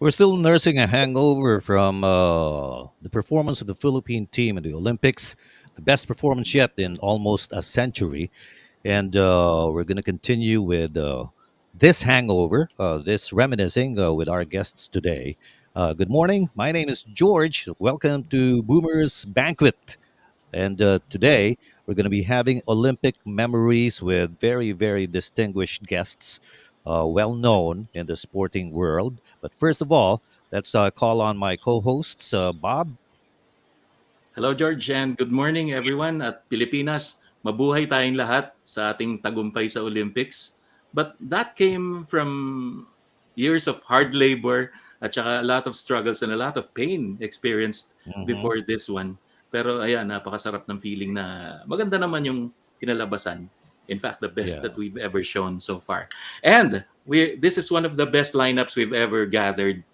We're still nursing a hangover from the performance of the Philippine team in the Olympics, the best performance yet in almost a century. And we're going to continue with this hangover, this reminiscing with our guests today. Good morning. My name is George. Welcome to Boomer's Banquet. And today we're going to be having Olympic memories with very, very distinguished guests, well known in the sporting world. But first of all, let's call on my co hosts, Bob. Hello George and good morning everyone at Pilipinas. Mabuhay tayong lahat sa ating tagumpay sa Olympics. But that came from years of hard labor at saka a lot of struggles and a lot of pain experienced Hmm. before this one. Pero ayan, napakasarap ng feeling na maganda naman yung kinalabasan. In fact, the best Yeah. that we've ever shown so far. And this is one of the best lineups we've ever gathered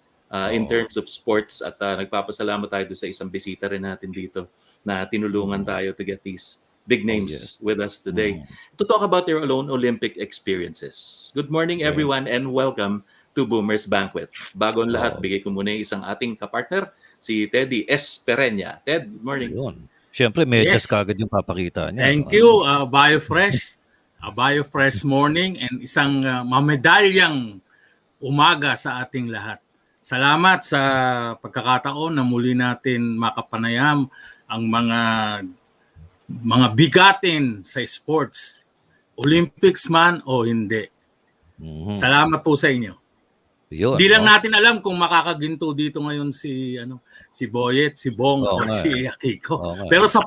in Oh. terms of sports at nagpapasalamat tayo sa isang bisita rin natin dito na tinulungan Mhm. tayo to get these big Oh, yes. names with us today Mhm. to talk about their own Olympic experiences. Good morning Very. everyone and welcome to Boomer's Banquet. Bago ang lahat, Oh, bigay ko muna yung isang ating kapartner, si Teddy S. Perenya. Ted, good morning. yun. Siyempre, medyas Yes, kagad yung papakita niya, no? thank you, BioFresh. A BioFresh morning and isang mamedalyang umaga sa ating lahat. Salamat sa pagkakataon na muli natin makapanayam ang mga bigatin sa sports, Olympics man o hindi. Mhm. Salamat po sa inyo. Yun, Hindi lang no? natin alam kung makakaginto dito ngayon si Boyet, si Bong Oo o nga si Akiko. Oo nga Pero sa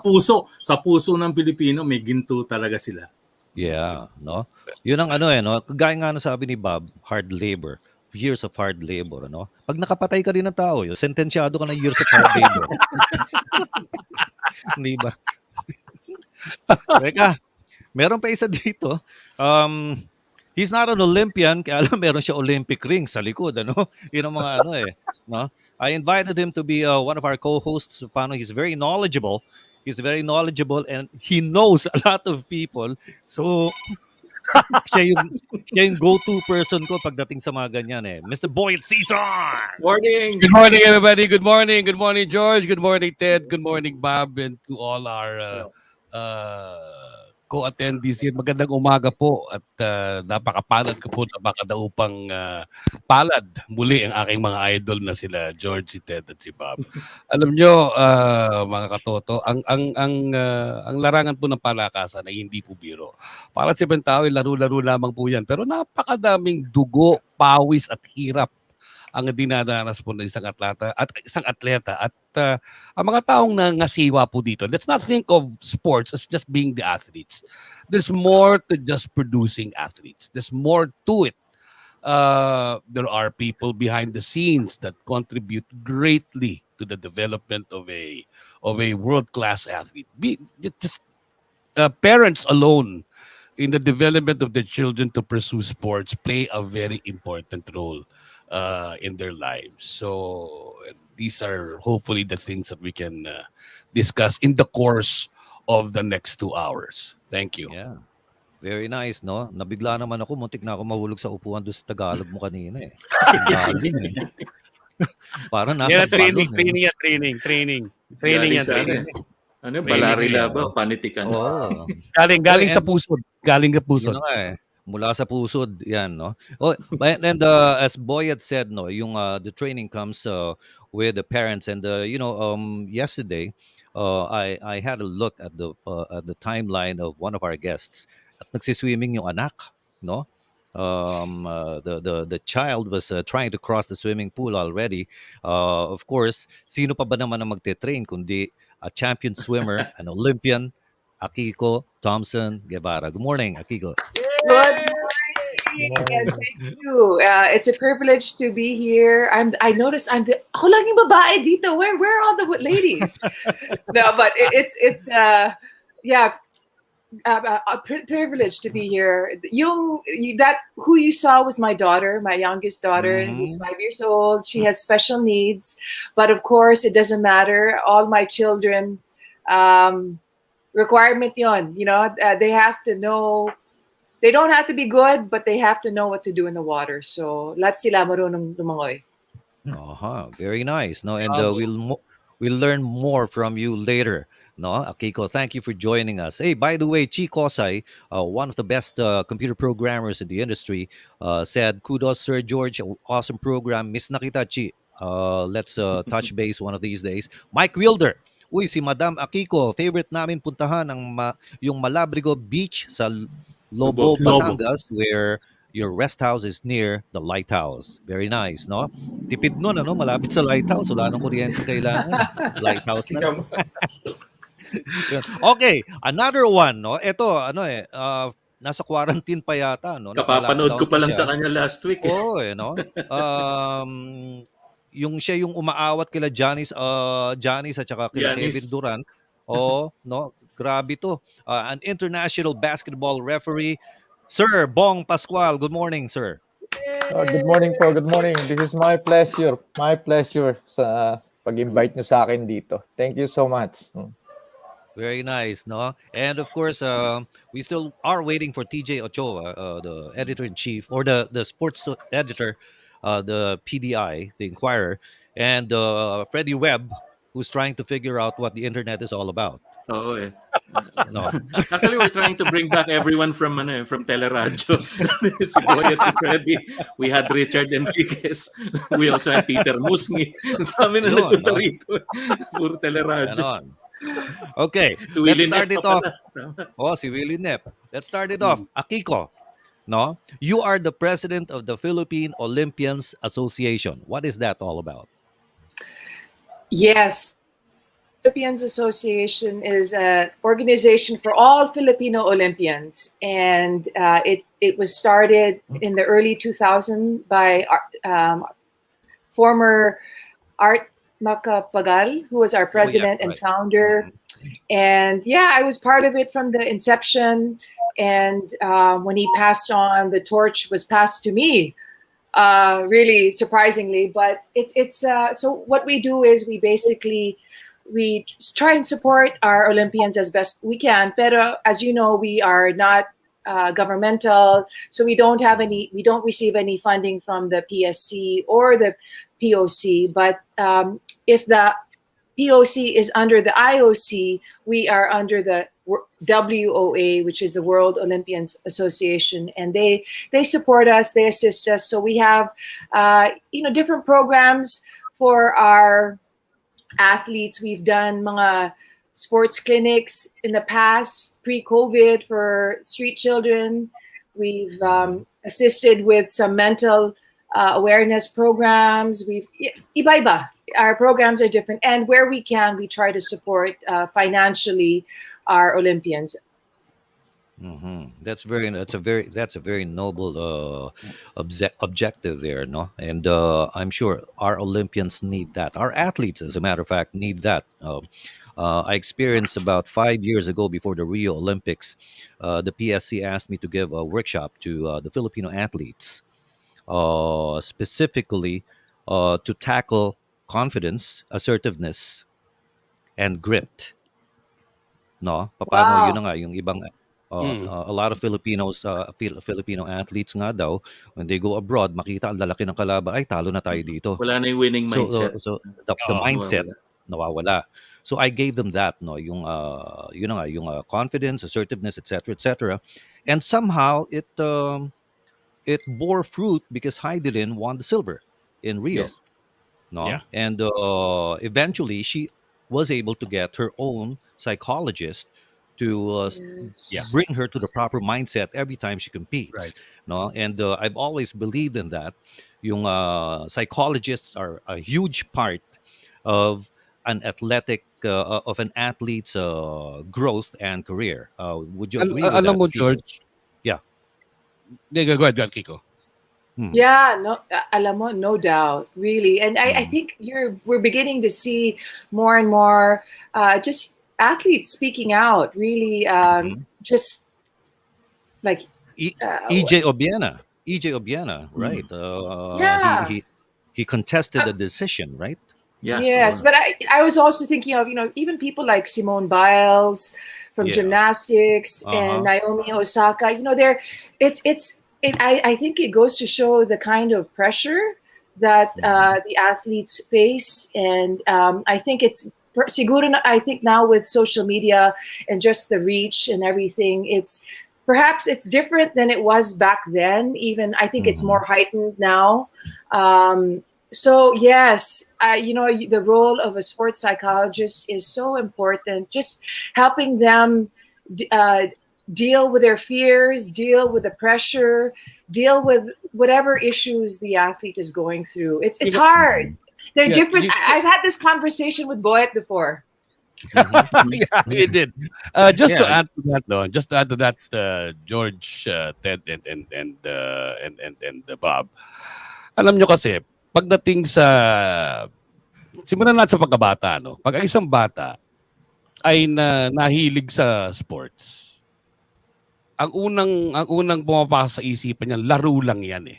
puso ng Pilipino may ginto talaga sila. Yeah, no? Yun ang ano no? Kagaya nga na sabi ni Bob, hard labor. Years of hard labor, no? Pag nakapatay ka rin ng tao, yun, sentensyado ka ng years of hard labor. Hindi ba? Teka, meron pa isa dito. Um, he's not an Olympian, kaya alam meron siya Olympic ring sa likod, ano? Yun ang mga ano no? I invited him to be one of our co-hosts. Paano he's very knowledgeable. He's very knowledgeable and he knows a lot of people. So, siya yung go-to person ko pagdating sa mga ganyan Mr. Boyet Sison! Morning! Good morning, everybody. Good morning. Good morning, George. Good morning, Ted. Good morning, Bob, and to all our co-attendees here. Magandang umaga po at napakapalad ko po na makadaupang palad muli ang aking mga idol na sila George, si Ted at si Bob. Alam nyo, mga katoto, ang larangan po ng palakasan ay hindi po biro. Para sa ibang tao, laro-laro lamang po yan. Pero napakadaming dugo, pawis at hirap ang dinadanas po ng isang atleta at ang mga taong nangasiwa po dito. Let's not think of sports as just being the athletes. There's more to just producing athletes. There's more to it. There are people behind the scenes that contribute greatly to the development of a world-class athlete. Parents alone in the development of their children to pursue sports play a very important role in their lives. So these are hopefully the things that we can discuss in the course of the next 2 hours. Thank you. Yeah. Very nice, no? Nabigla naman ako, muntik na ako mahulog sa upuan doon sa Tagalog mo kanina Ang galing Parang nasa balon Training Galing yan. sa Training. ano, Training Balari yan, Laba, panitikan. Oo. Galing sa And pusod. Galing sa yun pusod. na nga mula sa pusod, yan, no? Oh, and as Boyet said, no, yung the training comes with the parents, and yesterday, I had a look at the timeline of one of our guests. At nagsiswimming yung anak, no? The child was trying to cross the swimming pool already. Of course, sino pa ba naman ang magte-train kundi a champion swimmer, an Olympian, Akiko Thomson-Guevara. Good morning, Akiko. Good morning, and thank you. It's a privilege to be here. I noticed ako lang yung babae dito. Where are all the ladies? No, but it's a privilege to be here. Who you saw was my daughter, my youngest daughter, who's 5 years old. She has special needs, but of course it doesn't matter. All my children, requirement yon. They have to know. They don't have to be good, but they have to know what to do in the water. So, lahat sila marunong lumangoy. Very nice. No, and Bravo. we'll learn more from you later. No, Akiko, thank you for joining us. Hey, by the way, Chi Kosai, one of the best computer programmers in the industry, said, "Kudos, Sir George. Awesome program. Miss Nakita Chi. Let's touch base one of these days." Mike Wilder. Uy, si Madam Akiko, favorite namin puntahan yung Malabrigo Beach sa Lobo, Lobo. Lobo. Batangas, where your rest house is near the lighthouse. Very nice, no? Tipid nun, ano? Malapit sa lighthouse. Wala nang kuryenteng kailangan. Lighthouse na lang. Yun. Okay, another one, no? Ito, nasa quarantine pa yata, no? Kapapanood ko Naka-lockdown pa pa lang sa siya. kanya last week. Oo, no? Yung siya yung umaawat kila Janice at saka kila Kevin Yanis. Durant. Oo, no? Grabe to. An international basketball referee, Sir Bong Pascual. Good morning, sir. Good morning po, good morning. This is my pleasure. My pleasure sa pag-invite nyo sa akin dito. Thank you so much. Very nice, no? And of course, we still are waiting for TJ Ochoa, the editor in chief, or the sports editor, the PDI, the Inquirer, and Freddie Webb, who's trying to figure out what the internet is all about. Oo eh. No, Actually, we're trying to bring back everyone from from Teleradyo. Si Boyet, si Freddie. We had Richard Enriquez. We also had Peter Musngi. Ang dami na Yun, nagpunta no? rito. Puro Teleradyo. Ganon. Okay, Si let's Willie start Neff it pa off. pala. Oh, si Willie Nep. Let's start it off. Akiko, no? You are the president of the Philippine Olympians Association. What is that all about? Yes. Olympians Association is an organization for all Filipino Olympians, and it was started in the early 2000s by former Art Macapagal, who was our Oh, yeah, president and right. founder. And yeah, I was part of it from the inception. And when he passed on, the torch was passed to me. Really surprisingly, but it's so what we do is we try and support our Olympians as best we can. But as you know, we are not governmental, so we don't receive any funding from the PSC or the POC. But if the POC is under the IOC, we are under the WOA, which is the World Olympians Association, and they support us, they assist us. So we have different programs for our athletes. We've done mga sports clinics in the past, pre-COVID, for street children. We've assisted with some mental awareness programs. Iba-iba. Our programs are different, and where we can, we try to support financially our Olympians. That's a very noble objective there, no? And I'm sure our Olympians need that. Our athletes, as a matter of fact, need that. I experienced about 5 years ago, before the Rio Olympics, the PSC asked me to give a workshop to the Filipino athletes, specifically to tackle confidence, assertiveness, and grit. No, paano yun Wow. na nga yung ibang Mm. a lot of Filipinos, Filipino athletes nga daw, when they go abroad, makita ang lalaki ng kalaban, ay talo na tayo dito. Wala na yung winning So mindset. the Oo, mindset Nawawala. nawawala. So I gave them that, no, yung yun na nga, yung confidence, assertiveness, etc., etc. And somehow it bore fruit because Heidelin won the silver in Rio. Yes. No, Yeah. and eventually she was able to get her own psychologist to Yeah. bring her to the proper mindset every time she competes. Right. No, and I've always believed in that. Yung psychologists are a huge part of an athlete's growth and career. Would you agree with Alam that, mo, Kiko? George, Yeah. go ahead, Kiko. Yeah, no, alam mo, no doubt, really. And I Mm. think we're beginning to see more and more just athletes speaking out, really, just like, EJ Obiena. EJ Obiena, right? yeah. He contested the decision, right? Yeah. Yes, but I was also thinking of, even people like Simone Biles from Yeah. gymnastics and Naomi Osaka. I think it goes to show the kind of pressure that the athletes face, and I think siguro I think now with social media and just the reach and everything, perhaps it's different than it was back then. Even I think it's more heightened now. So yes, the role of a sports psychologist is so important. Just helping them deal with their fears, deal with the pressure, deal with whatever issues the athlete is going through. It's hard. They're Yeah, different. I've had this conversation with Boyet before. yeah, he did. Just to Yeah. add to that, no, just to add to that, George, Ted, and Bob. Alam nyo kasi, pagdating sa simulan natin sa pagkabata, no. Pag ang isang bata ay nahilig sa sports, ang unang pumapasok sa isipan niya, laro lang 'yan eh.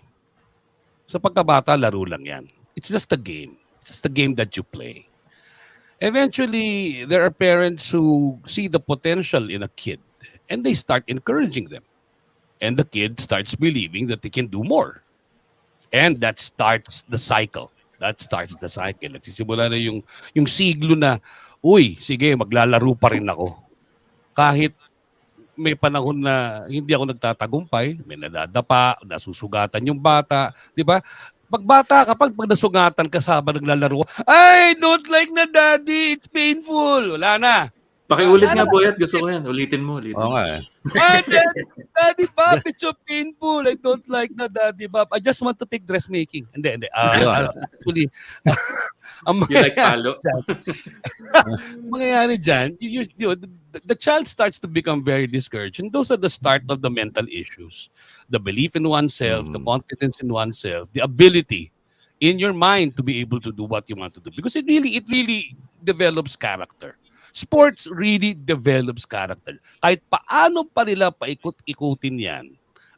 Sa pagkabata, laro lang 'yan. It's just a game. It's just a game that you play. Eventually, there are parents who see the potential in a kid and they start encouraging them. And the kid starts believing that they can do more. And that starts the cycle. Nagsisimula na yung siglo na, uy, sige, maglalaro pa rin ako. Kahit may panahon na hindi ako nagtatagumpay, may nadadapa, nasusugatan yung bata, di ba? Pag bata ka, pag nasugatan ka sa habang naglalaro, I don't like na daddy, it's painful. Wala na. Pakiulit nga, Boyet. Gusto ko yan. Ulitin mo. Oo nga eh. Daddy Bob, it's so painful. I don't like na Daddy Bob. I just want to take dressmaking. Hindi. Actually, You like palo? mangyayari dyan, the child starts to become very discouraged. And those are the start of the mental issues. The belief in oneself, the confidence in oneself, the ability in your mind to be able to do what you want to do. Because it really develops character. Sports really develops character. Kahit paano pa nila paikot-ikutin yan,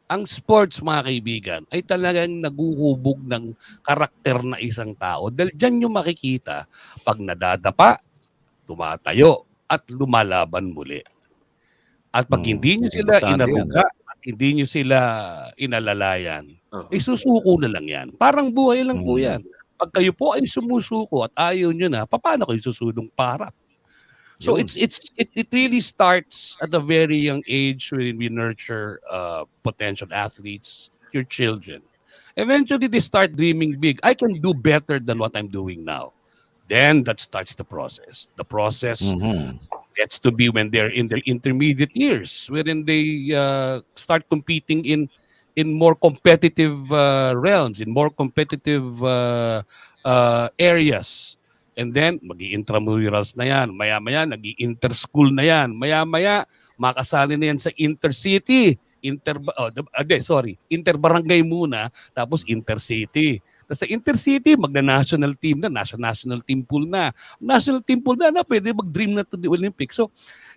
ang sports, mga kaibigan, ay talagang naguhubog ng karakter na isang tao. Dahil dyan yung makikita pag nadadapa, tumatayo, at lumalaban muli. At pag hindi nyo sila inaruga, at hindi nyo sila inalalayan, ay susuko na lang yan. Parang buhay lang po yan. Pag kayo po ay sumusuko at ayaw nyo na, paano kayo susunong parap? So it really starts at a very young age when we nurture potential athletes, your children. Eventually, they start dreaming big. I can do better than what I'm doing now. Then that starts the process. The process gets to be when they're in their intermediate years, wherein they start competing in more competitive realms, in more competitive areas. And then, mag-i-intramurals na yan. Maya-maya, nag-i-interschool na yan. Maya-maya, makasali na yan sa intercity. Interbarangay muna, tapos intercity. Tapos sa intercity, magna-national team na, national team pool na. National team pool na, pwede mag-dream na to the Olympics. So,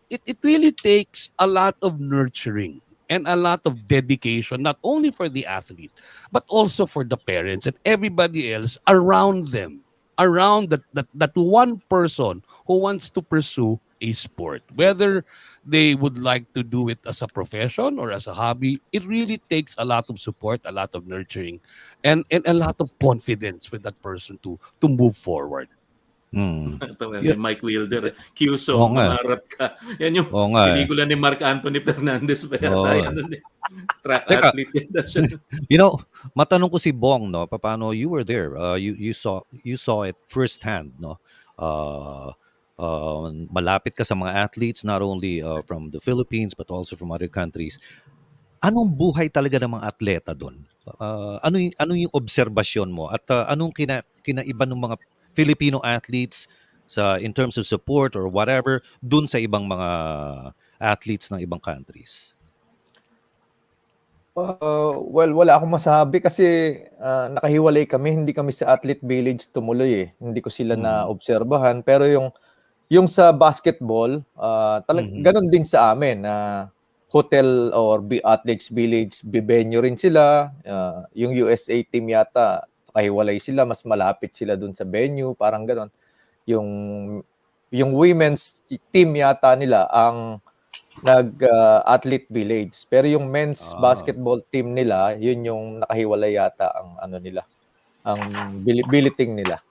it really takes a lot of nurturing and a lot of dedication, not only for the athlete, but also for the parents and everybody else around them. Around that one person who wants to pursue a sport, whether they would like to do it as a profession or as a hobby, it really takes a lot of support, a lot of nurturing, and a lot of confidence with that person to move forward. Mike Wilder. Q-Song, mangarap ka. Yan yung pelikula ni Mark Anthony Fernandez. Track athlete yan na siya. Matanong ko si Bong, no, paano you were there, you saw it firsthand, no, malapit ka sa mga athletes, not only from the Philippines but also from other countries. Anong buhay talaga ng mga atleta doon? Ano yung obserbasyon mo at anong kinaiba ng mga Filipino athletes in terms of support or whatever dun sa ibang mga athletes ng ibang countries? Well, wala akong masabi kasi nakahiwalay kami, hindi kami sa athlete village tumuloy eh. Hindi ko sila na-obserbahan, pero yung sa basketball, ganun din sa amin na hotel or athletes village, bibenyo rin sila. Yung USA team yata, nakahiwalay sila, mas malapit sila dun sa venue, parang ganun. Yung women's team yata nila ang athlete village. Pero yung men's basketball team nila, yun yung nakahiwalay yata ang ano nila. ang billeting nila.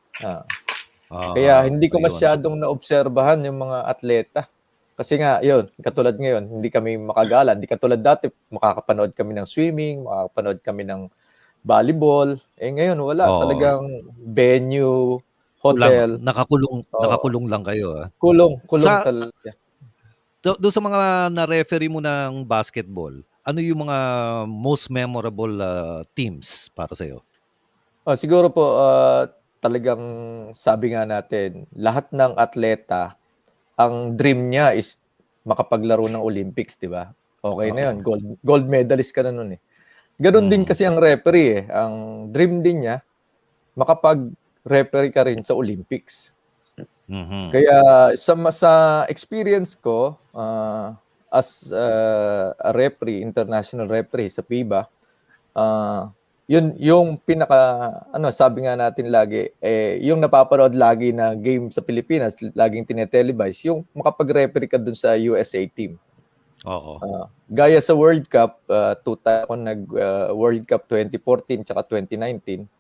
Kaya hindi ko Ayun. masyadong naobserbahan yung mga atleta. Kasi nga, yun, katulad ngayon, hindi kami makagala. Hindi katulad dati, makakapanood kami ng swimming, makakapanood kami ng volleyball. Ngayon, wala. Oo. Talagang venue, Kulang, hotel, nakakulong lang kayo. kulong Sa talaga. doon sa mga na-referee mo ng basketball, ano yung mga most memorable teams para sa'yo? Siguro po, talagang sabi nga natin, lahat ng atleta, ang dream niya is makapaglaro ng Olympics, di ba? Okay na yun. Gold medalist ka na nun eh. Ganon din kasi ang referee eh. Ang dream din niya, makapag-referee ka rin sa Olympics. Kaya sa experience ko as a referee, international referee sa FIBA, yun yung pinaka sabi nga natin lagi yung napapanood lagi na game sa Pilipinas, laging tinetelevize, yung makapag-referee ka dun sa USA team. Oo. Gaya sa World Cup, two-time ako World Cup 2014 tsaka 2019.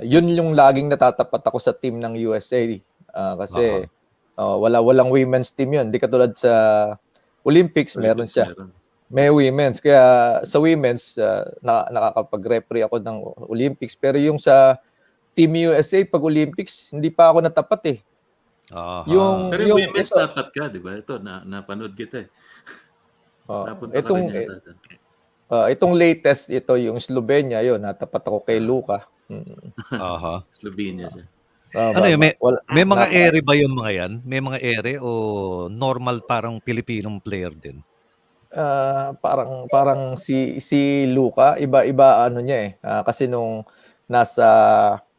Yun yung laging natatapat ako sa team ng USA. Kasi walang women's team yun. Di katulad sa Olympics, meron siya. May women's. Kaya sa women's, nakakapag-referee ako ng Olympics. Pero yung sa Team USA, pag Olympics, hindi pa ako natapat eh. Pero yung women's tatat ka, di ba? Ito, napanood kita eh. Napunta ka rin yata. Itong latest, ito yung Slovenia, yun, natapat ako kay Luka. Slovenia siya. Ano yun, may mga ere ba yung mga yan? May mga ere o normal parang Pilipinong player din? Parang si Luka, iba ano niya eh. Kasi nung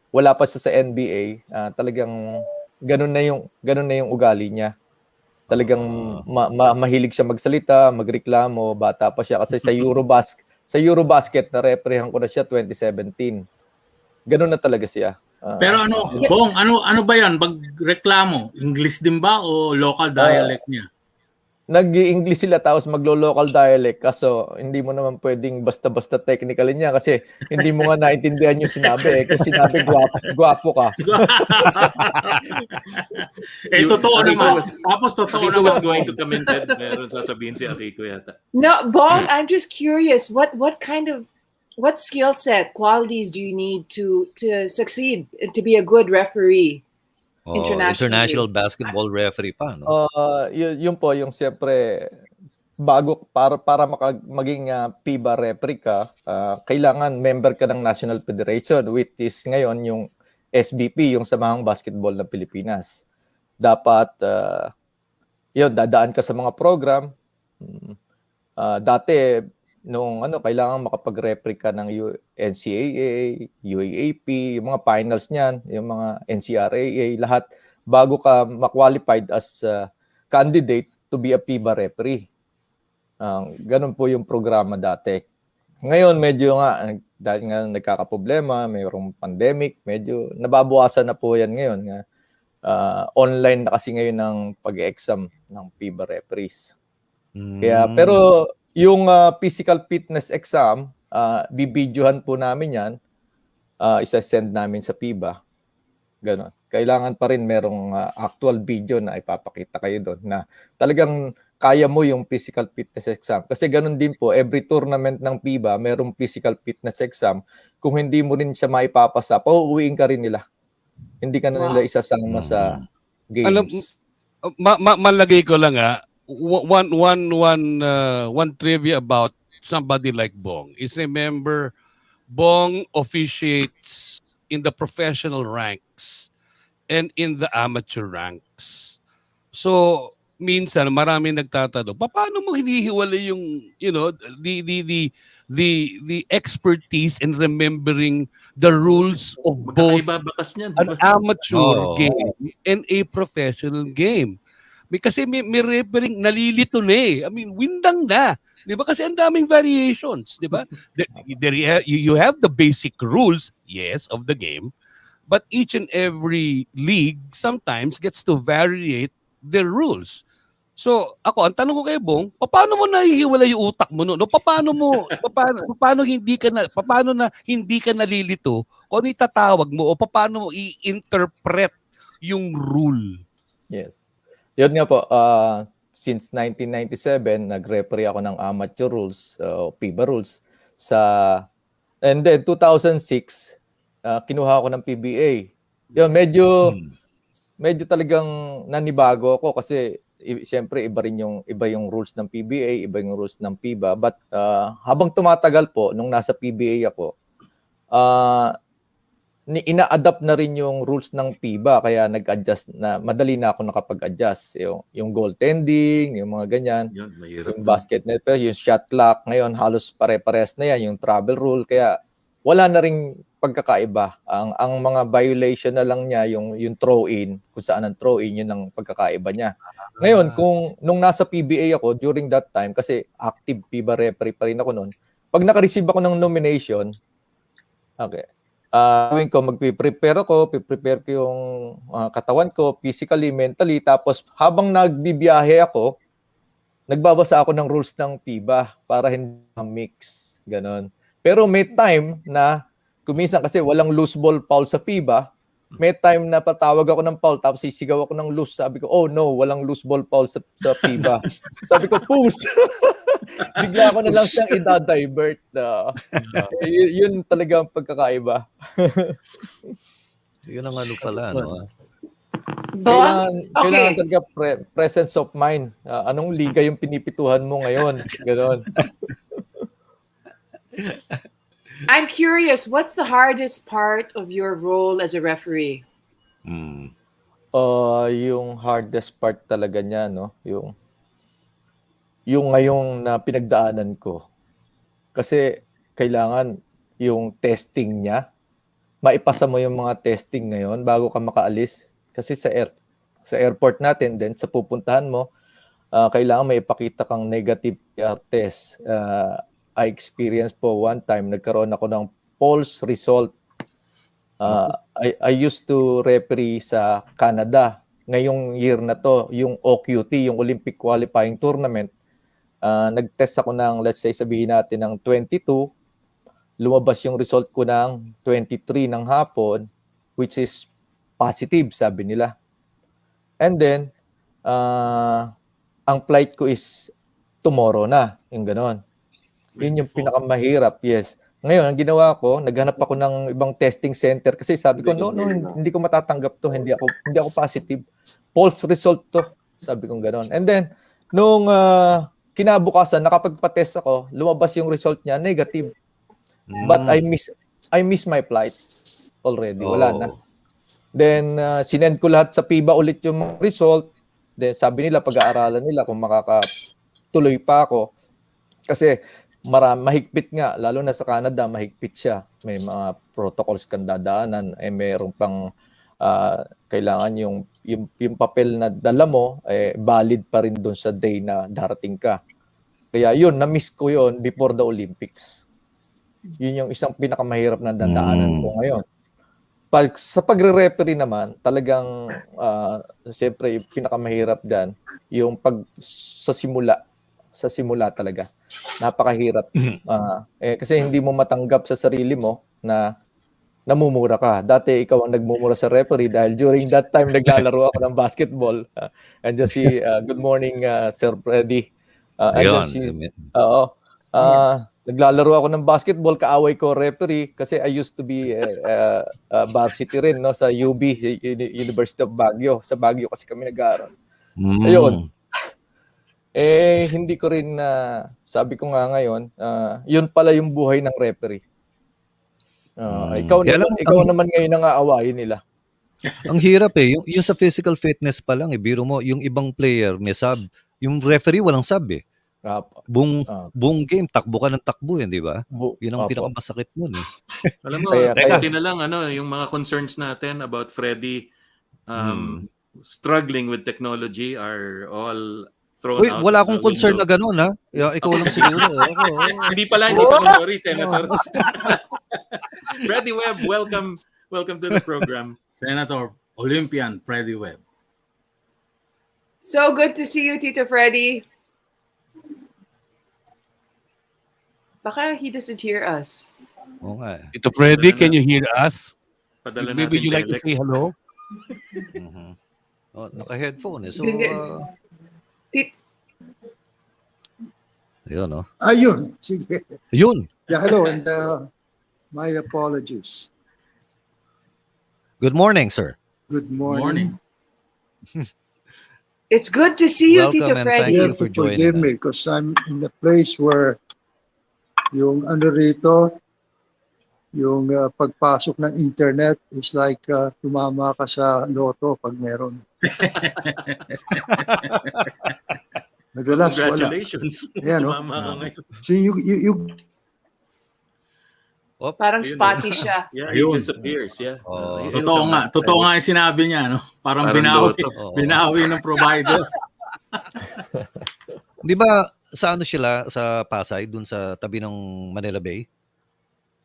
wala pa siya sa NBA, talagang ganun na yung ugali niya. Talagang mahilig siya magsalita, magreklamo, bata pa siya kasi sa Eurobasket na refereehan ko na siya 2017. Ganun na talaga siya. Pero Bong, ano ba 'yan? Magreklamo, English din ba o local dialect niya? Nag-i-English sila tapos maglo-local dialect, kaso hindi mo naman pwedeng basta-basta technically niya kasi hindi mo nga naintindihan yung sinabi. Kung sinabi gwapo ka. Totoo naman. Tapos totoo Akiko naman. was going to comment that. Meron sasabihin si Akiko yata. No, Bong, I'm just curious. What skill set, qualities do you need to succeed, to be a good referee? International basketball referee pa, no? Yun po, yung siyempre, bago, para maging FIBA referee ka, kailangan member ka ng National Federation, which is ngayon yung SBP, yung Samahang Basketball ng Pilipinas. Dapat, dadaan ka sa mga program. Dati, kailangan makapag-referee ka ng NCAA, UAAP, yung mga finals niyan, yung mga NCRAA, lahat bago ka ma-qualified as candidate to be a FIBA referee. Ganun po yung programa dati. Ngayon, medyo nga, dahil nga nagkakaproblema, mayroong pandemic, medyo nababawasan na po yan ngayon. Online na kasi ngayon ang pag-exam ng FIBA referees. Kaya, pero yung physical fitness exam, bibidyohan po namin yan, isa-send namin sa FIBA. Ganon. Kailangan pa rin merong actual video na ipapakita kayo doon na talagang kaya mo yung physical fitness exam. Kasi ganon din po, every tournament ng FIBA, merong physical fitness exam. Kung hindi mo rin siya maipapasa, pauuwiin ka rin nila. Hindi ka na nila isasama sa games. Malagay ko lang one trivia about somebody like Bong is, remember, Bong officiates in the professional ranks and in the amateur ranks. So minsan maraming nagtatanong, paano mo hinihiwalay yung the expertise in remembering the rules of both an amateur game and a professional game? Kasi may refereeing nalilito na eh. I mean, windang na. Di ba? Kasi ang daming variations. Di ba? You have the basic rules, yes, of the game. But each and every league sometimes gets to variate their rules. So, ako, ang tanong ko kay Bong, paano mo nahihiwalay yung utak mo no? No, paano na hindi ka nalilito kung ano itatawag mo o paano mo i-interpret yung rule? Yes. Yun nga po, since 1997, nag-referee ako ng amateur rules, FIBA rules. And then 2006, kinuha ako ng PBA. Yun, medyo talagang nanibago ako kasi siyempre iba yung rules ng PBA, iba yung rules ng FIBA. But habang tumatagal po, nung nasa PBA ako, ina-adapt na rin yung rules ng FIBA kaya nag-adjust na, madali na ako nakapag-adjust. Yung goaltending, yung mga ganyan, Yun, mahirap. yung basket net, yung shot clock, ngayon halos pare-pares na yan, yung travel rule, kaya wala na ring pagkakaiba. Ang mga violation na lang niya, yung throw-in, kung saan ang throw-in, yun ang pagkakaiba niya. Ngayon, nung nasa PBA ako, during that time, kasi active FIBA referee pa rin ako noon, pag naka-receive ako ng nomination, okay, gawin ko, magpiprepare ko yung katawan ko, physically, mentally, tapos habang nagbibiyahe ako, nagbabasa ako ng rules ng FIBA para hindi mix, ganon. Pero may time na, kuminsan kasi walang loose ball foul sa FIBA, may time na patawag ako ng foul tapos sisigaw ako ng loose. Sabi ko, oh no, walang loose ball foul sa FIBA. Sabi ko, push! Bigla ako na lang siyang i-divert. Yun talaga ang pagkakaiba. Yun ang ano pala, no? Kailangan talaga presence of mind. Anong liga yung pinipituhan mo ngayon? Ganon. I'm curious, what's the hardest part of your role as a referee? Yung hardest part talaga niya, no? Yung ngayong na pinagdaanan ko. Kasi kailangan yung testing niya, maipasa mo yung mga testing ngayon bago ka makaalis. Kasi sa airport natin din, sa pupuntahan mo, kailangan may ipakita kang negative PCR test. I experienced po one time, nagkaroon ako ng false result. I used to referee sa Canada. Ngayong year na to, yung OQT, yung Olympic Qualifying Tournament, nag-test ako ng, let's say, sabihin natin ng 22, lumabas yung result ko ng 23 ng hapon, which is positive, sabi nila. And then, ang flight ko is tomorrow na, yung ganon. Yun yung pinakamahirap, yes. Ngayon, ang ginawa ko, naghanap ako ng ibang testing center kasi sabi ko, no, hindi ko matatanggap to, hindi ako positive. False result to, sabi ko ganon. And then, nung kinabukasan, nakapagpa-test ako, lumabas yung result niya, negative. But I miss my flight already, wala na. Then, sinend ko lahat sa FIBA ulit yung result. Then, sabi nila, pag-aaralan nila kung makakatuloy pa ako. Kasi, mahigpit nga, lalo na sa Canada, mahigpit siya. May mga protocols kang dadaanan, mayroon pang kailangan yung papel na dala mo, valid pa rin doon sa day na darating ka. Kaya yun, na-miss ko yun before the Olympics. Yun yung isang pinakamahirap na dadaanan ko ngayon. Sa pagre-referee naman, talagang, siyempre, yung pinakamahirap dyan, yung sa simula talaga. Napakahirap. Kasi hindi mo matanggap sa sarili mo na namumura ka. Dati ikaw ang nagmumura sa referee dahil during that time naglalaro ako ng basketball. And just si good morning Sir Freddie. Naglalaro ako ng basketball, kaaway ko referee kasi I used to be varsity rin, no, sa UB, University of Baguio. Sa Baguio kasi kami nag-aaral. Ayun. Hindi ko rin sabi ko nga ngayon, yun pala yung buhay ng referee. Ikaw naman ngayon ang aawayin nila. Ang hirap yung sa physical fitness pa lang, biro mo, yung ibang player may sub, yung referee walang sub eh. Buong game, takbo ka ng takbo di ba? Yun ang pinakamasakit nun eh. Alam mo, buti na lang yung mga concerns natin about Freddie struggling with technology are all thrown out. Wala akong concern na gano'n ha. Ikaw lang siguro. Hindi pala, hindi pa sorry, Senator. Freddie Webb, welcome to the program. Senator Olympian Freddie Webb. So good to see you, Tito Freddie. Baka he doesn't hear us. Oo nga eh. Tito Freddy, Padala can na- you hear us? Padala Maybe natin you like to telex. say hello? Mhm. Oh, naka-headphone eh. So, Tit- yun, no? Ayun, sige. Yun. Yeah, hello, and my apologies. Good morning, sir. Good Morning. morning. It's good to see you, Tito Welcome and thank Freddie. you You have for to joining forgive me us. because I'm in a place where yung ano rito, yung pagpasok ng internet is like tumama ka sa loto pag meron. Madalas wala. Congratulations. Ayan, no? Tumama ka ngayon. So you Op. Parang Ayun, spotty siya. Yeah, he Ayun. disappears. Yeah. Oh. He'll Totoo come nga. back. Totoo nga yung sinabi niya. No? Parang Parang binawi. loto. Oo. Binawi ng provider. Di ba sa ano sila sa Pasay, dun sa tabi ng Manila Bay?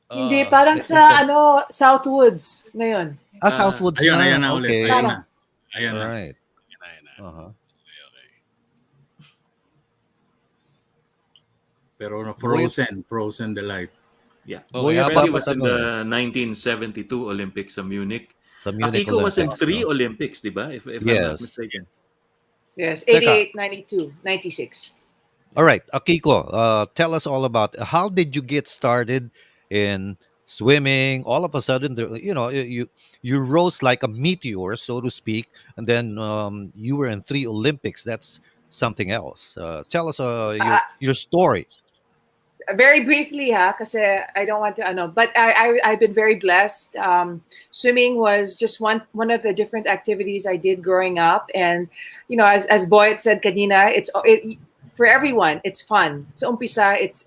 Hindi, parang sa Southwoods ngayon. Southwoods Ayun, na. ayan na ulit. Okay. Ayun na. Ayan na. Alright. Ayan na. Uh-huh. Pero frozen the light. Yeah. Okay, Freddie dapat was in ano the 1972 Olympics sa Munich. sa Munich Akiko was in Olympics, 3 no? Olympics, di ba? If I'm not Yes. mistaken. Yes, Teka. 88, 92, 96. All right, Akiko, tell us all about how did you get started in swimming? All of a sudden, you rose like a meteor, so to speak, and then you were in 3 Olympics. That's something else. Tell us your story. Very briefly, kasi I don't want to, but I've been very blessed. Swimming was just one of the different activities I did growing up, and as Boyet said kanina, for everyone, it's fun. It's umpisa. It's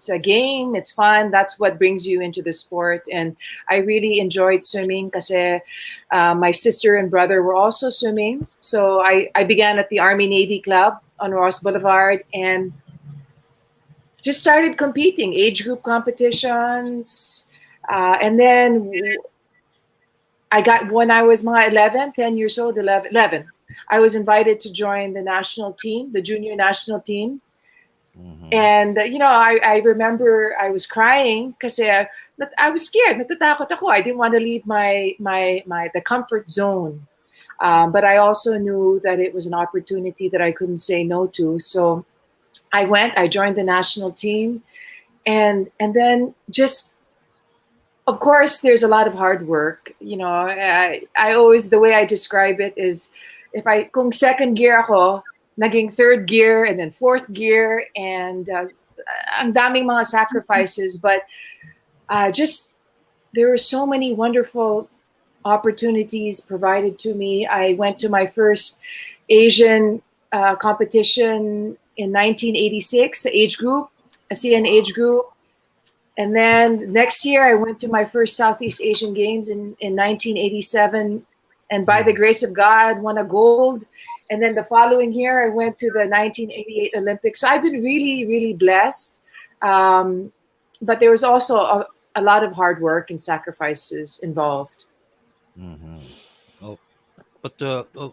a game. It's fun. That's what brings you into the sport. And I really enjoyed swimming kasi my sister and brother were also swimming. So I began at the Army Navy Club on Ross Boulevard and just started competing, age group competitions. And then when I was mga 10 years old, 11, I was invited to join the national team, the junior national team. Mhm. And, I remember I was crying because I was scared. Natatakot ako. I didn't want to leave the comfort zone. But I also knew that it was an opportunity that I couldn't say no to. So I joined the national team. And then just, of course, there's a lot of hard work. I always, the way I describe it is, kung second gear ako, naging third gear and then fourth gear, and ang daming mga sacrifices, but just there were so many wonderful opportunities provided to me. I went to my first Asian competition in 1986, age group, ASEAN age group. And then next year, I went to my first Southeast Asian Games in 1987. And by the grace of God, won a gold. And then the following year, I went to the 1988 Olympics. So I've been really, really blessed. But there was also a lot of hard work and sacrifices involved. Mhm. Oh, but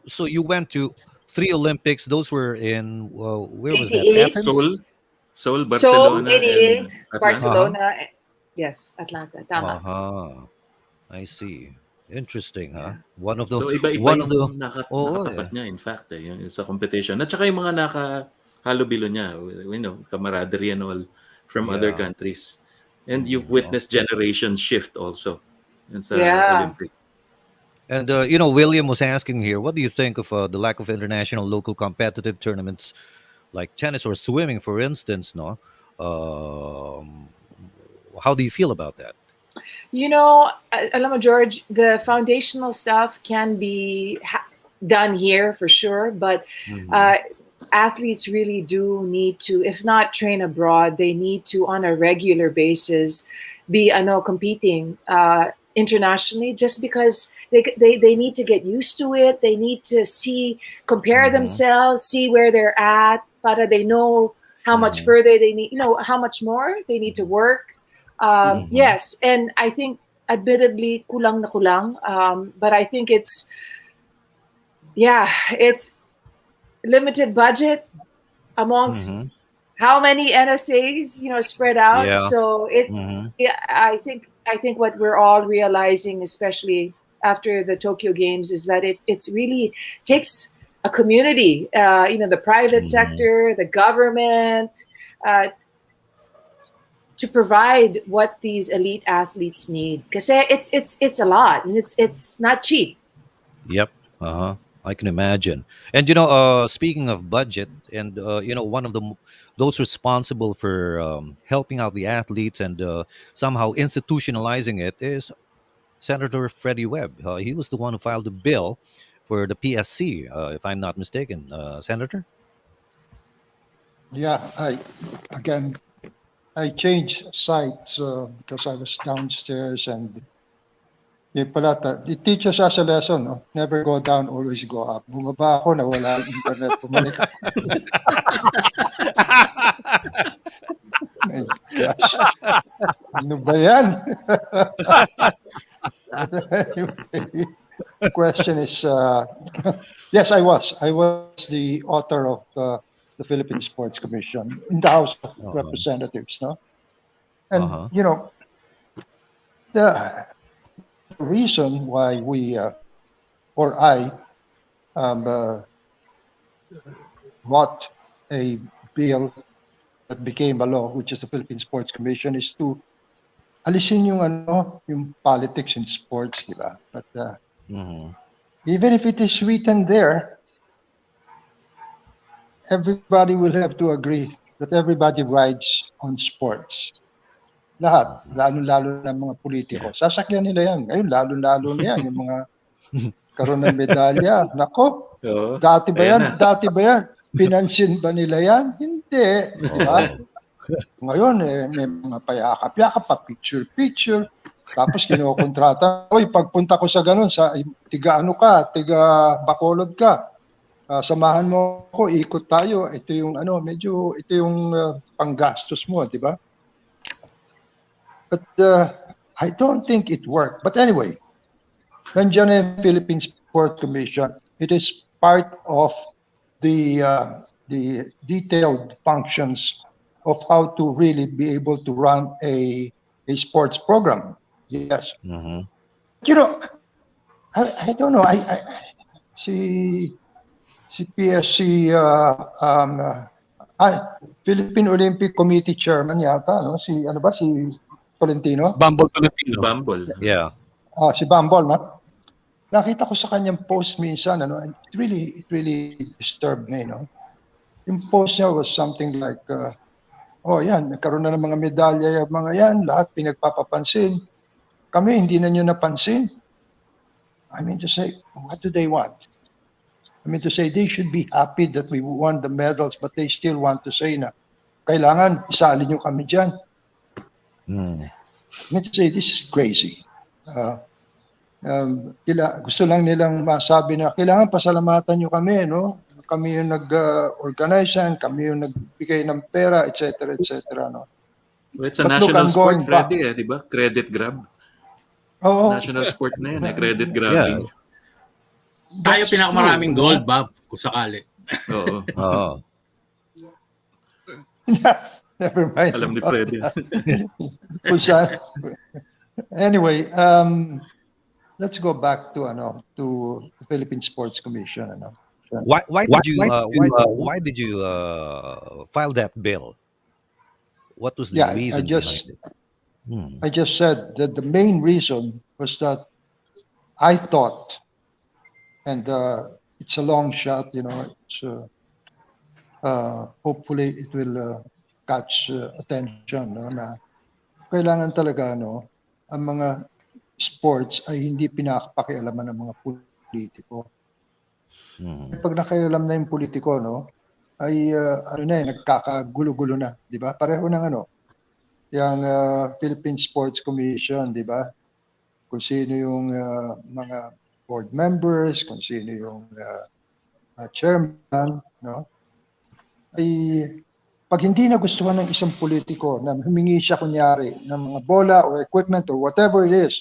so you went to 3 Olympics. Those were in where was that? 88. Athens. Seoul, Seoul, Barcelona, 88, and Atlanta. Barcelona. Yes, Atlanta. Tama. I see. Interesting, huh? One of the So iba-iba one of the yung oh nakatapat niya, in fact, yung sa competition. At saka yung mga nakahalubilo niya, camaraderie and all from other yeah. countries. And you've witnessed generation shift also in sa Yeah. Olympics. And William was asking here, what do you think of the lack of international local competitive tournaments like tennis or swimming, for instance? No, how do you feel about that? Alam mo, George, the foundational stuff can be done here for sure, but athletes really do need to, if not train abroad, they need to on a regular basis be competing internationally, just because they need to get used to it. They need to compare themselves, see where they're at, para they know how much further they need, how much more they need to work. Yes, and I think admittedly kulang na kulang, but I think it's yeah, it's limited budget amongst Mhm. how many NSAs, spread out. Yeah. So Mhm. yeah, I think what we're all realizing, especially after the Tokyo Games, is that it's really takes a community, the private Mhm. sector, the government, uh, to provide what these elite athletes need. Because it's a lot, and it's not cheap. Yep. Uh-huh. I can imagine. And speaking of budget, and one of those responsible for helping out the athletes and somehow institutionalizing it is Senator Freddie Webb. He was the one who filed the bill for the PSC, if I'm not mistaken. Senator. Yeah, again, I changed sites because I was downstairs and yung pala, it teaches us a lesson, no? Never go down, always go up. Bumaba ako, nawala yung internet, bumalik ako. My gosh, ano ba yan? The question is, yes, I was the author of the Philippine Sports Commission in the House of Uh-huh. Representatives, no? And, Uh-huh. The reason why we, or I, brought a bill that became a law, which is the Philippine Sports Commission, is to alisin yung politics in sports, di ba? But Mhm. even if it is written there, everybody will have to agree that everybody rides on sports. Lahat, lalo-lalo ng mga politiko. Sasakyan nila yan. Ngayon, lalo-lalo na yan, yung mga karoon ng medalya. Nako, Oo. dati ba Ayan yan? na. Dati ba yan? Pinansin ba nila yan? Hindi. Di ba? Oh. Ngayon, may mga payakap-yakap pa, picture-picture. Tapos kinokontrata, oy, pagpunta ko sa ganun, sa tiga Bacolod ka. Samahan mo ko, ikot tayo. Ito yung ito yung panggastos mo, di ba? But I don't think it worked. But anyway, nandiyan yung Philippine Sports Commission. It is part of the detailed functions of how to really be able to run a sports program. Yes. Mhm. I don't know. Si PSC Philippine Olympic Committee Chairman yata, no? Si Tolentino? Bumble Filipino. Bumble. Yeah. Si Bambol, no? Nakita ko sa kanyang post minsan, it really disturbed me, no? Yung post niya was something like, yan, nagkaroon na ng mga medalya yung mga yan, lahat pinagpapapansin. Kami, hindi na nyo napansin. I mean to say, what do they want? I mean to say, they should be happy that we won the medals, but they still want to say na, kailangan, isali nyo kami dyan. Mm. I mean to say, this is crazy. Gusto lang nilang masabi na, kailangan pasalamatan nyo kami, no? Kami yung nag-organize yan, kami yung nagbigay ng pera, etc., no? Well, it's a But look, national I'm sport, going back. Freddie, di ba? Credit grab. Oo. National sport na yan, credit grabbing. Tayo pinakamaraming gold, Bob, kung sakali. Oo. Oh. Never mind. Alam ni Freddie. Anyway, let's go back to the Philippine Sports Commission. Why did you file that bill? What was the reason behind it? I just said that the main reason was that I thought, and it's a long shot, it's hopefully it will catch attention, no, na kailangan talaga ang mga sports ay hindi pinapakialaman ng mga politiko. Pag nakialam na yung politiko, ay nagkakagulo-gulo na, di ba? Pareho ng yung Philippine Sports Commission, di ba? Kung sino yung mga board members, kung sino yung chairman, ay pag hindi nagustuhan ng isang politiko na humingi siya kunyari ng mga bola or equipment or whatever it is,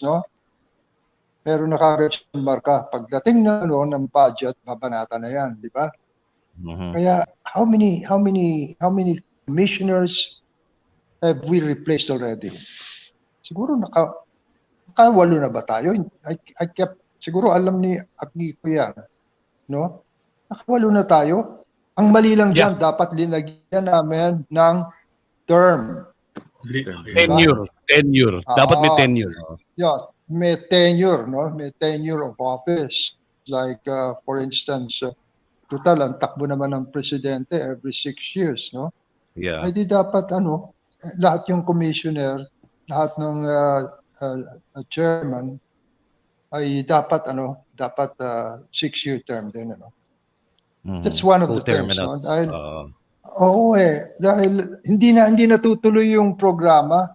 meron na kagad siyang marka. Pagdating na ng budget, babanata na yan, di ba? Kaya how many commissioners have we replaced already? Siguro nakawalo na ba tayo? I kept, siguro alam ni Akiko yan, no? Nakawalo na tayo. Ang mali lang dyan, dapat linagyan namin ng term. Tenure. Dapat may tenure. Yeah, may tenure, no? May tenure of office. Like, for instance, total, ang takbo naman ng presidente every 6 years, no? Yeah. Ay di dapat, lahat yung commissioner, lahat ng chairman, ay dapat, 6-year term din, That's one of the things, no? Dahil, dahil hindi natutuloy yung programa.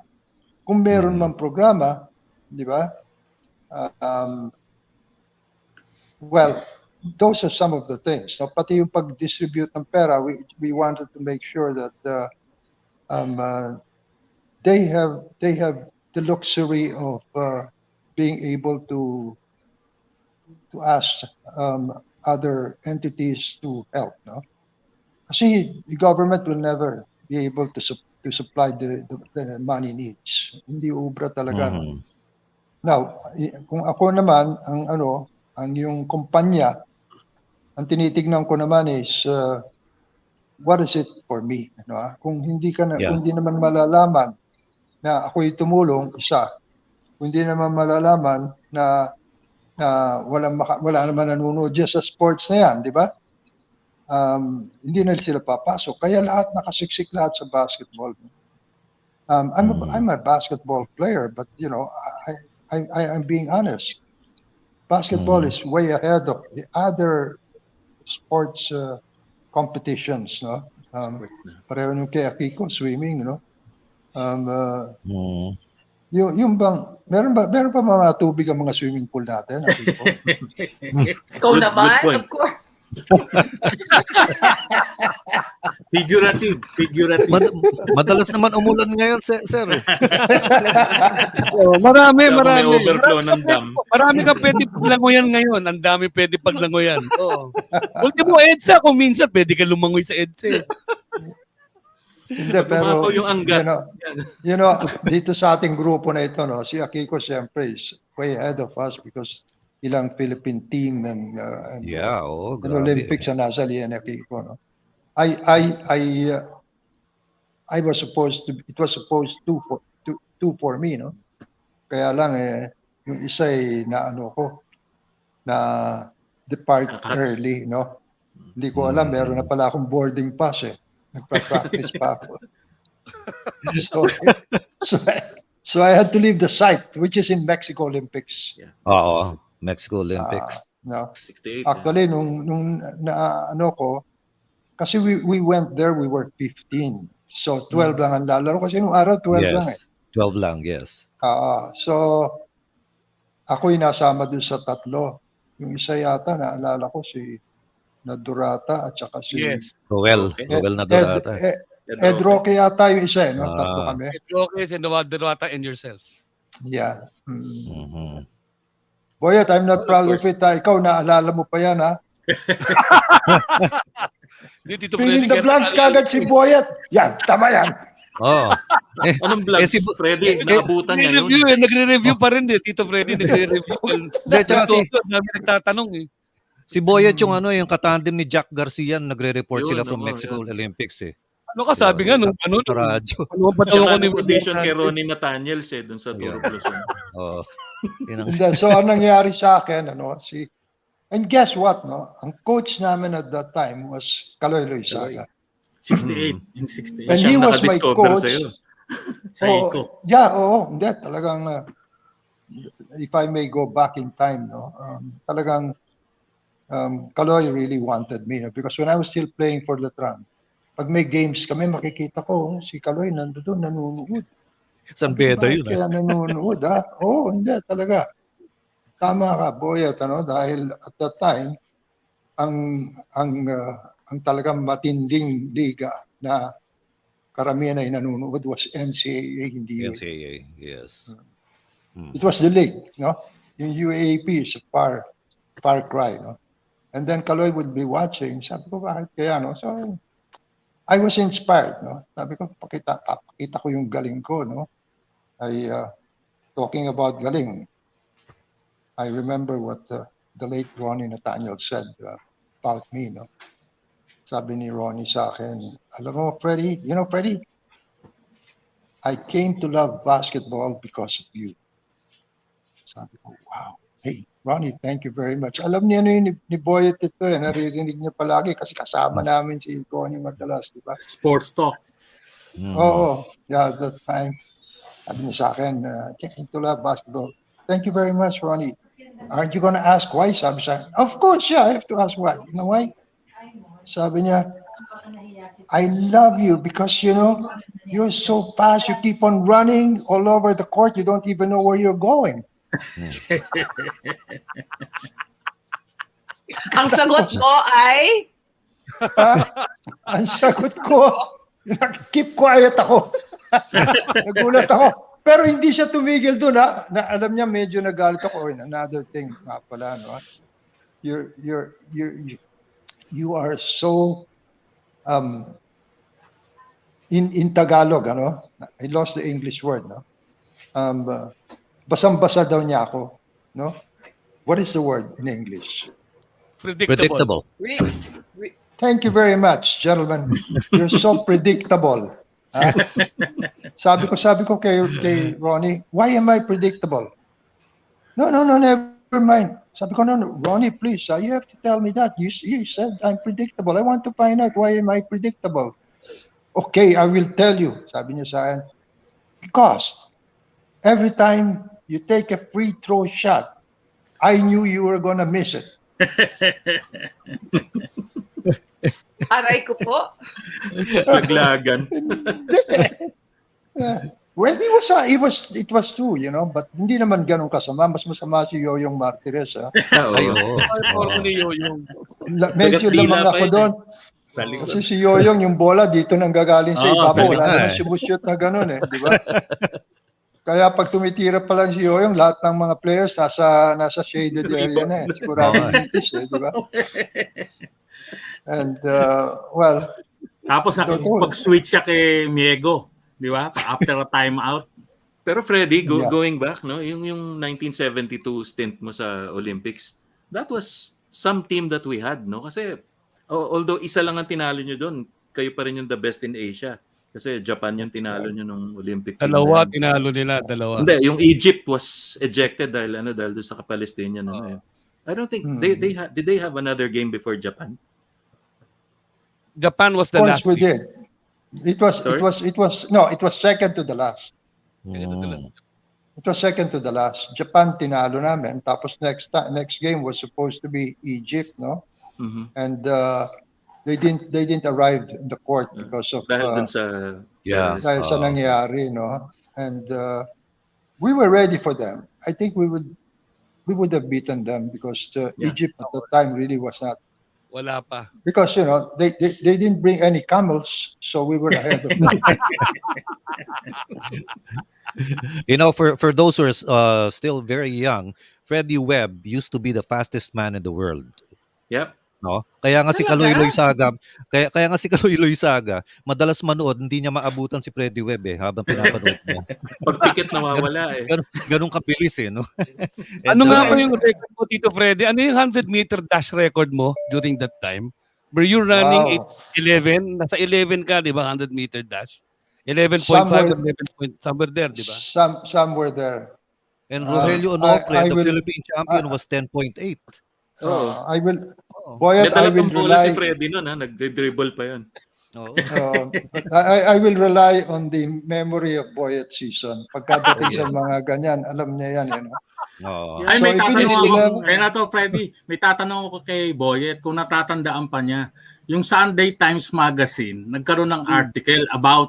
Kung meron man programa, di ba? Well, those are some of the things. No? Pati yung pag-distribute ng pera, we wanted to make sure that they have the luxury of being able to ask other entities to help. No? Kasi the government will never be able to supply the money needs. Hindi ubra talaga. No? Now, kung ako naman, ang yung kumpanya, ang tinitignan ko naman is, what is it for me? Kung hindi kung hindi naman malalaman na ako'y tumulong, isa. Kung hindi naman malalaman na wala naman nanonood dyan sa sports na yan, di ba? Hindi na sila papasok. Kaya nakasiksik lahat sa basketball. I'm a basketball player, but I'm being honest. Basketball is way ahead of the other sports competitions, no? Pareho nung kay Akiko, swimming, no? Yung bang, meron pa mga tubig ang mga swimming pool natin, Akiko? Ikaw naman, of course. Figurative. Madalas naman umulan ngayon, sir. Marami. May overflow ng dam. Marami ka pwede paglangoyan ngayon. Ang dami pwede paglangoyan. Ultimo EDSA, kung minsan pwede ka lumangoy sa EDSA. Hindi, pero Tumapo yung anggat. Dito sa ating grupo na ito, no, si Akiko siyempre is way ahead of us because ilang Philippine team and Olympics na nasa liyan ni Akiko, no. I was supposed to, it was supposed to for me, no. Kaya lang yung isa na depart early, no. Hindi ko alam, meron na pala akong boarding pass Nagpa-practice pa ako. So I had to leave the site, which is in Mexico Olympics. Mexico Olympics. No. 68. Actually, nung kasi we went there, we were 15. So 12 lang ang lalaro. Kasi nung araw, 12 lang 12 lang, yes. So ako'y nasama dun sa tatlo. Yung isa yata, naalala ko si Nadurata at saka si Roel na Durata. Ed Roque yata yung isa, no? Tatlo kami. Ed Roque, si Nadurata, and yourself. Yeah. Boyet, I'm not proud of it. Ikaw, naalala mo pa yan, ha? Fill in the blanks kagad si Boyet. Yan, tama yan. Anong vlogs, Freddie? Naabutan niya yun. Nagre-review pa rin Tito Freddie, nagre-review. Dami nagtatanong Si Boyet yung yung katandem ni Jack Garcia, nagre-report sila from Mexico Olympics Ano ka sabi nga nung radyo. Siya nga nag-audition kay Ronnie Nathaniels dun sa Turo Bluson. So anong nangyari sa akin, and guess what, no? Ang coach namin at that time was Kaloy Loizaga. 68. In 68. And he was my coach. Sa Iko. Hindi, talagang, if I may go back in time, no? Talagang, Kaloy really wanted me, no? Because when I was still playing for the Tram, pag may games kami, makikita ko, si Kaloy nandoon, nanonood. San Beda yun. Kaya nanonood, ha? Hindi, talaga. Tama ka, Boyet, dahil at that time, ang talagang matinding liga na karamihan ay nanonood was NCAA, hindi NCAA, yes. It was the league, no? yung UAP is a far cry, no? And then Kaloy would be watching. Sabi ko, bakit kaya, no? So, I was inspired, no? Sabi ko, pakita ko yung galing ko, no? Talking about galing, I remember what the late Ronnie Nathaniel said about me, no? Sabi ni Ronnie sa akin, alam mo, Freddie, you know, Freddie, I came to love basketball because of you. Sabi ko, wow. Hey, Ronnie, thank you very much. Alam niya ni Boyet ito eh. Naririnig niya palagi kasi kasama namin si Ronnie madalas, di ba? Sports talk. Oo. Yeah, that time. Sabi niya sa akin, came to love basketball. Thank you very much, Ronnie. Aren't you gonna ask why? Sabi siya, of course, yeah, I have to ask why. You know why? Sabi niya, I love you because, you know, you're so fast. You keep on running all over the court. You don't even know where you're going. Ang sagot ko ay, Ang sagot ko, keep quiet ako. Nagulat ako. Pero hindi siya tumigil doon, ha? Na, alam niya, medyo nagalit ako. Another thing nga pala, no? You are so in Tagalog, ano? I lost the English word, no? Basang-basa daw niya ako, no? What is the word in English? Predictable. Thank you very much, gentlemen. You're so predictable. Ha? Sabi ko kay Ronnie, why am I predictable? No, never mind. Sabi ko, no, Ronnie, please, you have to tell me that. You said I'm predictable. I want to find out why am I predictable. Okay, I will tell you. Sabi niya sa akin, because every time you take a free throw shot, I knew you were gonna miss it. aray ko po. Laglagan. Well, it was true, you know, but hindi naman ganun kasama. Mas masama si Yoyong Martirez, ha? Ay, oo. Medyo lamang ako doon. Sa likod. Kasi si Yoyong, yung bola dito nang gagaling sa ibabaw. sa Wala likod. naman sumushoot na ganun, eh. Di ba? Kaya pag tumitira pa lang si Yoyong, lahat ng mga players nasa shaded area na, eh. Sigurado mitis, eh. Di ba? And, well, Tapos nakipag-switch siya kay Miego, di ba? After a timeout. Pero Freddie, Yeah. going back, no, yung 1972 stint mo sa Olympics, that was some team that we had, no? Kasi although isa lang ang tinalo nyo doon, kayo pa rin yung the best in Asia. Kasi Japan yung tinalo nyo nung Olympic team. Dalawa, na yun. tinalo nila, dalawa. Hindi, yung Egypt was ejected dahil doon sa Palestinian. Ano, eh. I don't think did they have another game before Japan? Japan was of the course last we week. did. It was second to the last. It was second to the last. Japan tinalo namin. Tapos next game was supposed to be Egypt, no? Mhm. And they didn't arrive in the court because of Dahil dun sa Yeah. dahil sa nangyari, no? And we were ready for them. I think we would have beaten them because Egypt at the time really was not. Wala pa. Because, you know, they didn't bring any camels, so we were ahead of them. You know, for those who are still very young, Freddie Webb used to be the fastest man in the world. Yep. No? Kaya nga si Kaloy Saga, kaya nga si Kaloy Saga, madalas manood, hindi niya maabutan si Freddie Webb habang pinapanood niya. Pag ticket nawawala eh. Ganun kabilis eh, no? Ano nga ba yung record mo, Tito Freddy? Ano yung 100-meter dash record mo during that time? Were you running 11? Nasa 11 ka, di ba? 100-meter dash? 11.5 or 11 point, somewhere there, di ba? Somewhere there. And Rogelio Onofre, I the will- Philippine champion, was 10.8. Oo. I will, Oo. Boyet, I Nadala will pang bola si rely. Freddie noon, ha? Nagde-dribble pa yun. Oo. But I will rely on the memory of Boyet Sison. Pagkadating sa mga ganyan, alam niya yan. You know? Oo. Ay, So, may if it tatanong is ako. 11 Senator Freddy, may tatanong ako kay Boyet kung natatandaan pa niya. Yung Sunday Times Magazine, nagkaroon ng article about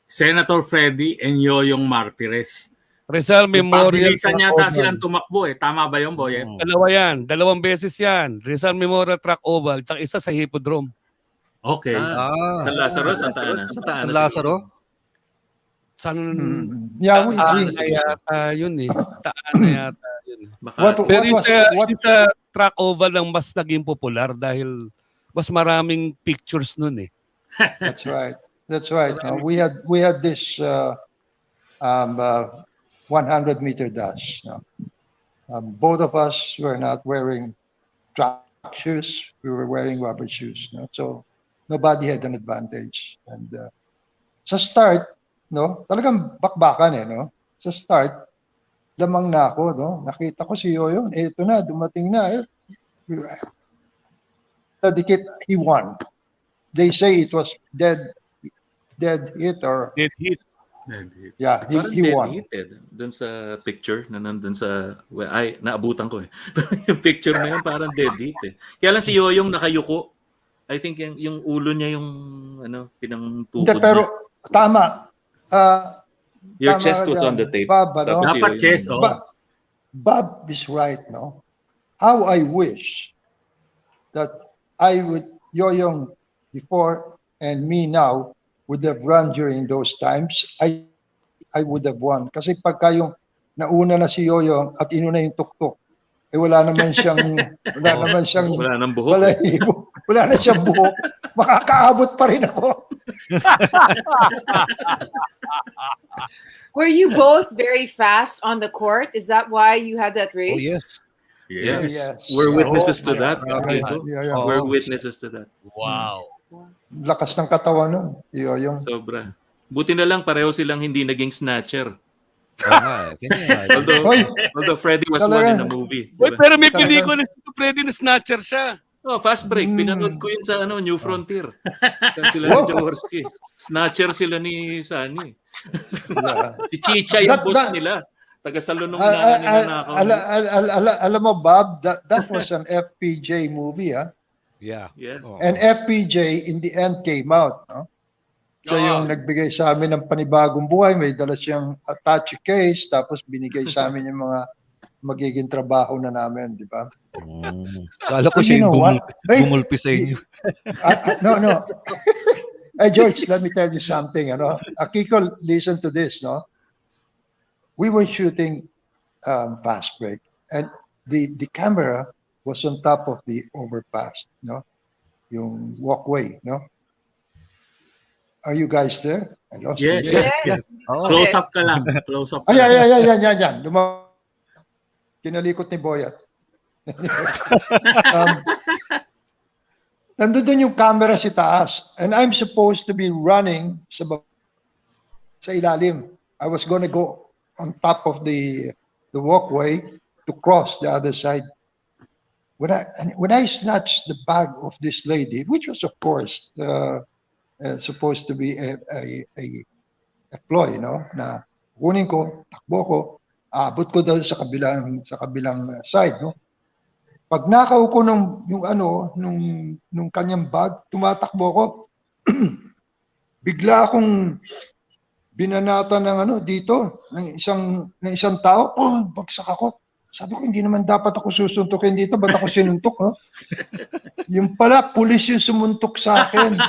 Senator Freddy and Yoyong Martirez. Rizal Memorial. Pabilisan yata silang tumakbo eh. Tama ba yun, Boyet? Dalawa yan. 2 beses yan. Rizal Memorial Track Oval, tsaka isa sa Hippodrome. Okay. San Lazaro, Santa Ana. Santa Ana. San Lazaro? San... Yeah, we Taana yata yun eh. Taana yata Makati. Pero yung sa track oval ang mas naging popular dahil mas maraming pictures nun eh. That's right. That's right. We had this 100-meter dash. Both of us were not wearing track shoes. We were wearing rubber shoes. So nobody had an advantage. And sa start, talagang bakbakan eh. Sa start, lamang na ako. Nakita ko si Yoyon. Ito na, dumating na. Dikit, he won. They say it was dead hit or Dead hit. yeah, Parang he dead won. hit eh. Doon sa picture na nandun sa... Ay, naabutan ko eh. Yung picture na yun parang dead hit eh. Kaya lang si Yoyong nakayuko. I think yung ulo niya yung pinangtukod Hindi, pero niya. tama. Your Tama chest ka was dyan. on the tape. Bob, Tapos si Dapat Yoyong- chest, oh. Bob is right, no? How I wish that Yoyong before and me now would have run during those times. I would have won. Kasi pagka yung nauna na si Yoyong at inuna yung tuktok, wala naman siyang Wala nang buhok. wala na siyang buhok. Makakaabot pa rin ako. Were you both very fast on the court? Is that why you had that race? Oh, yes. Yes. Yes. We're witnesses to Oh, that. yeah. Akiko. Yeah. We're witnesses to that. Wow. Lakas ng katawan nun. Yoyong. Sobra. Buti na lang pareho silang hindi naging snatcher. Although Freddie was one in the movie. Wait, Diba? pero may pelikula si Freddy na snatcher siya. Oh, Fast Break. Pinanood ko yun sa New Frontier. Sila ni Jaworski. Snatcher sila ni Sunny. Si Chicha yung boss nila. Taga-salon nung nanakaw. Alam mo, Bob, that was an FPJ movie, ha? Yeah. Yes. Oh. And FPJ in the end came out, no? Siya yung nagbigay sa amin ng panibagong buhay. May dala siyang attache case, tapos binigay sa amin yung mga magiging trabaho na namin, di ba? Kala ko siya yung gumulpi sa inyo. No. Hey, George, let me tell you something. Akiko, listen to this, no? We were shooting Fast Break, and the camera was on top of the overpass, no? Yung walkway, no? Are you guys there? I lost you. Yes. Oh. Close up ka lang. Close up ka Yan. Kinalikot ni Boyet. Nandun yung camera si taas, and I'm supposed to be running sa ilalim. I was gonna go on top of the walkway to cross the other side. When I snatched the bag of this lady, which was of course supposed to be a ploy, no? Na kunin ko, takbo ko, abot ko daw sa kabilang side, no? Pag nakaw ko nung kanyang bag, tumatakbo ko. Bigla akong binanata ng dito ng isang tao. Oh, bagsak ako. Sabi ko, hindi naman dapat ako susuntukin dito. Ba't ako sinuntok, no? Yung pala, pulis yung sumuntok sa akin.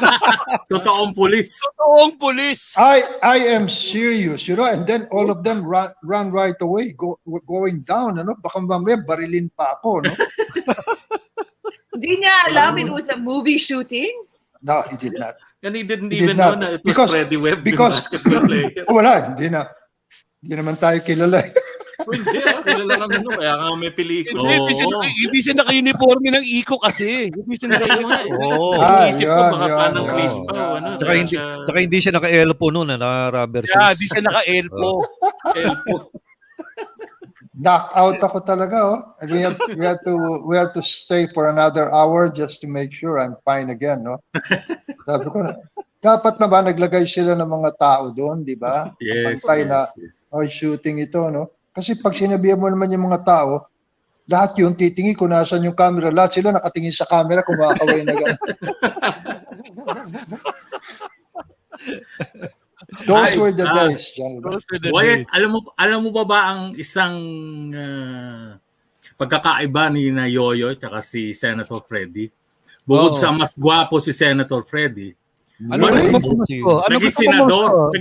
Totoong pulis. Totoong pulis. I am serious, and then all of them run right away, going down, baka mamaya barilin pa ako, no? Hindi niya alam it was a movie shooting? No, he did not. And he didn't even know na it was Freddie Webb, yung basketball player. Wala, hindi na. Hindi naman tayo kilala. Hindi, kilala kami nun. Kaya nga may pelikula. Hindi siya naka-uniforme ng Iko kasi. Hindi siya Inisip ko baka fan ng Chris pa. Saka hindi siya naka-elpo noon, na rubber shoes. Hindi siya naka-elpo. Knock out ako talaga, oh. And we had to stay for another hour just to make sure I'm fine again, no? Sabi ko na, dapat na ba naglagay sila ng mga tao doon, di ba? Yes. Shooting ito, no? Kasi pag sinabihan mo naman yung mga tao, lahat yun, titingin kung nasan yung camera. Lahat sila nakatingin sa camera, kumakaway na gano'n. Those were the days, gentlemen. Boyet, alam mo ba ang isang pagkakaiba ni na Yoyo at si Senator Freddie? Bukod sa mas gwapo si Senator Freddie, naging senador.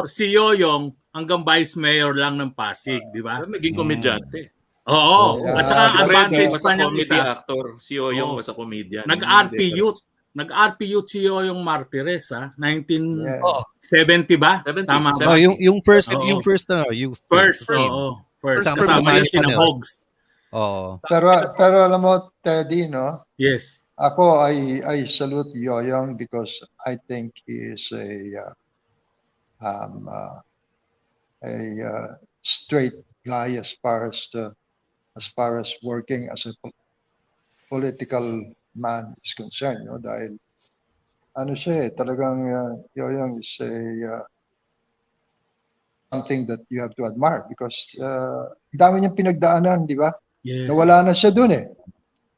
Si Yoyong hanggang vice mayor lang ng Pasig, di ba? Naging komedyante. Oo. Yeah, At saka but, advantage was pa a niyang comedy isa. actor. Si Yoyong Oo. was a comedian. Nag-RP Yun yung youth. difference. Nag-RP youth si Yoyong Martires, yeah. 1970 ba? 70, Tama ba? Oh, 70. yung first Oo. youth First, team. oo. First, Kasama kasama niya si sina Manny Hogs. Oo. Pero alam mo, Teddy, no? Yes. Ako, I salute Yoyong because I think he is um, uh, a straight guy as far as working as a political man is concerned, no? Dahil ano siya, talagang Yoyong is something that you have to admire because dami niyang pinagdaanan, di ba? Yes. Nawala na siya dun eh.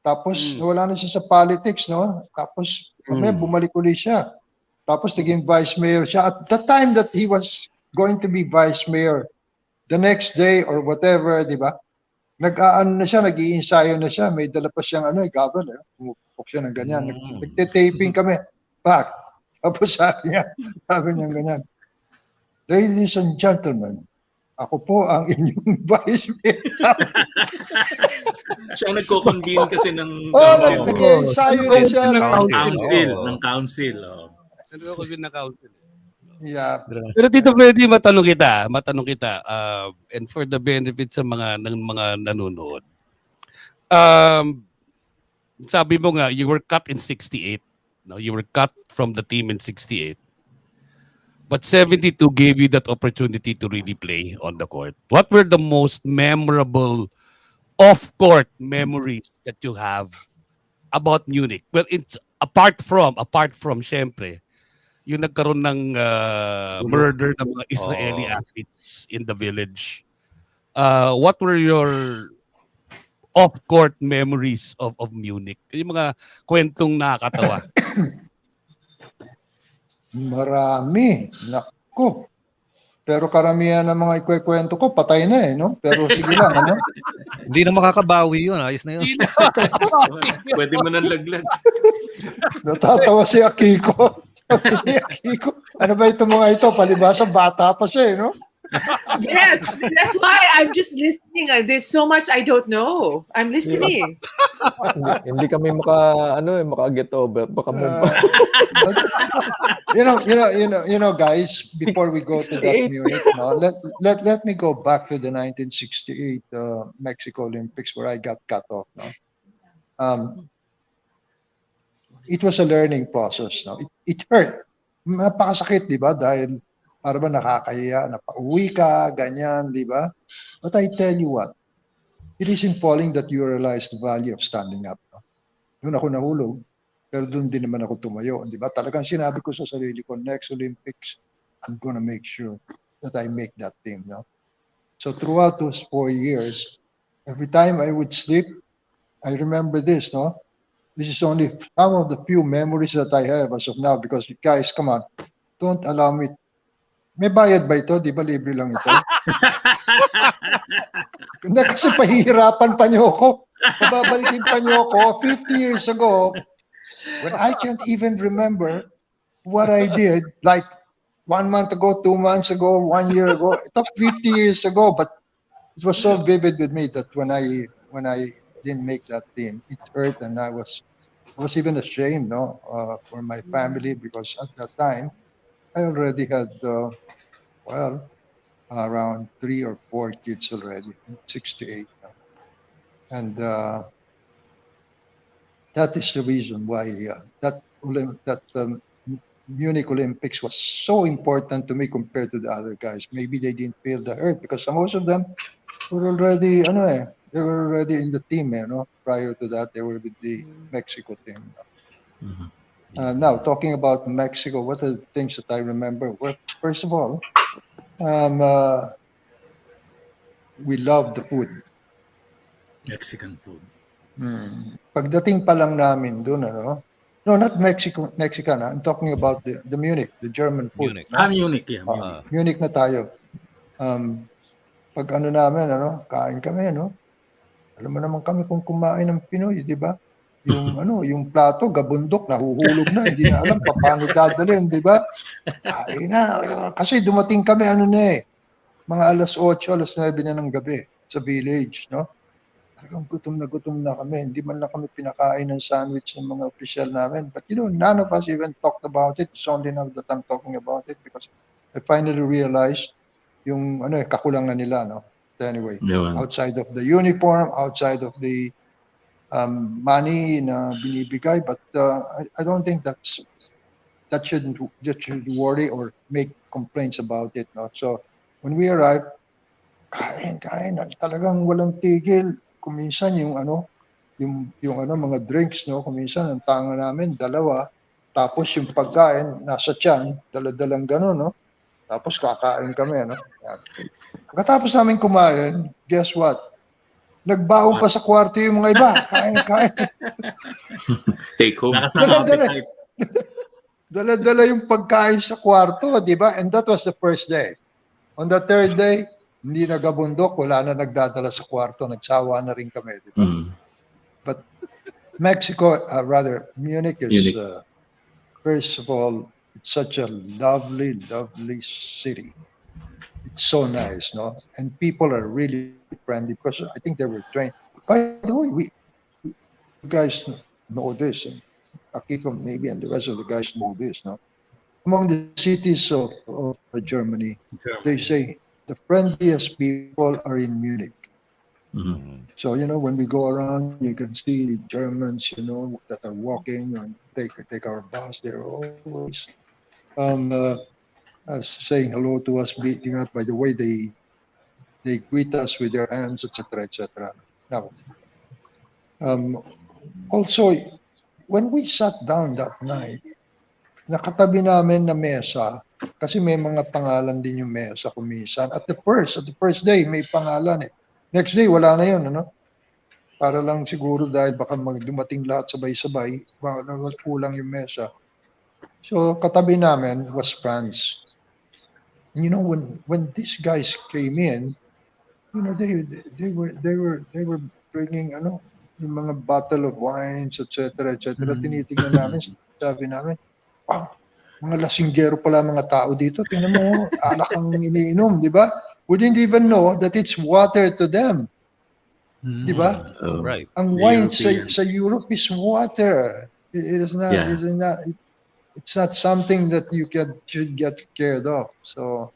Tapos nawala na siya sa politics, no? Tapos may bumalik ulit siya. Tapos naging vice mayor siya. At the time that he was going to be vice mayor, the next day or whatever, di ba? Nag-aano na siya, nag-iinsayo na siya. May dala pa siyang gavel, pumupok siya ng ganyan. Nagtitaping kami. Back. Tapos sabi niya ganyan. Ladies and gentlemen, ako po ang inyong vice mayor. Siya ang nagko-convene kasi ng Oh, council. nag-iinsayo na siya. Council. Oh. Saan ko na council? Yeah. Pero Tito Freddy, matanong kita, and for the benefit sa mga nanonood. Sabi mo nga, you were cut in 68. No, you were cut from the team in 68. But 72 gave you that opportunity to really play on the court. What were the most memorable off-court memories that you have about Munich? Well, it's apart from syempre, yung nagkaroon ng murder ng mga Israeli athletes in the village. What were your off-court memories of Munich? Yung mga kwentong nakakatawa. Marami. Naku. Pero karamihan ng mga ikwekwento ko, patay na no? Pero sige lang, ano? Hindi na makakabawi yun. Ayos na yun. Pwede mo nang laglag. Natatawa si Akiko. Sabi ni Akiko, ano ba ito mga ito? Palibasa, bata pa siya, no? Yes, that's why I'm just listening. There's so much I don't know. I'm listening. Hindi kami maka-get over. Baka you know, guys, before we go to that Munich, no, let me go back to the 1968 Mexico Olympics where I got cut off. No, it was a learning process. No, it hurt. Napakasakit, di ba? Dahil para ba nakakahiya, napauwi ka, ganyan, di ba? But I tell you what, it is appalling that you realize the value of standing up. No? Doon ako nahulog, pero doon din naman ako tumayo, di ba? Talagang sinabi ko sa sarili ko, next Olympics, I'm gonna make sure that I make that team. No? So throughout those 4 years, every time I would sleep, I remember this, no? This is only some of the few memories that I have as of now because guys, come on, don't allow me. May bayad ba ito? Di ba libre lang ito? Hindi kasi pahihirapan pa niyo ako. Babalikin pa niyo ako 50 years ago when I can't even remember what I did like 1 month ago, 2 months ago, 1 year ago. Ito 50 years ago, but it was so vivid with me that when I didn't make that team, it hurt and I was even ashamed, no, for my family because at that time I already had around 3 or 4 kids already, 6 to 8, and that is the reason why that Munich Olympics was so important to me compared to the other guys. Maybe they didn't feel the hurt because most of them were already, they were already in the team, Prior to that, they were with the Mexico team. Now, talking about Mexico, what are the things that I remember? Well, first of all, we love the food. Mexican food. Pagdating pa lang namin doon, no, not Mexican. I'm talking about the Munich, the German food. Munich. Munich, yeah. Munich. Munich na tayo. Pag namin, kain kami, Alam mo naman kami kung kumain ng Pinoy, di ba? Yung yung plato, gabundok, nahuhulog na, hindi na alam paano dadalhin, di ba? Ay na, kasi dumating kami mga alas 8, alas 9 na ng gabi sa village, no? talagang gutom na kami. Hindi man lang kami pinakain ng sandwich ng mga opisyal namin. But none of us even talked about it. It's only now that I'm talking about it because I finally realized yung kakulangan nila, no? So anyway, outside of the uniform, outside of the money na binibigay, but I don't think that should worry or make complaints about it, no? So when we arrived, kain, talagang walang tigil. Kuminsan yung mga drinks, no? Kuminsan ang tanga namin, 2. Tapos yung pagkain, nasa tiyan, dala-dalang gano'n, no? Tapos kakain kami, no? Pagkatapos namin kumain, guess what? Nagbaon pa sa kwarto yung mga iba. Kain. Take home. Dala-dala yung pagkain sa kwarto, di ba? And that was the first day. On the third day, hindi nagabundok, wala na nagdadala sa kwarto, nagsawa na rin kami, di ba? But Mexico, Munich is, first of all, it's such a lovely, lovely city. It's so nice, no? And people are really friendly because I think they were trained. By the way, you guys know this, and Akiko maybe and the rest of the guys know this, no? Among the cities of Germany, they say the friendliest people are in Munich. So, when we go around, you can see Germans, that are walking and take our bus. They're always saying hello to us, beating us by the way they greet us with their hands, etc., etc. Now, also, when we sat down that night, nakatabi namin na mesa, kasi may mga pangalan din yung mesa kuminsan. At the first day, may pangalan eh. Next day, wala na yun, ano? Para lang siguro dahil baka dumating lahat sabay-sabay, kulang yung mesa. So, katabi namin was France. And when these guys came in, they were bringing yung mga bottle of wines, etc., etc. Tinitingnan namin, sabi namin, wow, mga lasinggero pala mga tao dito. Tingnan mo, alak ang iniinom, di ba? We didn't even know that it's water to them. Di ba? Right. Ang wine sa Europe is water. It's not something that should get scared of. So,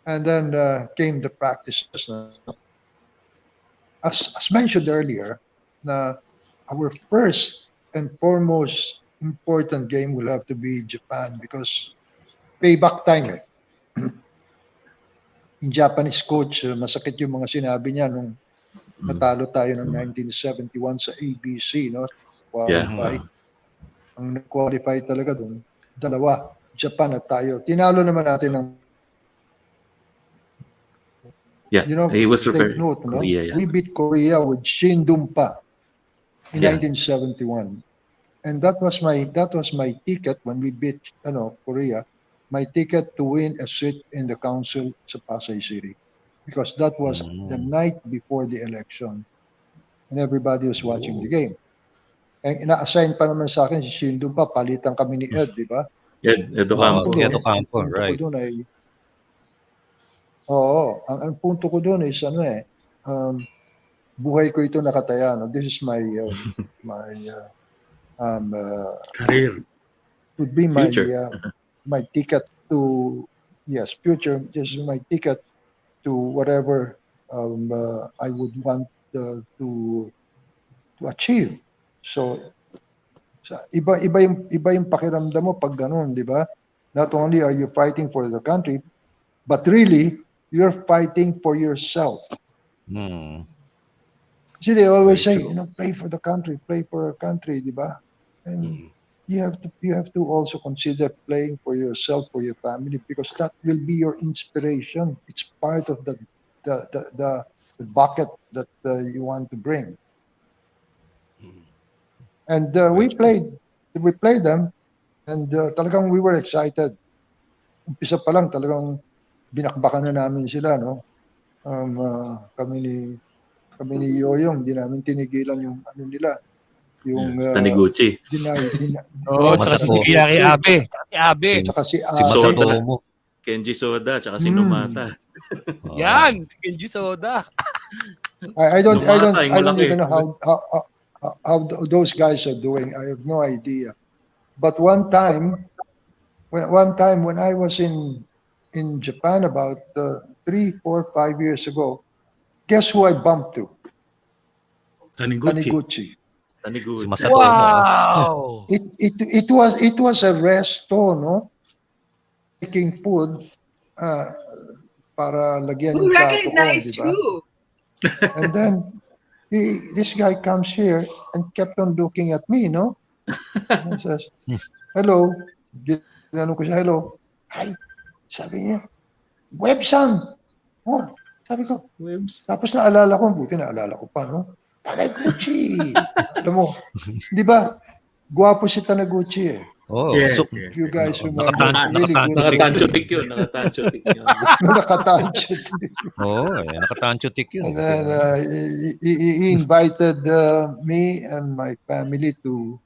and then came the practices. As mentioned earlier, our first and foremost important game will have to be Japan because payback time eh. Yung Japanese coach, masakit yung mga sinabi niya nung natalo tayo ng 1971 sa ABC, no? Qualify. Ang nag-qualify talaga doon, 2, Japan at tayo. Tinalo naman natin ng he was referring note, no? Korea. We beat Korea with Shin Dum-pa in 1971. And that was my ticket when we beat Korea. My ticket to win a seat in the council sa Pasay City. Because that was the night before the election. And everybody was watching the game. And ina-assign pa naman sa akin si Shin Dum-pa, palitan kami ni Ed, di ba? Ed Ocampo. Ed Ocampo, right. Ang punto ko doon is buhay ko ito nakataya. No? This is my career. Would be my future. My ticket to future. This is my ticket to whatever I would want to achieve. So iba yung pakiramdam mo pag ganun, di ba? Not only are you fighting for the country, but really you're fighting for yourself. See, they always say, play for the country, play for our country, di ba? And you have to also consider playing for yourself, for your family, because that will be your inspiration. It's part of the bucket that you want to bring. And we played them, and talagang we were excited. Umpisa pa lang, talagang binakbakan na namin sila, no? Kami ni Yoyong, hindi namin tinigilan yung nila. Yung Taniguchi. Tsaka si Abe. Tsaka si Soda. Kenji Soda, tsaka si Numata. Yan, si Kenji Soda. I don't malaki. even know how those guys are doing. I have no idea. But one time when I was in Japan about 3, 4, 5 years ago, guess who I bumped to? Taniguchi. Taniguchi. Si Masato mo. Wow! It was a resto, no? Making food para lagyan Who yung plato ko, recognized di ba? who? And then this guy comes here and kept on looking at me, no? And he says, "Hello." Ginanong ko siya, "Hello." "Hi." Sabi niya, "Websan." Oh, sabi ko. Webs. Tapos naalala ko, buti naalala ko pa, no? Taniguchi. Alam mo, di ba? Gwapo si Taniguchi eh. Oh, Yes, so, yes. You guys remember. Really good. Nakatanchotik yun. Nakatanchotik yun. Nakatanchot. oh, nakatanchotik yun. And then he invited me and my family to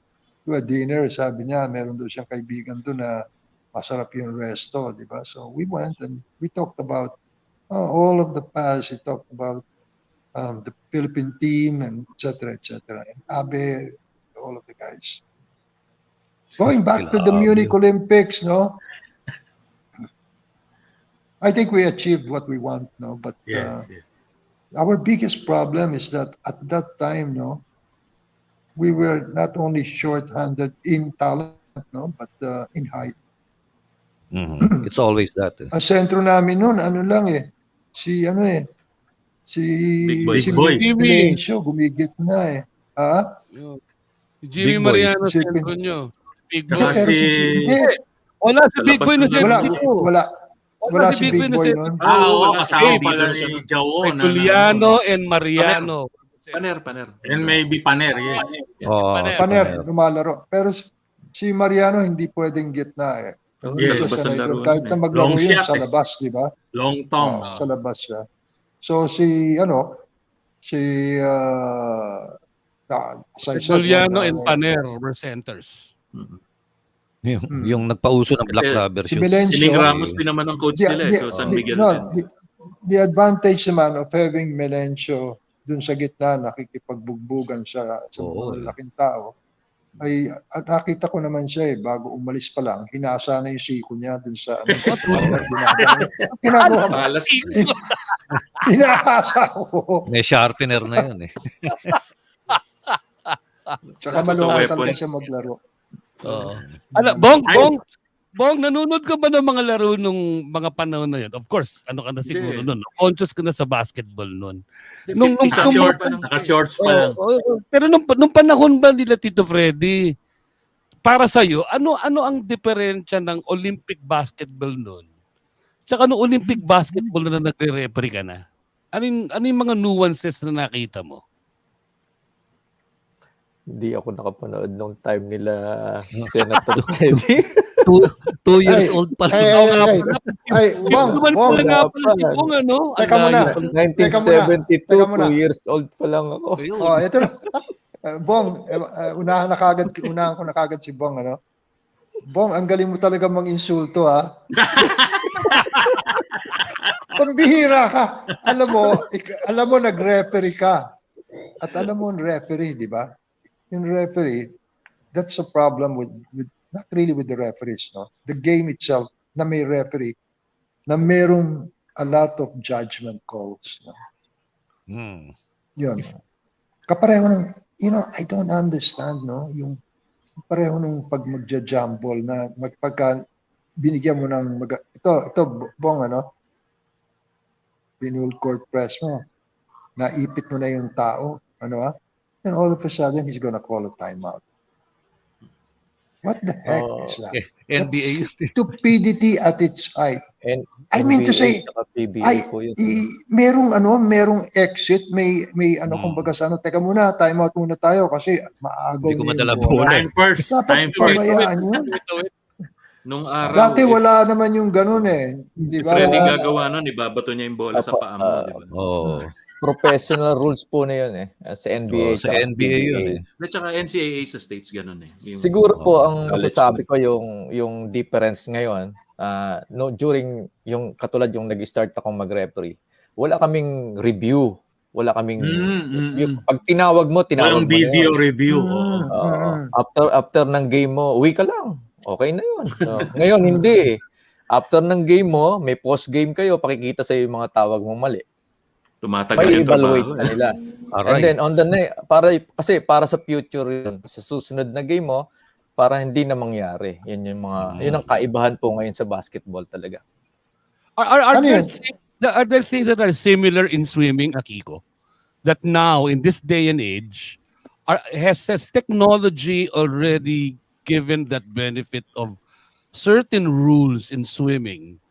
a dinner. Sabi niya, meron daw siyang kaibigan doon na masarap yung resto, di ba? So we went and we talked about all of the past. He talked about the Philippine team and et cetera. And Abe, all of the guys. Going back to the Munich Olympics, no? I think we achieved what we want, no? But Yes. our biggest problem is that at that time, no, we were not only short-handed in talent, no, but in height. It's always that. Ang sentro namin noon, ano lang eh, si Big Boy. Big Boy. Melencio, gumigit na eh. Ha? Jimmy Big Boy. Mariano, Si- sentro nyo. Big Saka Boy. Pero si- Wala si Sa Big labas Boy na na sentro Wala, nyo. wala si Big Boy na noon. Oo, wala. kasama Kasi pala dito ni siya. Jao. May Juliano and Mariano. Paner. And maybe Paner, yes. Oh, Paner. Paner, lumalaro. Pero si Mariano hindi pwedeng gitna eh. Oh, Yes. Sa labas ang laro. Kahit na maglaro Long yun shot sa eh. labas, di ba? Long tong. Sa labas siya. So si as I said, Juliano and Paner were centers. yung nagpauso ng Black Kasi Rubber si shoes. Melencio, Si Ning Ramos din naman ang coach nila eh. So San Miguel din. the advantage naman of having Melencio dun sa gitna, nakikipagbugbugan sa mga laking tao, ay nakita ko naman siya eh, bago umalis pa lang, hinasa na yung siko niya dun sa ginagawa ko. Malas. Hinasa ko. May sharpener na yun eh. Tsaka Sa maluwag weapon. talaga siya maglaro. Bong, nanonood ka ba ng mga laro nung mga panahon na yun? Of course, ano ka na siguro nun. Conscious ka na sa basketball nun. Naka-shorts pa lang. Pero nung panahon ba nila Tito Freddy, para sa'yo, ano ang diferensya ng Olympic basketball nun? Tsaka nung Olympic basketball na nagre-referee ka na? Ano yung mga nuances na nakita mo? Hindi ako nakapanood nung time nila Senator Teddy. 2 years old pa lang. Ay, Bong, Teka muna. 1972, Teka muna. 2 years old pa lang ako. Oh, ito na. Bong, unahan ko na kagad si Bong, ano? Bong, ang galing mo talaga mang-insulto, ha? Pambihira ka. Alam mo, nag-referee ka. At alam mo, referee, di ba? Yung referee, that's a problem with not really with the referees, no? The game itself, na may referee, na merong a lot of judgment calls, no? Yun. Kapareho ng, I don't understand, no? Yung pareho ng pag magja-jumble na pagka binigyan mo ng ito Bong, ano? Pinull court press mo. Naipit mo na yung tao, ano ha? And all of a sudden, he's gonna call a timeout. What the heck is that? NBA. That's stupidity at its height. And I mean to say, PBA po yun. merong exit, may kumbaga sa teka muna, timeout muna tayo kasi maagaw Hindi ko niyo madala yung bola. Time first. Dapat pabayaan yun. Nung araw, Dati wala naman yung ganun eh. Di ba? Freddie gagawa nun, ibabato niya yung bola sa paa mo, di ba? Oh. Professional rules po na yun eh. Sa NBA. Sa NBA yun eh. At saka NCAA sa States, ganun eh. Siguro po ang masasabi ko yung difference ngayon, during yung katulad yung nag-start akong mag-referee, wala kaming review Wala kaming Mm. pag tinawag mo Walang na video yun. review. Oo. Oo. After ng game mo, uwi ka lang. Okay na yun. So, ngayon hindi. After ng game mo, may post-game kayo, pakikita sa yung mga tawag mong mali. Tumatagal May yung evaluate trabaho. ka nila. And Aray. then on the para sa future yun, sa susunod na game mo, para hindi na mangyari. Yun ang kaibahan po ngayon sa basketball talaga. Are Ano there yun? are there things that are similar in swimming, Akiko? That now in this day and age, has technology already given that benefit of certain rules in swimming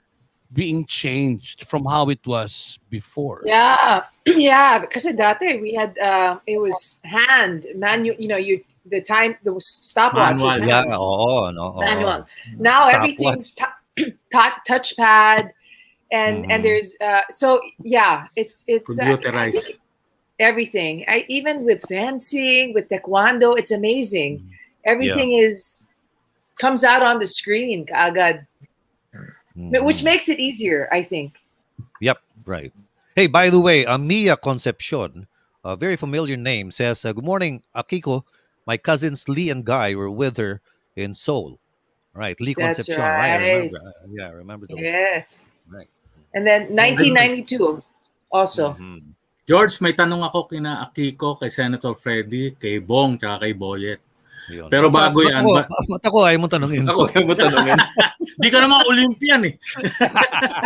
being changed from how it was before? Yeah, yeah. Because dati we had it was hand manual. The time the stopwatch was Manual. Yeah, hand oo, no, oo. manual. Now Stopwatch. everything's touchpad, and there's so yeah, it's I think Computerized. everything. Even with fencing, with taekwondo, it's amazing. Everything comes out on the screen, kaagad. Which makes it easier, I think. Yep, right. Hey, by the way, Mia Concepcion, a very familiar name, says, good morning, Akiko. My cousins Lee and Guy were with her in Seoul. Right, Lee That's Concepcion. Right, I right. remember. I remember those. Yes. Right. And then 1992 also. George, may tanong ako kina Akiko, kay Senator Freddie, kay Bong, tsaka kay Boyet. Yun. Pero bago yan, Ba't ako ayaw mo tanongin? Ako yung tanongin. di ka naman Olympian eh.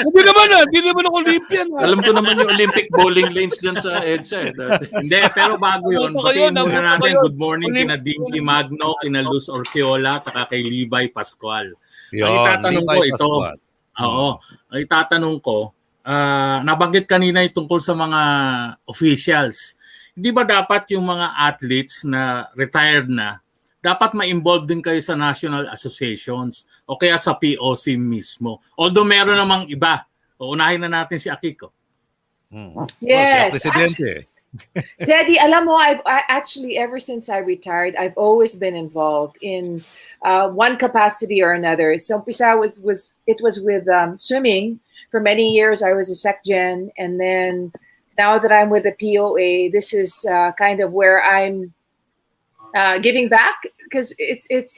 Hindi naman ako Olympian. Alam ko naman yung Olympic bowling lanes dyan sa EDSA. Dati. Hindi, pero bago yun, batiin muna natin good morning kina Olympic. Dinky Magno, kina Luz Orquiola, tsaka kay Levi Pascual. Yun, Ang itatanong ko Levi ito, Pascual. ang itatanong ko, nabanggit kanina yung tungkol sa mga officials. Hindi ba dapat yung mga athletes na retired na, dapat ma-involve din kayo sa national associations o kaya sa POC mismo? Although meron namang iba. Uunahin na natin si Akiko. Yes. Siya presidente. Daddy, alam mo, I actually, ever since I retired, I've always been involved in one capacity or another. So umpisa was with swimming. For many years, I was a SecGen, and then now that I'm with the POA, this is kind of where I'm giving back, because it's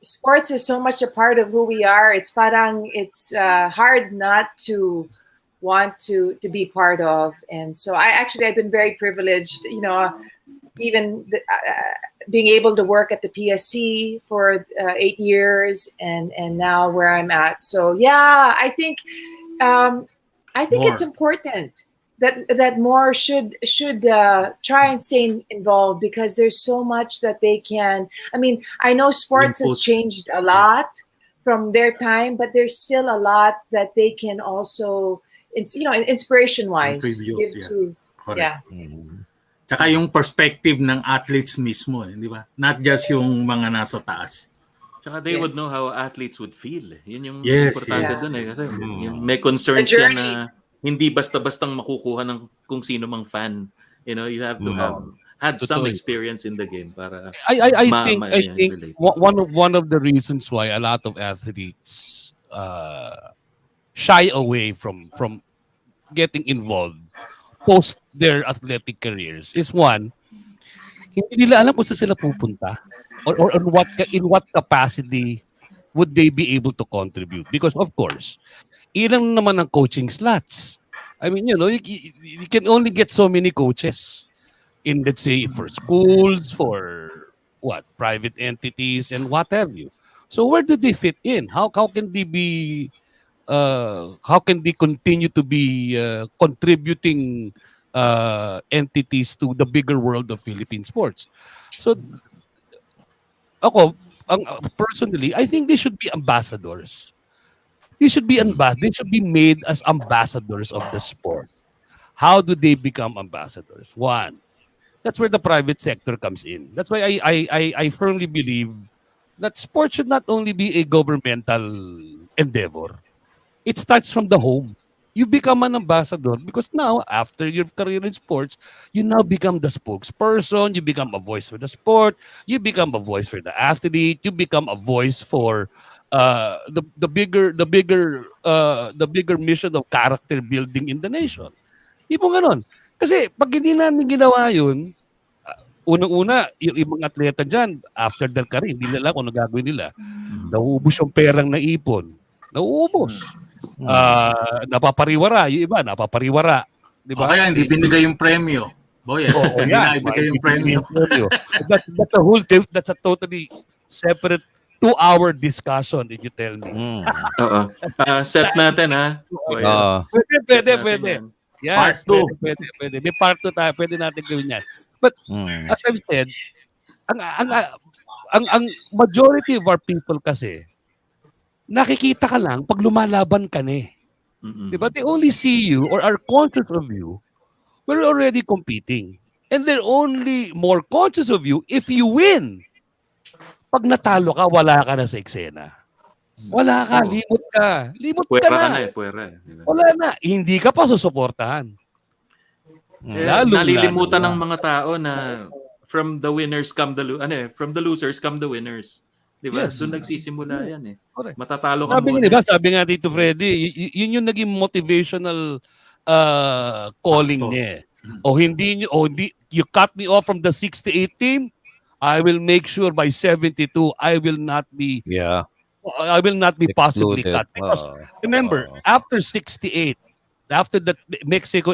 sports is so much a part of who we are. It's it's hard not to want to be part of. And so I've been very privileged, even being able to work at the PSC for 8 years, and now where I'm at. So yeah, I think it's important that more should try and stay involved, because there's so much that they can. I mean, I know sports has changed a lot from their time, but there's still a lot that they can also, inspiration-wise, give to. Correct. Tsaka yung perspective ng athletes mismo, di ba? Not just yung mga nasa taas. Tsaka they would know how athletes would feel. Yun yung Yes, importante yes. dun eh. Kasi may concern siya na hindi basta-bastang makukuha ng kung sino mang fan. You have to have had some experience in the game para I think one of the reasons why a lot of athletes shy away from getting involved post their athletic careers is, one, hindi nila alam kung saan sila pupunta, or in what capacity would they be able to contribute, because of course ilang naman ang coaching slots. I mean, you can only get so many coaches in, let's say, for schools, for private entities, and what have you. So where do they fit in? How can they be? How can they continue to be contributing entities to the bigger world of Philippine sports? So, personally, I think they should be ambassadors. They should be made as ambassadors of the sport. How do they become ambassadors? One, that's where the private sector comes in. That's why I firmly believe that sports should not only be a governmental endeavor. It starts from the home. You become an ambassador because now, after your career in sports, you now become the spokesperson. You become a voice for the sport. You become a voice for the athlete. You become a voice for the bigger mission of character building in the nation. Ibang ganon. Kasi pag hindi namin ginawa yun, unang-una, yung ibang atleta dyan, after their career, hindi nila kung ano gagawin nila. Nauubos yung perang naipon. Nauubos. Napapariwara. Yung iba, napapariwara. Di O ba? kaya hindi binigay yung premyo. Boyet, hindi na ibigay yung premyo. That's a totally separate 2-hour discussion, did you tell me? Oo. Set natin, ha? Boyet. Set Pwede. natin yan. Yes, Part two. Pwede. May part 2 tayo. Pwede natin gawin yan. But as I've said, ang majority of our people kasi, nakikita ka lang pag lumalaban ka na eh. Diba? They only see you or are conscious of you when you're already competing. And they're only more conscious of you if you win. Pag natalo ka, wala ka na sa eksena. Wala ka, limot ka. Limot ka na. Puwera eh. Diba? Wala na. Hindi ka pa susuportahan. Nalilimutan ng mga tao na from the winners come the from the losers come the winners. 'Di ba? Yes. Doon nagsisimula 'yan eh. Correct. Matatalo ka muna. Sabi nga dito Freddie, yun yung naging motivational calling niya. O hindi you cut me off from the 68 team, I will make sure by 72 I will not be possibly cut. Because remember, after 68, after that Mexico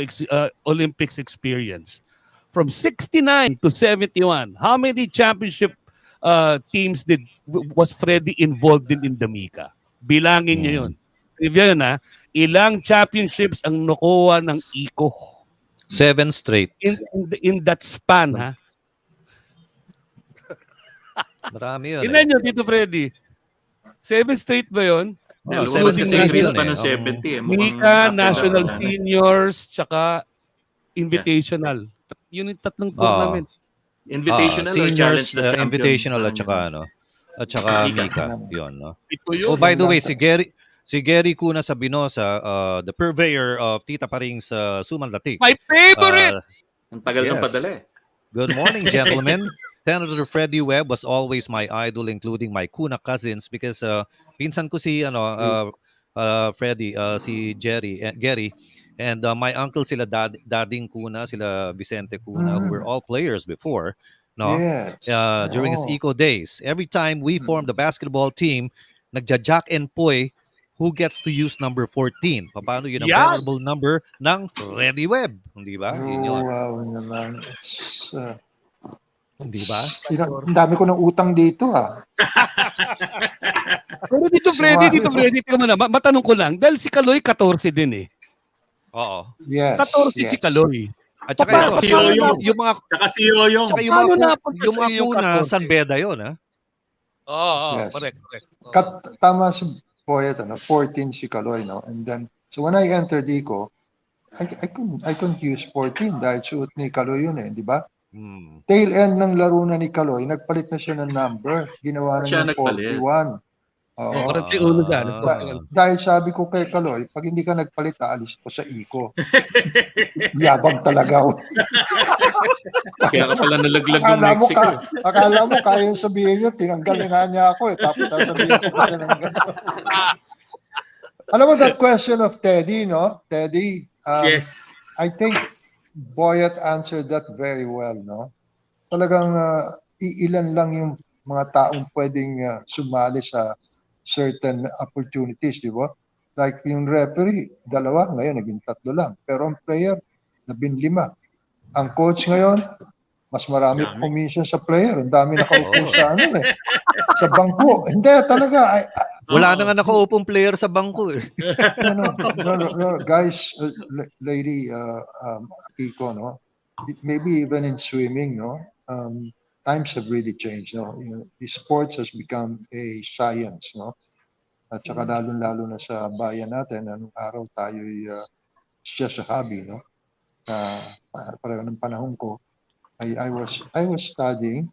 Olympics experience, from 69 to 71, how many championship teams was Freddie involved in the Mika? Bilangin niyo yun. Trivia yun, ha? Ilang championships ang nakuha ng Iko? 7 straight. In that span, ha? Marami yun. Ilan yun dito, Freddie? 7 straight ba yun? Lumabas kasi increase pa ng 70 eh. Mika, National Seniors, tsaka Invitational. Yun yung tatlong tournament. Invitational or seniors, challenge the champion? Invitational at saka Mika. Yun, no? Ito yun. Oh, by the way, si Gary Cuna Sabino the purveyor of Tita Paring's Sumanlatik. My favorite! Ang tagal ng padala eh. Good morning, gentlemen. Senator Freddie Webb was always my idol, including my Cuna cousins, because pinsan ko si Freddie, si Gary, and my uncle sila Dading Cuna, sila Vicente Cuna, who were all players before, no? Yes. During his eco days. Every time we formed the basketball team, nagja-jack and poy who gets to use number 14. Paano yun ang memorable number ng Freddie Webb, di ba? Wow naman. Di ba? Ang dami ko ng utang dito Pero dito Freddie, tingnan mo na, matanong ko lang, dahil si Kaloy 14 din eh. Oo. Yes. 14 si Kaloy. At saka Si Yoyong. yung mga Tsaka si Yoyong. Tsaka yung mga kuna, San Beda yun, ha? Oo, Yes. correct. Tama si Boyet, 14 si Kaloy, no? And then, so when I entered ICO, I couldn't use 14 dahil suot ni Kaloy yun di ba? Tail end ng laro na ni Kaloy, nagpalit na siya ng number. Ginawa na Siya niya nagpalit. 41. Correct yung ulo dyan. Dahil sabi ko kay Kaloy, pag hindi ka nagpalit, aalis ko sa ICO. Yabang talaga. Kaya ka pala nalaglag ng Mexico. Akala mo, kaya sabihin yun, tinanggal na nga niya ako tapos sasabihin ko tinanggal. Alam mo, that question of Teddy, no? Teddy, Yes. I think Boyet answered that very well, no? Talagang ilan lang yung mga taong pwedeng sumali sa certain opportunities, di ba? Like yung referee, 2, ngayon naging 3 lang. Pero ang player, 15. Ang coach ngayon, mas marami commission sa player. Ang dami nakaupo sa sa bangko. Hindi, talaga. Wala na nga nakaupong player sa bangko eh. No, guys, lady, Akiko, no? Maybe even in swimming, no? Times have really changed, no? The sports has become a science, no? At saka lalo na sa bayan natin, anong araw tayo it's just a hobby, no? Pareho ng panahon ko, I was studying,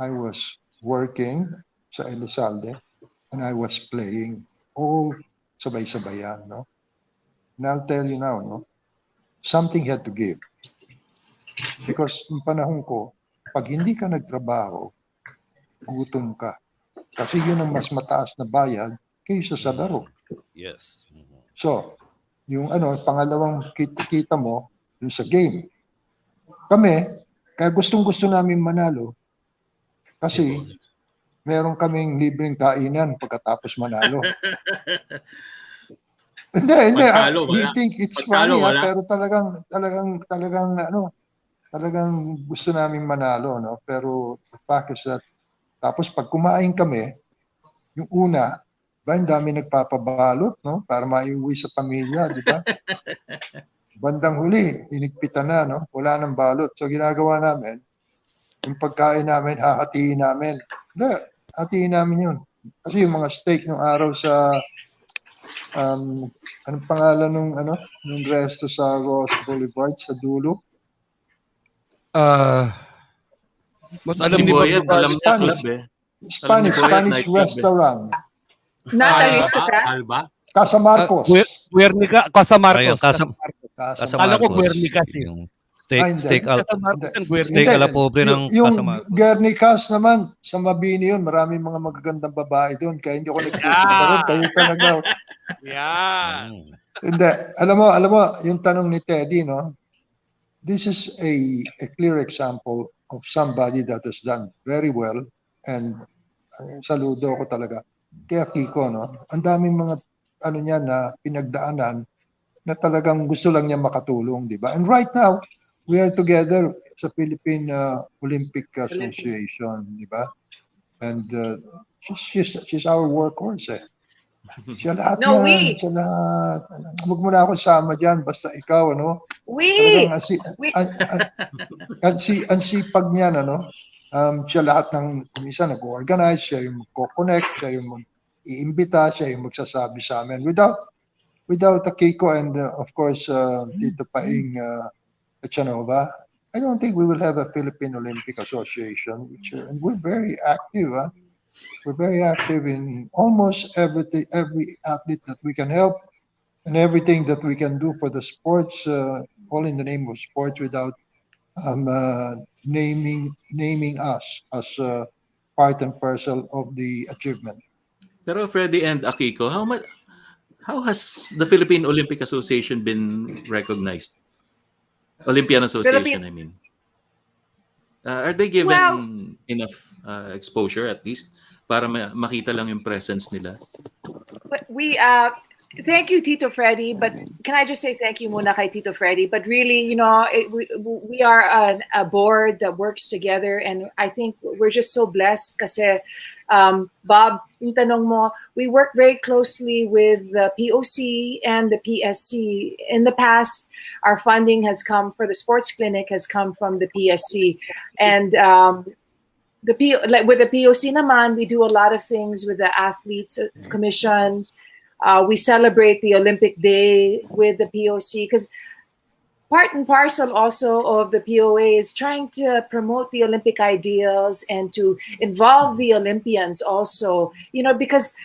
I was working sa Elizalde, and I was playing. All sabay-sabayan, no? And I'll tell you now, no? Something had to give. Because yung panahon ko, pag hindi ka nagtrabaho, gutom ka. Kasi yun ang mas mataas na bayad kaysa sa laro. Yes. So, yung pangalawang kita mo yung sa game. Kami, kaya gustong-gusto namin manalo kasi meron kaming libreng kainan pagkatapos manalo. Hindi. Pagtalo, You wala. think it's Pagtalo, funny, wala. pero talagang gusto naming manalo, no? Pero the fact is that, tapos pag kumain kami, yung una, ang dami nagpapabalot, no? Para maiuwi sa pamilya, di ba? Bandang huli, inigpitan na, no? Wala nang balot. So ginagawa namin, yung pagkain namin, hahatiin namin. Hindi, hatiin namin yun. Kasi yung mga steak nung araw sa anong pangalan nung resto sa Ross Boulevard sa dulo? Mas Si alam ni Boyet, Bob, alam niya Spanish. club eh. Spanish Boyet, nightclub, restaurant. Not Alba, aristocrat. Alba. Casa Marcos. Guernica, Casa Ayun, Marcos. Casa Casa Kala ko Marcos. Guernica siya. Yung steak Casa Marcos and Guernica. steak ala pobre ng yung Casa Marcos. Guernicas naman, sa Mabini yun, maraming mga magagandang babae doon. Kaya hindi ko nagpupunta doon. Kayo talaga. Yan. Hindi. Alam mo, yung tanong ni Teddy, no? This is a clear example of somebody that has done very well, and saludo ko talaga. Kaya Kiko, no? Ang daming mga niya na pinagdaanan na talagang gusto lang niya makatulong, di ba? And right now, we are together sa Philippine Olympic Association, di ba? And she's our workhorse, eh. Siya lahat No, yan. Siya lahat. Huwag mo na ako sama dyan, basta ikaw, ano? We. Ang sipag niyan, ano? Siya lahat ng, minsan nag-organize, siya yung mag-connect, siya yung mag-iimbita, siya yung magsasabi sa amin. Without Akiko and of course Tito Paing Echanova, I don't think we will have a Philippine Olympic Association, and we're very active. We're very active in almost every athlete that we can help, and everything that we can do for the sports, all in the name of sports, without naming us as part and parcel of the achievement. Pero Freddie and Akiko, how has the Philippine Olympic Association been recognized? Olympian Association, I mean. Are they given enough exposure at least para makita lang yung presence nila? We thank you, Tito Freddy. But can I just say thank you muna kay Tito Freddy? But really, we are a board that works together, and I think we're just so blessed kasi Bob, yung tanong mo, we work very closely with the POC and the PSC. In the past, our funding has come for the sports clinic has come from the PSC, and with the POC naman, we do a lot of things with the Athletes Commission. We celebrate the Olympic Day with the POC because part and parcel also of the POA is trying to promote the Olympic ideals and to involve the Olympians also, because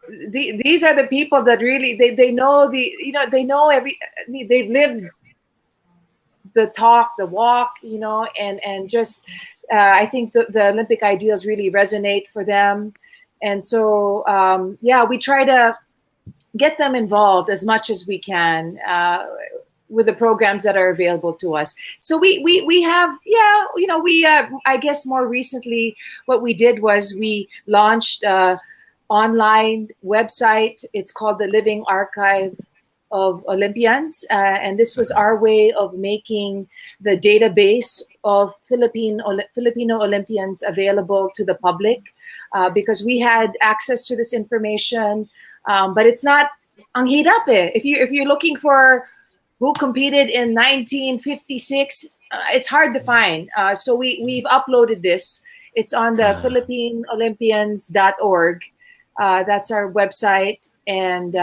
these are the people that really, they know they've lived the talk, the walk, and just, I think the Olympic ideals really resonate for them. And so, we try to get them involved as much as we can with the programs that are available to us. So we have, I guess more recently, what we did was we launched an online website. It's called the Living Archive of Olympians. And this was our way of making the database of Filipino Olympians available to the public because we had access to this information. But it's not ang hirap eh. If you're looking for who competed in 1956, it's hard to find. So we've uploaded this. It's on the PhilippineOlympians.org. That's our website. And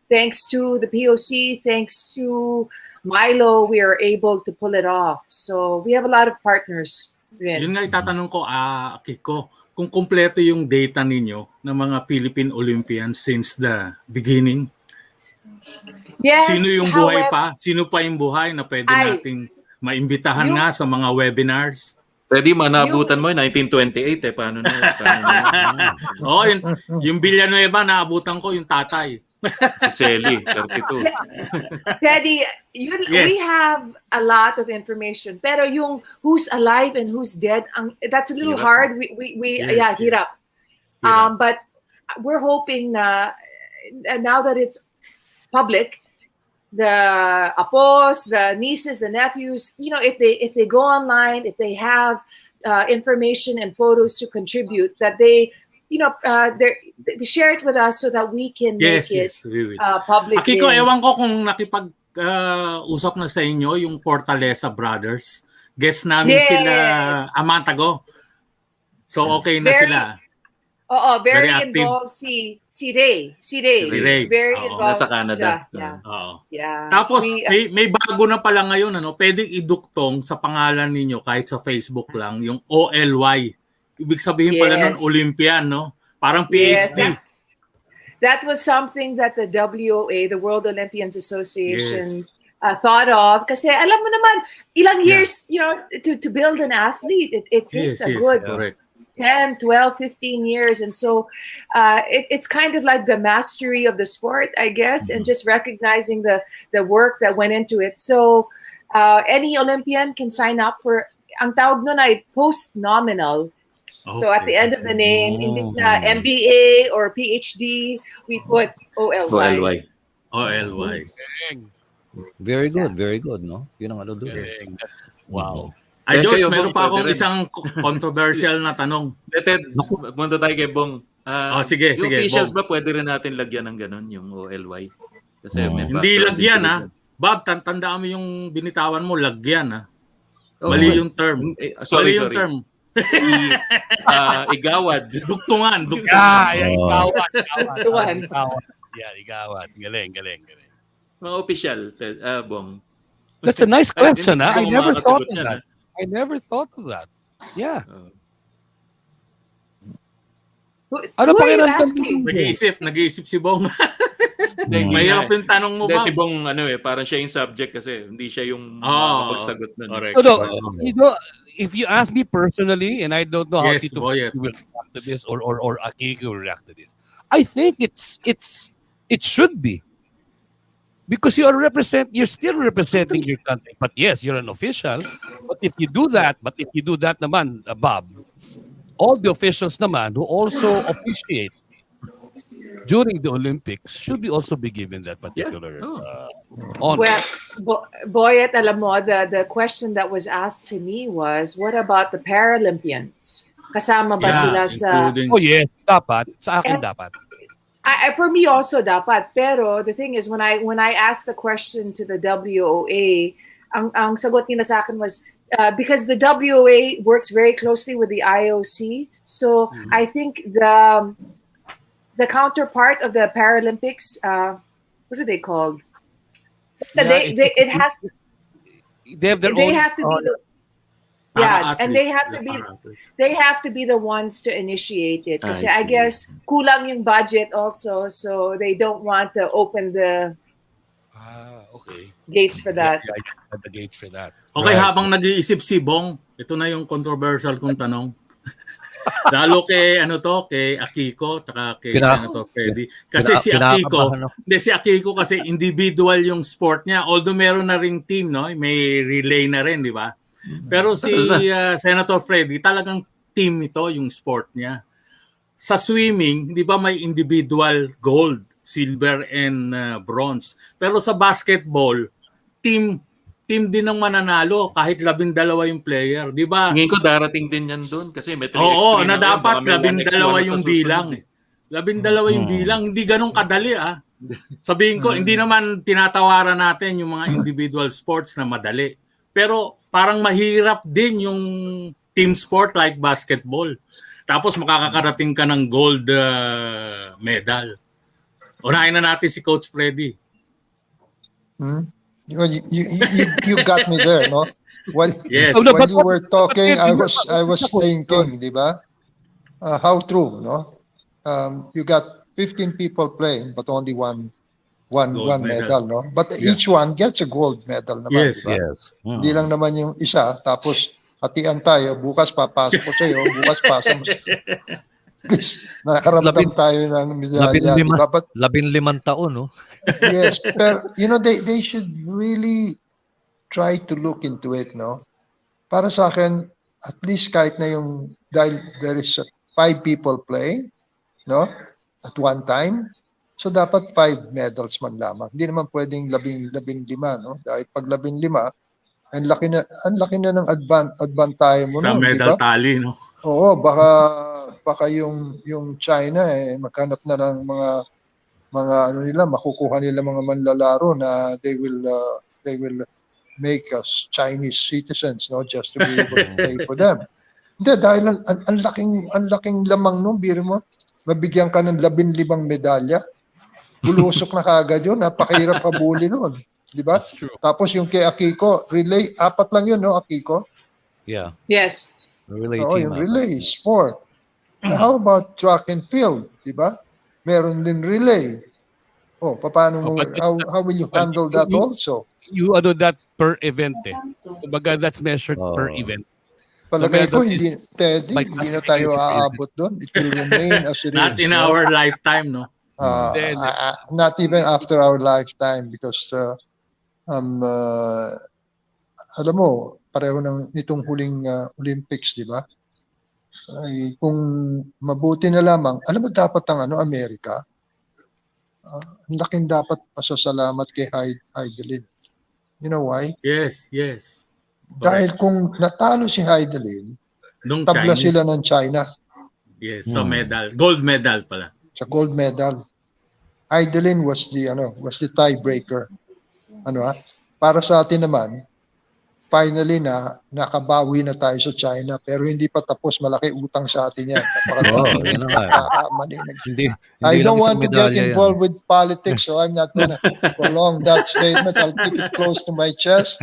thanks to the POC, thanks to Milo, we are able to pull it off. So we have a lot of partners. Yun nga itatanong ko, Akiko, kung kumpleto yung data ninyo ng mga Philippine Olympians since the beginning. Yes, Sino yung buhay pa? Sino pa yung buhay na pwede nating maimbitahan nga sa mga webinars? Pwede manabutan mo 1928 paano na? Oh, yung Villanueva naabutan ko yung tatay. Si Selly, 32. Teddy, we Yes. have a lot of information. Pero yung who's alive and who's dead, that's a little Hirap. hard. Yeah, hirap. Hirap. But we're hoping na now that it's public, the apos, the nieces, the nephews, if they go online, if they have information and photos to contribute, that they share it with us so that we can make it we will. public. Akiko, ewan ko kung usap na sa inyo yung Fortaleza Brothers. Guest namin Yes. sila a month ago. So okay na Very- sila. Very Very active. involved si Ray. Si Ray. Very Oo. involved. Nasa Canada. siya. Yeah. Oo. Yeah. Tapos We- may bago na pala ngayon, pwedeng iduktong sa pangalan ninyo kahit sa Facebook lang, yung OLY. Ibig sabihin pala nun Yes. Olympian, no? Parang Yes, PhD. that was something that the WOA, the World Olympians Association, thought of. Kasi alam mo naman, ilang years, to build an athlete, it takes a good correct. 10, 12, 15 years. And so it's kind of like the mastery of the sport, I guess, and just recognizing the work that went into it. So any Olympian can sign up for, ang tawag nun ay post-nominal. So at the end of the name, imbis na MBA or PhD, we put OLY. OLY. Very good, no? Yun ang ano doon. Wow. Ay, Kaya George, kayo, meron Bong, pa akong pwede rin. isang controversial na tanong. Ted, punta tayo kay Bong. Sige, yung sige, officials Bong. ba pwede rin natin lagyan ng ganun, yung OLY? Kasi may Hindi background lagyan, din ha? sila dyan. Bob, tandaan mo yung binitawan mo, lagyan, ha? Oh, Mali okay. yung term. Sorry, Mali yung sorry. term. Igawad. Dugtungan. Igawat. Igawat. Galing. Mga official, Ted, Bong. That's a nice question, Ay, I hindi never ko thought makakasagot of yan, that. I never thought of that. Yeah. Who Ano are you pakiramdam asking? mo? Nag-iisip si Bong. Hindi Mahirap nga. yung tanong mo, Hindi, Bob. si Bong, parang siya yung subject kasi hindi siya yung makakapagsagot nun. Correct. No, if you ask me personally, and I don't know how Yes, Tito Boyet. will react to this or Akiko will react to this, I think it should be. Because you're still representing your country. But yes, you're an official. But if you do that naman, Bob, all the officials naman who also officiate during the Olympics should also be given that particular honor. Well, Boyet, alam mo, the question that was asked to me was, what about the Paralympians? Kasama ba sila sa... including- Oh yes, dapat. Sa akin dapat. For me also dapat. Pero the thing is, when I asked the question to the WOA, ang sagot nila sa akin was, because the WOA works very closely with the IOC, so I think the counterpart of the Paralympics, what are they called? Yeah, they have their They own. have to be the, and they have to be the ones to initiate it. Kasi I guess kulang yung budget also, so they don't want to open the Okay. gates for that. The gates for that. Okay, Right. habang nag-iisip si Bong, ito na yung controversial kong tanong. Lalo kay Akiko, taka kay Senator Freddie. Kasi si Akiko kasi individual yung sport niya. Although meron na ring team, no? May relay na rin, di ba? Pero si Senator Freddie, talagang team ito yung sport niya. Sa swimming, di ba may individual gold, silver, and bronze. Pero sa basketball, team din ang mananalo kahit 12 yung player, di ba? Ngayon ko darating din yan doon kasi may 3x3 Oo, na yun, dapat baka may 12 1x1 yung sa susunod bilang. eh. 12 yung bilang, hindi ganun kadali Sabihin ko, hindi naman tinatawaran natin yung mga individual sports na madali. Pero parang mahirap din yung team sport like basketball. Tapos makakarating ka ng gold medal. Unahin na natin si Coach Freddie. You got me there, no? When Yes. when you were talking, I was thinking, di ba? How true, no? You got 15 people playing, but only one medal, no? But each one gets a gold medal naman, Yes. di ba? Yes. Hindi lang naman yung isa, tapos hatian tayo, bukas papasok ko sa'yo, bukas pasok mo. Nakaramdam tayo ng medalya, di ba? But 15 taon, no? yes, pero they should really try to look into it, no? Para sa akin, at least kahit na yung dahil there is 5 people playing, no? At one time. So dapat 5 medals man lamang. Hindi naman pwedeng 15, no? Dahil pag 15, ang laki na ng advantage mo Sa no, medal di ba? tally, no? Oo, baka yung China maghanap na ng mga ano nila, makukuha nila mga manlalaro na they will make us Chinese citizens, no, just to be able to play for them. Hindi, dahil ang laking lamang no, biro mo, mabigyan ka ng 15 medalya, bulusok na kagad yun, napakahirap kabuli nun. Di ba? That's true. Tapos yung kay Akiko, relay, 4 lang yun, no, Akiko? Yeah. Yes. The relay Oo, team. yung relay, sport. How about track and field, di ba? Meron din relay. Oh, paano mo, how will you handle that also? You ano that per event eh. Kumbaga that's measured per event. Palagay ko, medal hindi, Teddy, by hindi na tayo aabot doon. It will remain as it Not is. in no? our lifetime, no? Not even after our lifetime because alam mo, pareho nitong huling Olympics, di ba? Ay, kung mabuti na lamang, alam mo dapat ang Amerika, ang laking dapat pasasalamat kay Heidelin. You know why? Yes. Dahil kung natalo si Heidelin, Nung tabla Chinese. sila ng China Yes, sa medal. Gold medal pala. sa gold medal. Heidelin was the tiebreaker. Para sa atin naman, finally nakabawi na tayo sa China pero hindi pa tapos, malaki utang sa atin yan. Yun na nga. I don't want to get involved with politics, so I'm not gonna prolong that statement. I'll keep it close to my chest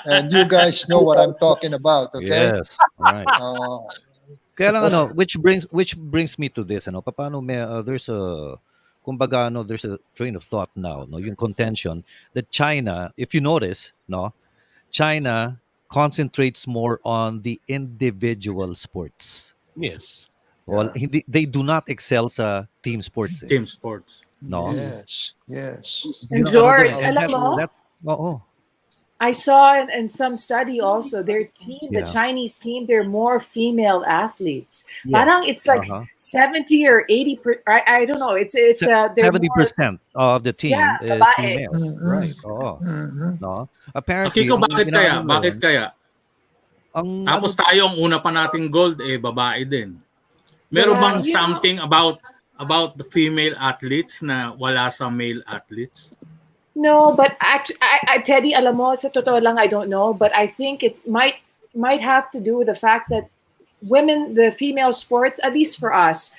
and you guys know what I'm talking about, okay? Yes. Right. Kaya lang which brings me to this, paano there's a kumbaga there's a train of thought now, no, yung contention that China, if you notice, no, China concentrates more on the individual sports. Yes. Well, they do not excel sa team sports. Team sports. No. Yes. And George, alam mo, I saw in some study also their team, the Chinese team, they're more female athletes. Yes. Parang it's like 70 or 80. I don't know. It's 70% of the team is babae. female. Right. No. Apparently, Akiko, bakit kaya? Tapos tayo ang una pa nating gold babae din. Meron bang something about the female athletes na wala sa male athletes? No, but actually, Teddy, alam mo, sa totoo lang, I don't know, but I think it might have to do with the fact that women, the female sports, at least for us,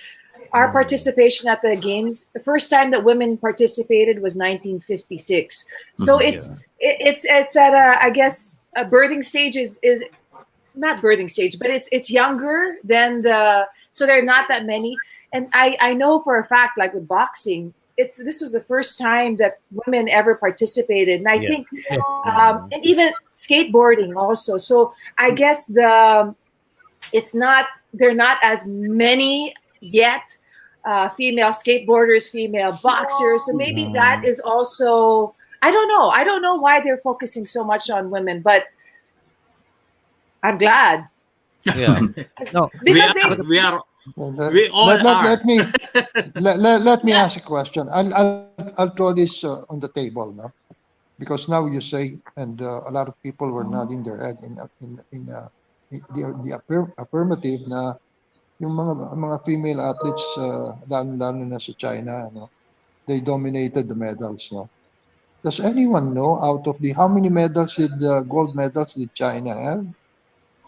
our participation at the games, the first time that women participated was 1956. So it's at I guess a birthing stage is not birthing stage, but it's younger than so there are not that many. And I know for a fact, like with boxing, this was the first time that women ever participated, and I think, and even skateboarding also. So I guess they're not as many yet female skateboarders, female boxers. So maybe that is also, I don't know why they're focusing so much on women, but I'm glad. Yeah. No, we all are. Let me ask a question. I'll throw this on the table now, because now you say, and a lot of people were nodding their head in the affirmative na yung mga female athletes lalo na sa China, no, they dominated the medals, no. Does anyone know out of how many medals gold medals did China have?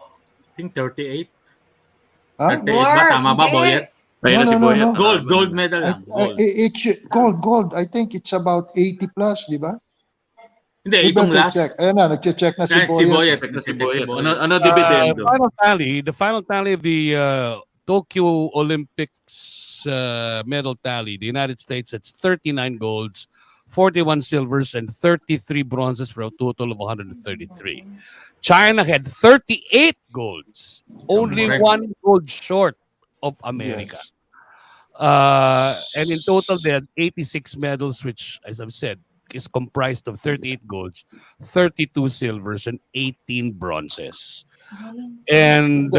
I think 38. Huh? 38 ba? Tama ba, Boyet? Kaya si Boyet. Gold medal lang. Gold. I think it's about 80 plus, di ba? Hindi, itong last. Ayan na, nagche-check na si Boyet. Si Boyet. Ano dividendo? The final tally of the Tokyo Olympics medal tally, the United States has 39 golds, 41 silvers, and 33 bronzes for a total of 133. China had 38 golds, only one gold short of America. And in total, they had 86 medals, which, as I've said, is comprised of 38 golds, 32 silvers, and 18 bronzes. And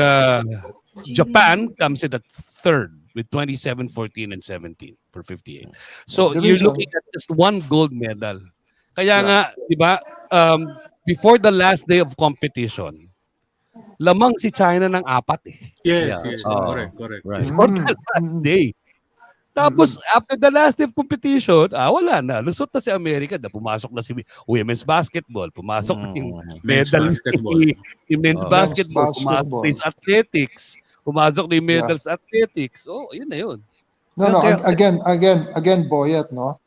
Japan comes in at third with 27, 14, and 17 for 58. So The you're reason- looking at just one gold medal. Kaya Yeah. nga, di ba, before the last day of competition, lamang si China ng 4 eh. Yes, Yeah. yes. Oh, Correct. right. Before the last day. Tapos, after the last day of competition, wala na. Lusot na si Amerika. Pumasok na si women's basketball. Pumasok na yung Men's medal basketball. yung men's Oh. basketball. Men's Pumasok basketball. na yung athletics. Pumasok na yung Yeah. medals athletics. Oh, yun na yun. No, Kaya- again, Boyet, no?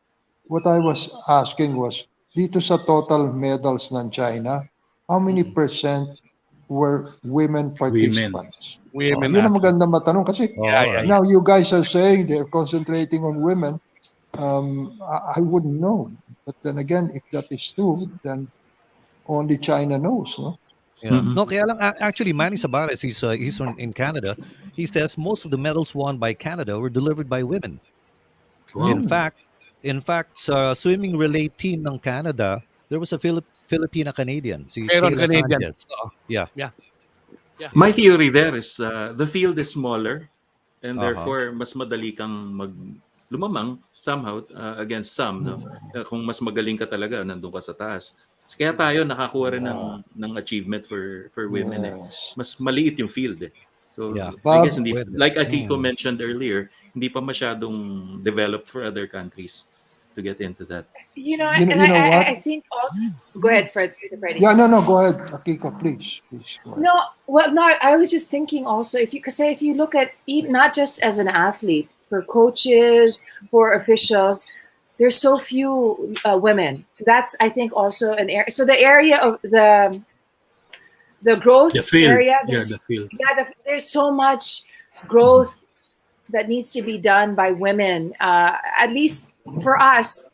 What I was asking was, dito sa total medals ng China, how many percent were women participants? Women Yun ang athletes. maganda matanong kasi Yeah. now you guys are saying they're concentrating on women. I wouldn't know. But then again, if that is true, then only China knows, no? Yeah. Mhm. No, kaya lang, actually, Manny Sabares, he's in Canada. He says most of the medals won by Canada were delivered by women. Wow. In fact, sa swimming relay team ng Canada, there was a Filipina Canadian, si Meron Kayla Canadian. Sanchez. Oo. Yeah. My theory there is the field is smaller and Uh-huh. therefore mas madali kang lumamang somehow against some, no? Kung mas magaling ka talaga, nandun ka sa taas. Kaya tayo nakakuha rin ng achievement for women eh. Yes. Mas maliit yung field eh. So Yeah. I guess hindi, Pwede. like Akiko mentioned earlier, hindi pa masyadong developed for other countries to get into that. You know, You know- and you know what? I think. Go ahead, Freddie. Yeah, no, go ahead, Akiko, please. Go ahead. No, well, no. I was just thinking also, if you look at even not just as an athlete, for coaches, for officials, there's so few women. That's, I think, also an area. So the area of the growth The field. area, Yeah, there's, the field. there's so much growth that needs to be done by women. At least for us,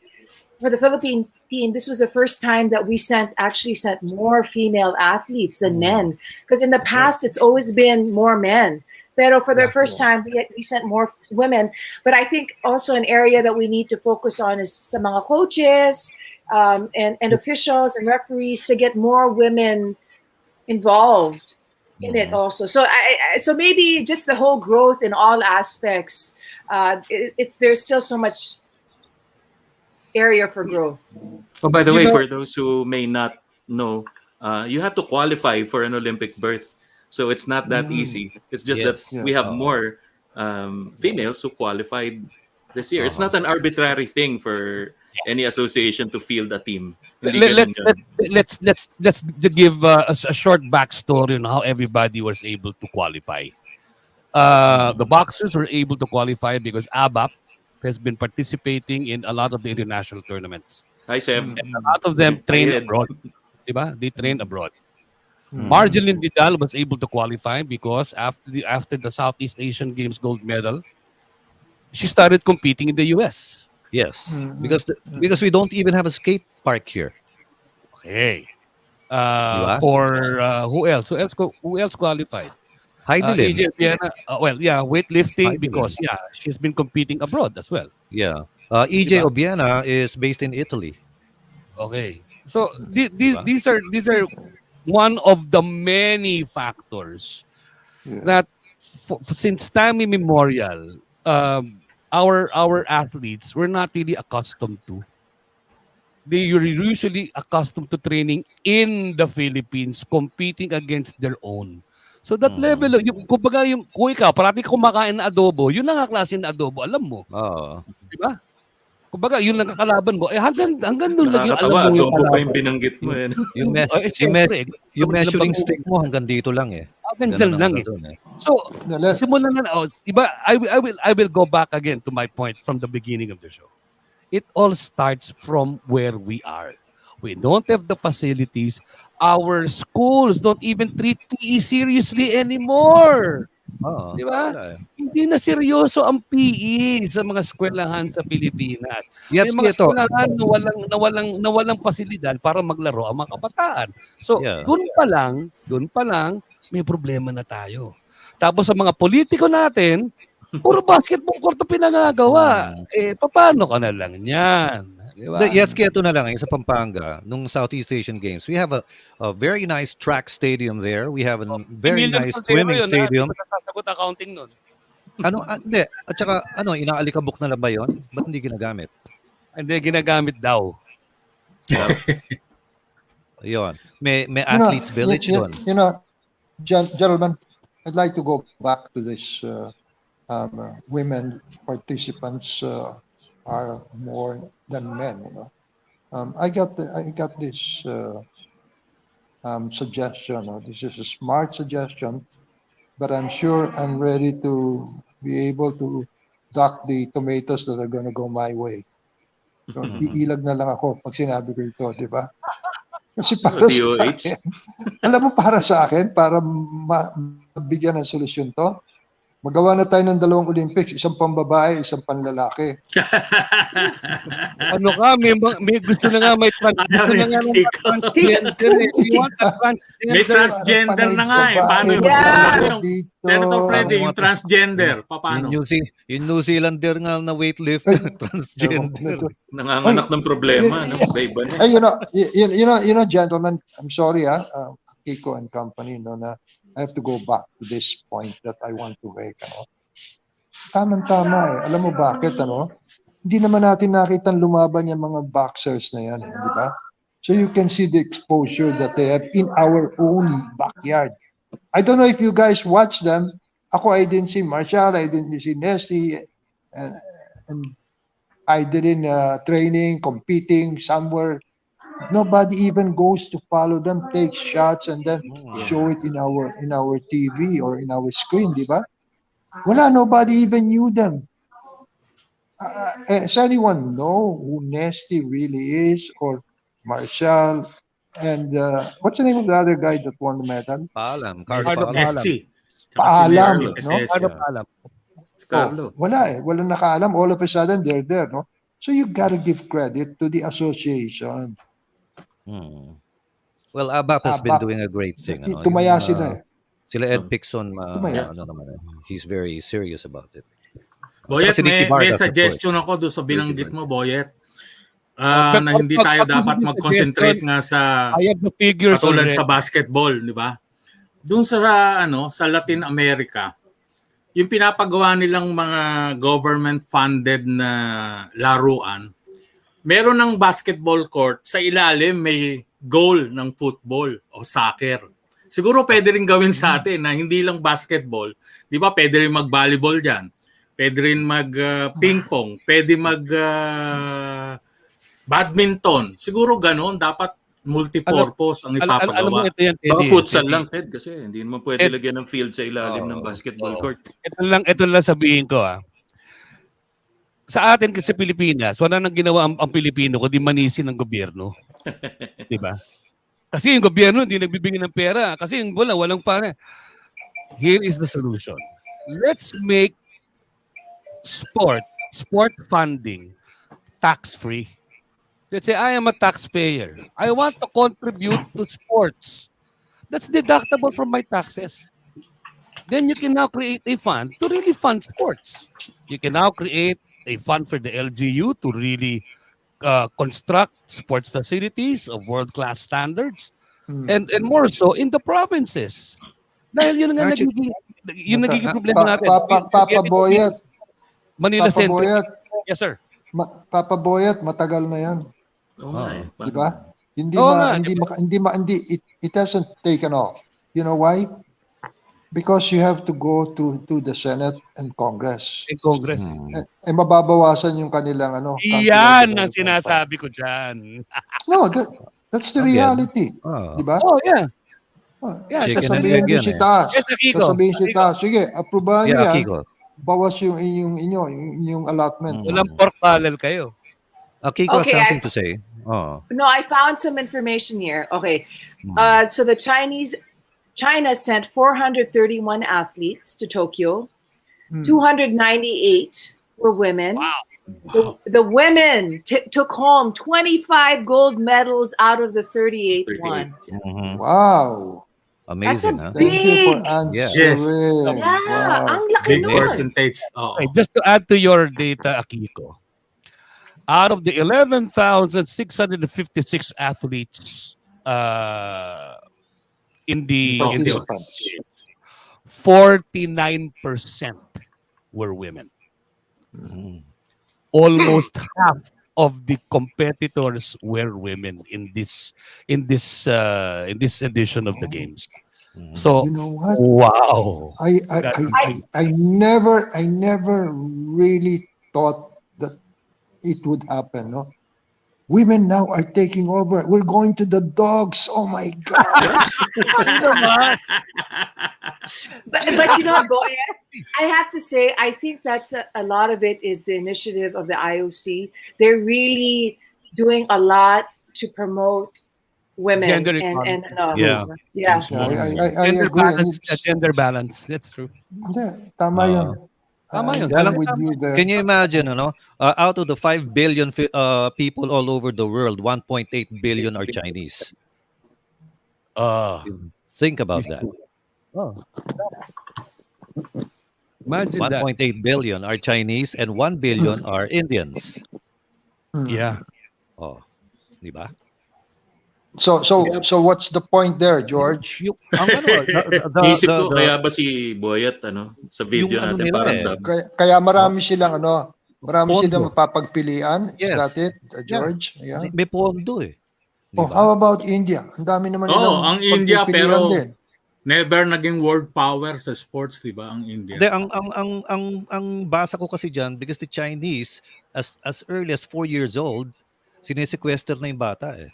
for the Philippine team, this was the first time that we actually sent more female athletes than men. Because in the past, it's always been more men. Pero for the first time, we sent more women. But I think also an area that we need to focus on is sa mga coaches and officials and referees to get more women involved in it also. So so maybe just the whole growth in all aspects. There's still so much area for growth. Oh, by the way, for those who may not know, you have to qualify for an Olympic berth. So it's not that easy. It's just Yes. that we have more females who qualified this year. It's not an arbitrary thing for any association to field a team. Hindi ganun yun. Let's give a short backstory on how everybody was able to qualify. The boxers were able to qualify because ABAP has been participating in a lot of the international tournaments. Hi, Seb. And a lot of them train Ahead. abroad. Diba? They train abroad. Marjeline Vidal was able to qualify because after the Southeast Asian Games gold medal, she started competing in the US. Yes. Because we don't even have a skate park here. Okay. Diba? For who else? Who else qualified? Heidi Lim. AJ Viena, weightlifting Heidi because she's been competing abroad as well. Yeah. EJ Obiena is based in Italy. Okay. So these are one of the many factors that since time immemorial, our athletes were not really accustomed to. They were usually accustomed to training in the Philippines, competing against their own. So that level, kumbaga kung ikaw, parati ka kumakain na adobo, yun lang ang klase na adobo, alam mo. Oh. Di ba? Kumbaga, yun lang kakalaban mo. Hanggang doon lang yung alam Nakakatawa, mo yung adobo pa kalaban. yung binanggit mo. Eh. Yung measuring stick mo hanggang dito lang eh. Hanggang lang eh. So, simulan na, diba, I will go back again to my point from the beginning of the show. It all starts from where we are. We don't have the facilities. Our schools don't even treat PE seriously anymore. Di ba? Hindi na seryoso ang PE sa mga eskwelahan sa Pilipinas. May mga eskwelahan na walang pasilidad para maglaro ang mga kabataan. So, doon pa lang, may problema na tayo. Tapos sa mga politiko natin, Puro basketball court na pinangagawa. Paano ka na lang yan? Diba? Yes, kaya ito na lang, sa Pampanga, nung Southeast Asian Games, we have a very nice track stadium there. We have a very nice swimming stadium. Hindi ko nasasagot accounting nun. Hindi. At saka, inaalikabok na lang ba yun? Ba't hindi ginagamit? Hindi, ginagamit daw. Yun. May athletes village doon. Gentlemen, I'd like to go back to this. Women participants are more than men. I got this suggestion. This is a smart suggestion, but I'm sure I'm ready to be able to duck the tomatoes that are gonna go my way. So, iilag na lang ako pag sinabi ko ito, di ba? Kasi para sa akin, alam mo, para sa akin, para mabigyan ng solusyon to, magawa na tayo ng 2 Olympics, isang pambabae, isang panlalaki. Ano ka, may gusto na nga, may gusto na nga ng transgender. May transgender na nga eh. Paano yung Senator Freddie, yung transgender, paano? Yung New Zealander nga na weightlifter, transgender. Nanganganak ng problema, no? Iba na. Hey, you know, gentlemen, I'm sorry, Akiko and company, na I have to go back to this point that I want to make. Tamang-tama eh. Alam mo bakit, Hindi naman natin nakita lumaban yung mga boxers na yan, di ba? So you can see the exposure that they have in our own backyard. I don't know if you guys watch them. I didn't see Marshall, I didn't see Nesty, and I didn't training, competing somewhere. Nobody even goes to follow them, take shots, and then show it in our TV or in our screen, di ba? Wala, nobody even knew them. Does anyone know who Nesty really is, or Marshall, and what's the name of the other guy that won the medal? Paalam. Nesty. Paalam, no? Carlo. Wala eh. Wala nakaalam. All of a sudden, they're there, no? So you gotta give credit to the association. Well, ABAP has been doing a great thing. Tumaya sila eh. Sila Ed Pixon, he's very serious about it. Boyet, may suggestion ako doon sa binanggit mo, Boyet. Na hindi tayo dapat mag-concentrate nga sa katulad sa basketball, di ba? Doon sa Latin America, yung pinapagawa nilang mga government-funded na laruan, meron ng basketball court, sa ilalim may goal ng football o soccer. Siguro pwede rin gawin sa atin na hindi lang basketball. Di ba pwede rin mag-volleyball dyan? Pwede rin mag-ping-pong. Pwede mag-badminton. Siguro gano'n. Dapat multipurpose ang ipapagawa. Baka futsal lang, Ted, kasi hindi mo pwede lagyan ng field sa ilalim ng basketball court. Ito lang sabihin ko sa atin kasi Pilipinas, wala nang ginawa ang Pilipino kundi manisin ng gobyerno. Di ba? Kasi yung gobyerno hindi nagbibigay ng pera. Kasi yung walang para. Here is the solution. Let's make sport funding tax-free. Let's say I am a taxpayer. I want to contribute to sports. That's deductible from my taxes. Then you can now create a fund to really fund sports. You can now create a fund for the LGU to really construct sports facilities of world-class standards and more so in the provinces. Dahil yun nga nagiging problema natin. Papa Boyet. Manila Center. Boyet. Yes, sir. Papa Boyet, matagal na yan. Di ba? It hasn't taken off. You know why? Because you have to go to the Senate and Congress. In Congress. Mababawasan yung kanilang Iyan ang sinasabi ko dyan. No, that's the reality. Di ba? Oh, yeah. Sasabihin din si Taas. Sasabihin si Taas. Sige, aprobahan niya. Bawas yung inyong allotment. Walang pork-palal kayo. Akiko has something to say. No, I found some information here. Okay. So China sent 431 athletes to Tokyo. 298 were women. Wow. The women took home 25 gold medals out of the 38 won. Wow. Amazing, huh? Thank you for Yeah. answering. Yeah, Wow. ang laki Big nun. percentage. Okay, just to add to your data, Akiko, out of the 11,656 athletes in the Participants. 49% were women. Mhm. Almost half of the competitors were women in this edition of the games. Mhm. So, You know what? wow. I never really thought that it would happen. No, women now are taking over. We're going to the dogs. Oh my God! But you know, Boyet, I have to say, I think that's a lot of it is the initiative of the IOC. They're really doing a lot to promote women Gender and equality. Yeah. yeah. I Gender agree. And balance, it's gender balance. That's true. hindi, tama yun. Tama yun. I'm Alam- with you there. Can you imagine, out of the 5 billion people all over the world, 1.8 billion are Chinese. Think about that. Oh. Imagine that. 1.8 billion are Chinese and 1 billion are Indians. Yeah. Oh, di ba? So what's the point there, George? Ang Isip ko, kaya ba si Boyet, sa video Yung ano natin, nila parang eh. Kaya marami silang marami Pondo. silang mapapagpilian. Is Yes. that it, George? Yeah. May pondo eh. Di Oh, ba? how about India? Ang dami naman nilang ang India, pagpipilian pero din. never naging world power sa sports, di ba, ang India? Hindi, ang basa ko kasi diyan, because the Chinese as early as 4 years old, sinesequester na yung bata eh.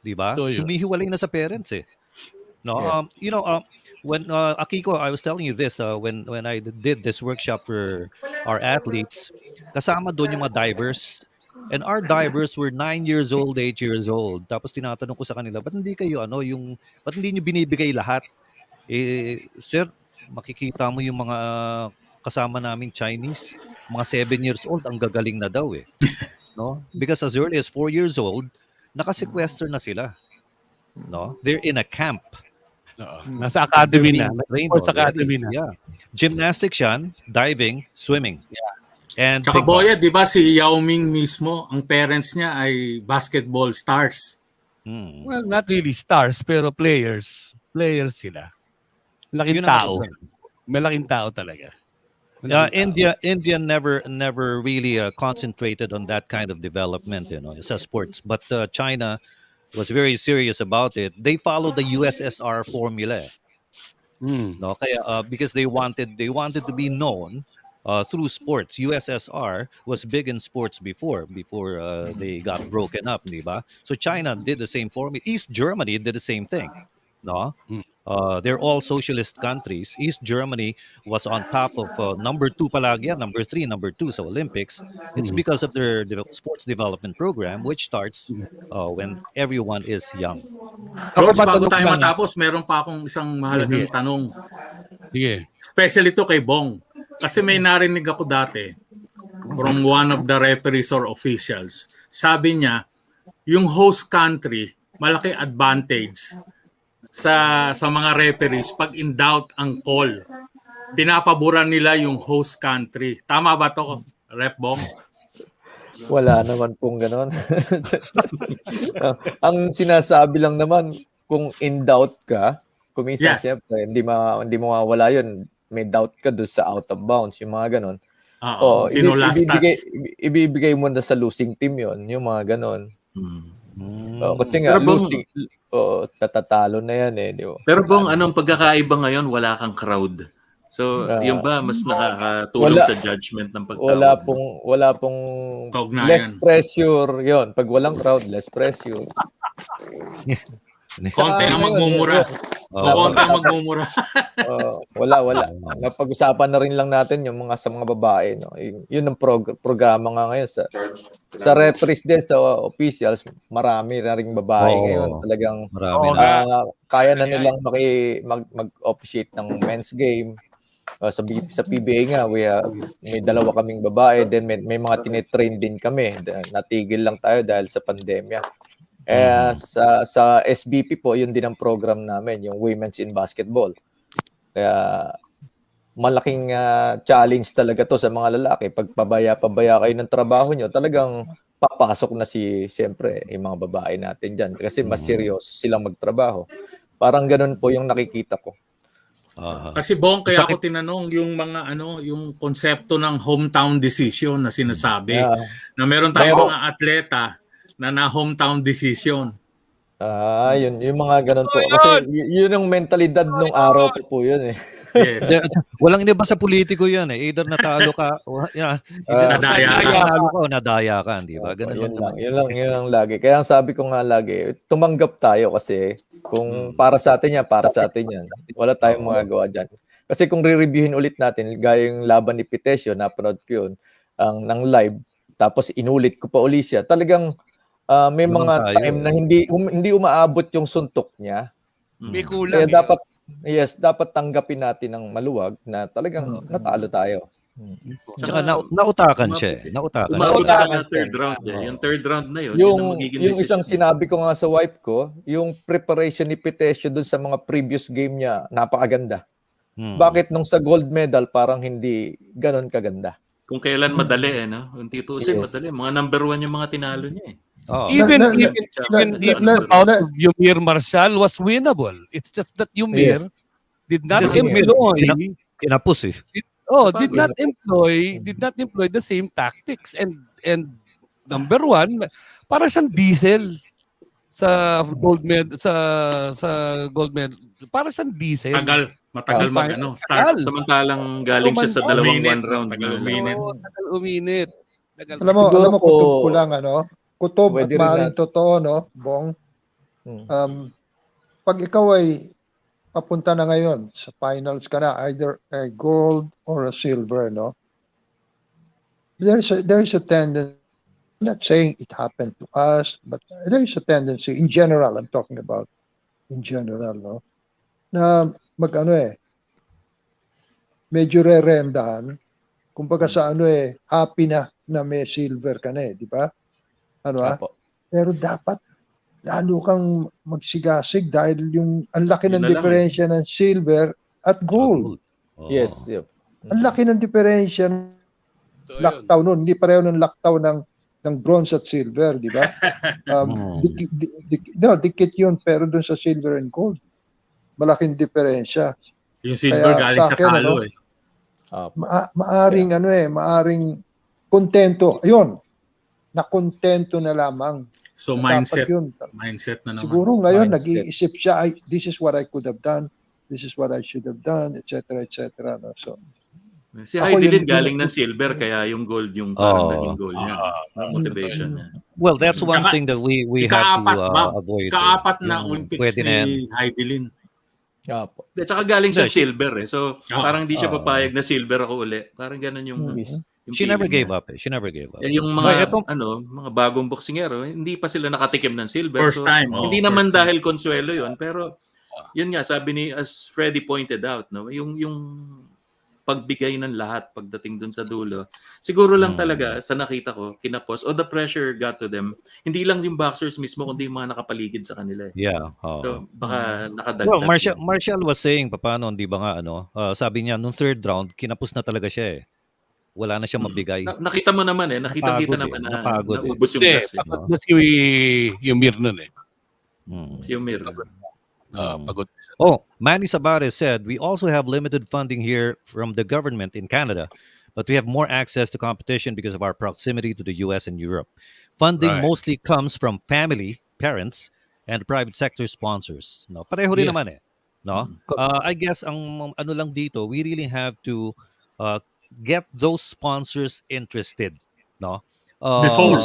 Di ba? So yun. Humihiwalay na sa parents eh. No, Yes. when Akiko, I was telling you this when I did this workshop for our athletes, kasama doon yung mga divers. And our divers were 9 years old, 8 years old. Tapos tinatanong ko sa kanila, ba't hindi kayo ba't hindi nyo binibigay lahat? Sir, makikita mo yung mga kasama namin Chinese, mga 7 years old, ang gagaling na daw eh. No? Because as early as 4 years old, naka-sequester na sila. No? They're in a camp. Nasa academy They're na. being trained Sports already. academy na. Yeah. Gymnastics yan, diving, swimming. And Tsaka ping pong. Boyet, di ba si Yao Ming mismo, ang parents niya ay basketball stars. Well, not really stars, pero players. Players sila. Laking Yun ang tao. Malaking tao talaga. India never really concentrated on that kind of development, sa sports. But China was very serious about it. They followed the USSR formula. No, kaya because they wanted to be known through sports. USSR was big in sports before they got broken up, di ba? So China did the same formula. East Germany did the same thing. No? They're all socialist countries. East Germany was on top of number 2 palagi, number 3, number 2 sa Olympics. It's because of their sports development program, which starts when everyone is young. George, bago matanong tayo lang. matapos, meron pa akong isang mahalagang tanong. Sige. Especially to kay Bong. Kasi may narinig ako dati from one of the referees or officials. Sabi niya, yung host country, malaki advantage sa mga referees pag in doubt ang call. Pinapaboran nila yung host country. Tama ba to, Rep Bong? Wala naman pong ganon. Ang sinasabi lang naman, kung in doubt ka, kung minsan Yes. siyempre, hindi mo mawala yun. May doubt ka doon sa out of bounds, yung mga ganon. Oo. Sino last touch? Ibibigay mo na sa losing team yon, yung mga ganon. Kasi nga, Pero Bong, losing, tatatalo na yan eh. Di ba? Pero Bong, anong pagkakaiba ngayon? Wala kang crowd. So, yun ba mas nakakatulong sa judgment ng pagtawag? Wala pong Kaugnayan. less pressure yon. Pag walang crowd, less pressure. Konti ang magmumura. Konti ang magmumura. Wala. Napag-usapan na rin lang natin yung sa mga babae. No? Yun ang programa nga ngayon. Sa referees din, sa officials, marami na rin babae ngayon. Talagang Marami na. kaya na nilang mag-officiate ng men's game. Sa PBA nga, may 2 kaming babae. Then may mga tinetrain din kami. Natigil lang tayo dahil sa pandemya. Sa SBP po, yun din ang program namin, yung Women's in Basketball. Kaya malaking challenge talaga to sa mga lalaki. Pag pabaya kayo ng trabaho nyo, talagang papasok na siyempre, yung mga babae natin dyan. Kasi mas serious silang magtrabaho. Parang ganun po yung nakikita ko. Kasi Bong, kaya ako tinanong yung mga yung konsepto ng hometown decision na sinasabi. Na meron tayong mga atleta na hometown decision. Yun, yung mga ganun po. Kasi yun yung mentalidad nung araw po yun eh. Yes. Walang iba sa politiko yan eh. Either natalo ka o nadaya ka. natalo ka o nadaya ka, di ba? Ganun Yun lang lang, naman. yun lang lagi. Kaya ang sabi ko nga lagi, tumanggap tayo kasi kung para sa atin yan, para sa atin yan. Wala tayong magagawa dyan. Kasi kung re-reviewin ulit natin, gaya yung laban ni Pitesio, napanood ko yun, ng live, tapos inulit ko pa uli siya, talagang may Naman mga tayo, time na hindi umaabot yung suntok niya. May Kaya kulang. dapat tanggapin natin ng maluwag na talagang natalo tayo. Tsaka nautakan siya eh. Nautakan. Umabot siya Nautakan na third siya. round eh. Yung third round na yun, yun ang magiging Yung isang decision. sinabi ko nga sa wife ko, yung preparation ni Pitesio dun sa mga previous game niya, napakaganda. Bakit nung sa gold medal parang hindi ganon kaganda? Kung kailan madali eh, no? Kung titusin, Yes. madali. Mga number 1 yung mga tinalo niya eh. Even na- the bout of Yumir Marshall was winnable. It's just that Yumir did not Kasi employ kinapos eh. did not employ the same tactics and number one, para siyang diesel sa gold medal sa gold medal. Para siyang diesel. Matagal start. Samantalang galing siya sa dalawang one round. Tagal uminit. Alam mo, kutob ko lang, kutob at Pwede rin maaaring totoo, no, Bong? Pag ikaw ay papunta na ngayon sa finals ka na, either a gold or a silver, no? There is a tendency, I'm not saying it happened to us, but there is a tendency, in general, I'm talking about, in general, no? Na medyo re-rendahan. Kumbaga sa happy na may silver ka na di ba? Pero dapat lalo kang magsigasig dahil ang laki ng diferensya ng silver at gold. Yes, yep. Ang laki ng diferensya ng laktaw nun. Hindi pareho ng laktaw ng bronze at silver, di ba? Dikit yun, pero dun sa silver and gold, malaking diferensya. Yung silver galing sa talo eh. Maaring kontento. Ayun, nakontento na lamang. So mindset na naman. Siguro ngayon nag-iisip siya, this is what I could have done, this is what I should have done, etc. No? So si Heidelin galing ng silver kaya yung gold yung parang naging goal niya. Motivation niya. Well, that's one thing that we have to avoid. Kaapat na Olympics ni Heidelin. At saka galing siya silver eh. So parang hindi siya papayag na silver ako uli. Parang ganun yung She never gave up. She never gave up. Yung mga mga bagong boksingero, hindi pa sila nakatikim ng silver. First time. Hindi naman dahil konsuelo 'yon, pero yun nga sabi ni as Freddie pointed out, no, yung pagbigay ng lahat pagdating dun sa dulo. Siguro lang talaga sa nakita ko, kinapos the pressure got to them. Hindi lang yung boxers mismo kundi yung mga nakapaligid sa kanila. Yeah. So baka nakadagdag. Well, Marshall was saying paano hindi ba nga sabi niya nung third round kinapos na talaga siya eh. Wala na siyang mabigay. Nakita mo naman eh. Nakita naman na naubos yung gas. Pagod na si Yumir nun eh. Yumir. Pagod. Manny Sabares said, we also have limited funding here from the government in Canada, but we have more access to competition because of our proximity to the US and Europe. Funding mostly comes from family, parents, and private sector sponsors. No, pareho rin naman eh. No? I guess ang ano lang dito, we really have to get those sponsors interested, no? Before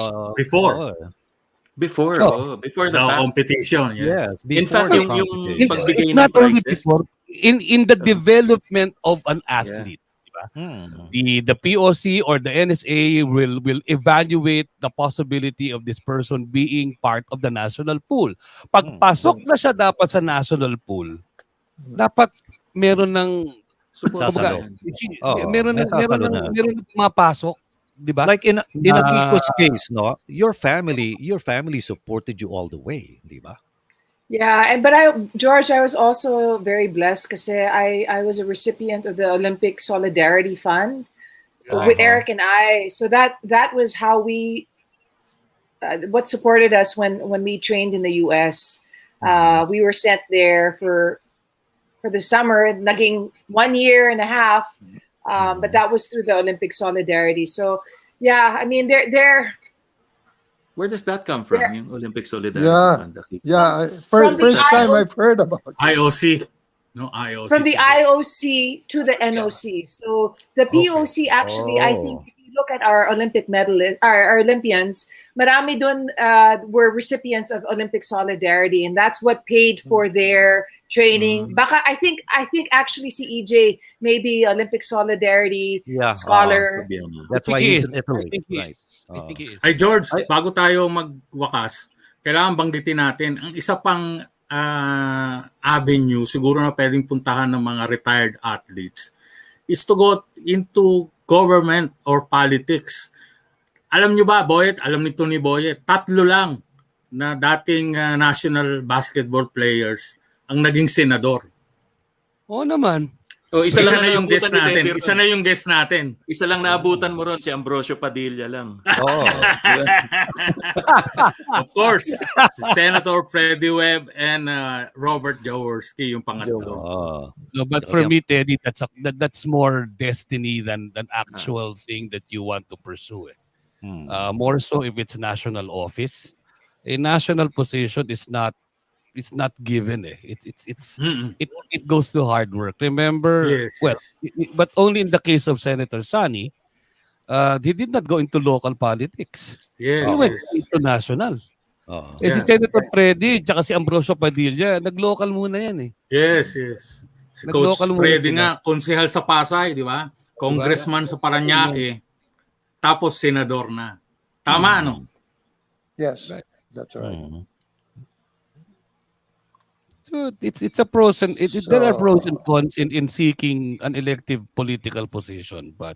the competition, yes. In fact, yung pagbigay ng not only prices before, in the development of an athlete, diba? The POC or the NSA will evaluate the possibility of this person being part of the national pool. Pagpasok na siya dapat sa national pool, dapat meron ng Sasalo. meron mapasok di ba? Like in Na Akiko's case, no, your family supported you all the way, di ba? Yeah, but George, I was also very blessed because I was a recipient of the Olympic Solidarity Fund with Uh-huh. Eric and I. So that was how we what supported us when we trained in the U.S. We were sent there for the summer, naging 1.5 years. But that was through the Olympic Solidarity. So yeah, I mean they're Where does that come from? they're Yung Olympic Solidarity Yeah. Fund, Akiko? Yeah. from the First time IO, I've heard about it. IOC. No, IOC. from the siguro. IOC to the NOC. So the Okay. POC actually, I think Oh. if you look at our Olympic medalists, our Olympians, marami dun were recipients of Olympic Solidarity, and that's what paid for their training. Baka I think actually si EJ maybe Olympic Solidarity Yeah. scholar. Sabihan mo. That's I why think he he's is. in I Italy, think he right? is. I think he is. Ay George, Ay- bago tayo magwakas, kailangan banggitin natin ang isa pang avenue siguro na pwedeng puntahan ng mga retired athletes is to go into government or politics. Alam nyo ba, Boyet? Alam nito ni Boyet, 3 lang na dating national basketball players ang naging senador. Oo naman. Oh, Isa lang na yung naabutan guest ni natin. Teddy Isa ron. na yung guest natin. Isa lang naabutan mo ron, si Ambrosio Padilla lang. Oh. Of course, si Senator Freddie Webb and Robert Jaworski yung pangatlo. Oh. No, but Kasi for me, Teddy, that's more destiny than actual thing that you want to pursue. More so if it's national office. A national position is not given. Mm-mm. It goes to hard work. Remember, Yes, well, but only in the case of Senator Sonny, he did not go into local politics. Yes, He went yes. into national. Oh. Eh si Yeah. Senator Freddy, tsaka si Ambrosio Padilla, nag-local muna yan eh. Yes, yes. Si Coach Nag-local muna Freddy sila. nga, konsehal sa Pasay, di ba? Congressman sa Parañaque, tapos senador na. Tama, no? Yes. Right. That's right. Mm. So it's a pros and there are So- pros and cons in seeking an elective political position. But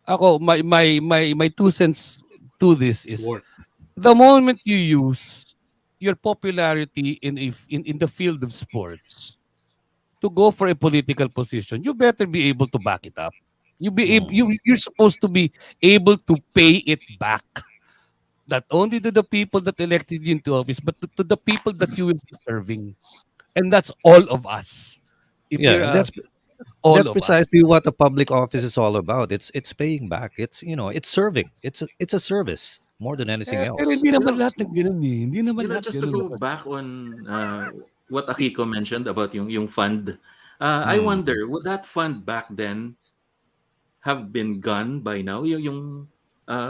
ako, my 2 cents to this is Work. the moment you use your popularity in the field of sports to go for a political position, you better be able to back it up. You're supposed to be able to pay it back. Not only to the people that elected you into office, but to the people that you will be serving. And that's all of us. If Yeah, you're, and that's all that's of us. precisely what the public office is all about. It's paying back. It's it's serving. It's a service more than anything Pero else. hindi naman lahat ng ganun eh. Hindi naman You know, lahat just to ganun. go back on what Akiko mentioned about yung fund, I wonder, would that fund back then have been gone by now?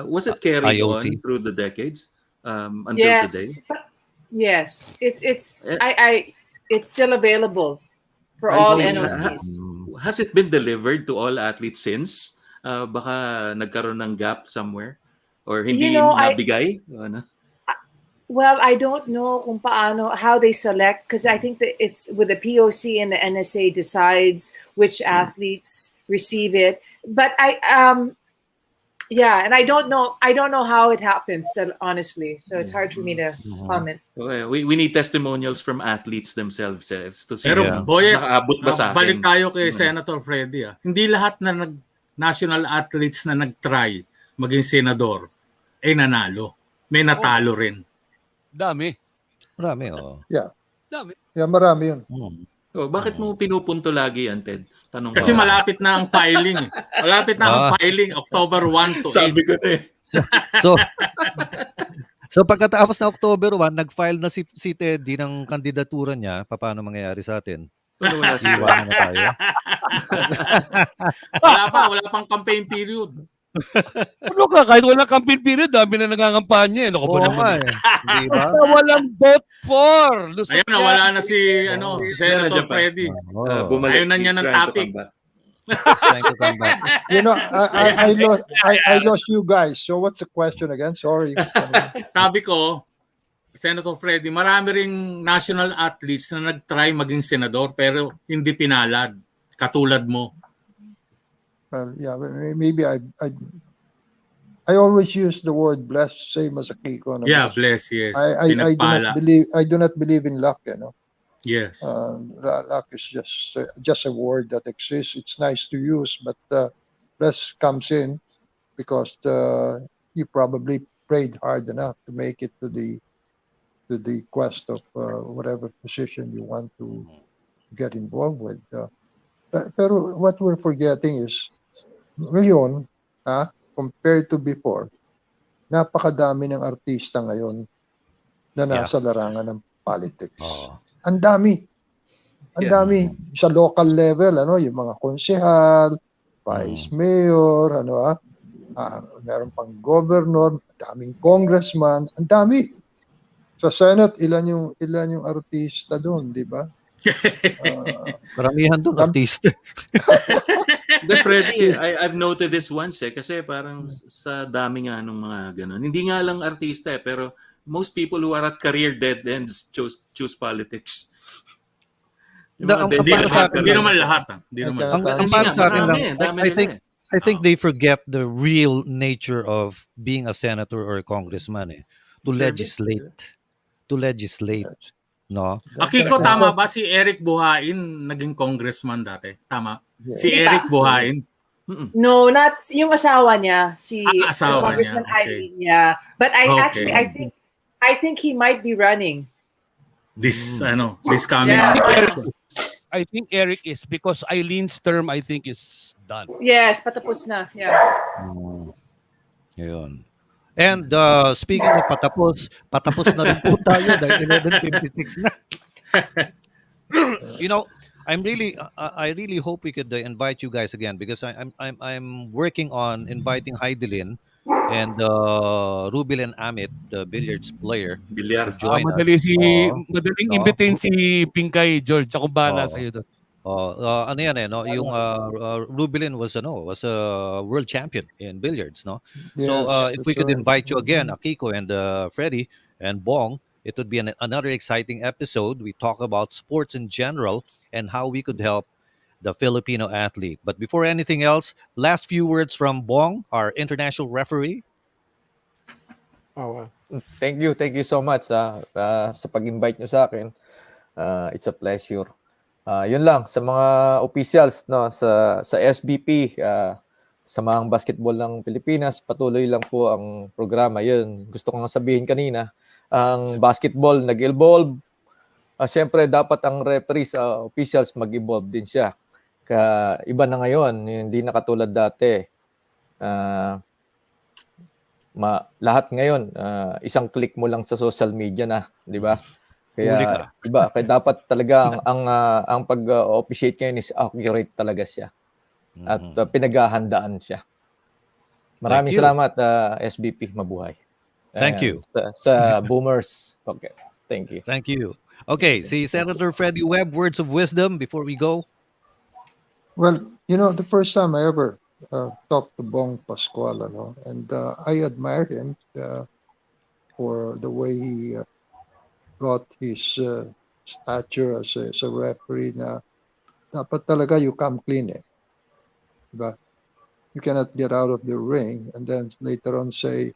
Was it carried IOC? on through the decades until Yes, today? yes. It's Eh, it's still available for I all see. NOCs. Has it been delivered to all athletes since? Baka nagkaroon ng gap somewhere? Or hindi You know, nabigay? Ano? Well, I don't know kung paano, how they select, because I think that it's with the POC and the NSA decides which athletes receive it. But yeah, and I don't know how it happens, honestly. So it's hard for me to comment. Okay, we need testimonials from athletes themselves to see Pero kung Boyet, nakaabot ba sa balik akin. tayo kay Senator Freddy. Hindi lahat na national athletes na nag-try maging senador ay nanalo. May natalo rin. Dami. Marami, oh. Yeah. Dami. Yeah, marami yun. Bakit mo pinupunto lagi yan, Ted? Tanong Kasi ko. malapit na ang filing. Malapit na ang filing, October 1 to 8. Sabi ko na eh. So pagkatapos na October 1, nag-file na si Teddy ng kandidatura niya. Paano mangyayari sa atin? Ano wala si Iwanan na tayo. Wala pang campaign period. Ano ka? Kahit walang campaign period, dami na nangangampanya. Ano ka ba Oo naman? nga eh. Di ba? Basta walang vote for. Lusot Ayun, nawala na si Senator Nandiyan pa. Freddy. Bumalik. Ayaw na niya He's ng trying to topic. come back. Trying to come back. You know, I lost you guys. So what's the question again? Sorry. Sabi ko, Senator Freddy, marami ring national athletes na nag-try maging senador pero hindi pinalad. Katulad mo. Yeah, maybe I I always use the word blessed, same as Akiko. No, Yeah, because bless, yes. I Pinagpala. do not believe in luck. You know, Yes. luck is just a word that exists. It's nice to use, but bless comes in because you probably prayed hard enough to make it to the quest of whatever position you want to get involved with. Pero what we're forgetting is ngayon, compared to before, napakadami ng artista ngayon na Yeah. nasa larangan ng politics. Oh. Ang dami. Ang dami sa local level, ano, yung mga konsehal, vice mayor, ano, meron pang governor, daming congressman, ang dami. Sa Senate, ilan yung artista doon, di ba? Maramihan doon, artista. The Freddie, I've noted this once kasi parang sa dami nga nung mga ganun. Hindi nga lang artista pero most people who are at career dead ends choose politics. Hindi naman lahat. Hindi naman lahat. Ang para sa akin lang, I think they forget the real nature of being a senator or a congressman to legislate. To legislate. No? Akiko, tama ba si Eric Buhain naging congressman dati? Tama? Si Eric Buhain? No, not yung asawa niya, si asawa Congressman niya. Okay. Eileen. Yeah, but I think he might be running this coming. Yeah. I think Eric is because Eileen's term I think is done. Yes, patapos na. Yeah. Yun. And speaking of patapos na rin po tayo dahil 11:56 na. You know, I really hope we could invite you guys again because I'm working on inviting Heidelin and Rubil and Amit, the billiards player, to join us. Madaling imbitin si Pinkay, George. Ako bahala sa'yo doon. Ano yan no? Yung Rubilin was a world champion in billiards, no? So if we could invite you again, Akiko and Freddie and Bong, it would be another exciting episode. We talk about sports in general and how we could help the Filipino athlete. But before anything else, last few words from Bong, our international referee. Thank you so much sa pag-invite nyo sa akin. It's a pleasure. Yun lang sa mga officials no sa SBP Samahang Basketball ng Pilipinas, patuloy lang po ang programa. Yun, gusto ko nga sabihin kanina, ang basketball nag-evolve. Siyempre dapat ang referees officials mag-evolve din siya. Iba na ngayon, hindi na katulad dati. Lahat ngayon isang click mo lang sa social media na, di ba? Kaya iba, kaya dapat talaga ang pag-officiate ngayon is accurate talaga siya. At pinaghahandaan siya. Maraming salamat SBP, mabuhay. Thank you. Sa Boomers. Okay. Thank you. Thank you. Okay, see Senator Freddie Webb, words of wisdom before we go. Well, the first time I ever talked to Bong Pascual, and I admire him for the way he got his stature as a referee na dapat talaga you come clean Diba? You cannot get out of the ring and then later on say,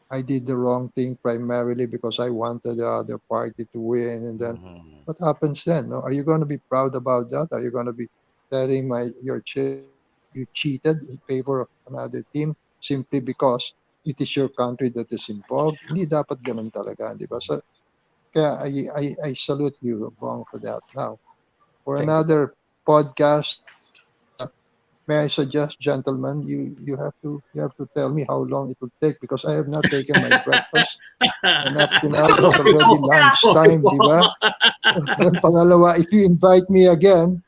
I did the wrong thing primarily because I wanted the other party to win. And then what happens then? No? Are you going to be proud about that? Are you going to be telling you cheated in favor of another team simply because it is your country that is involved? Hindi dapat ganun talaga, di ba? So, kaya I salute you, Bong, for that. Now, for another podcast, may I suggest, gentlemen, you have to tell me how long it will take because I have not taken my breakfast and up to now it's already lunchtime, di ba? And pangalawa, if you invite me again,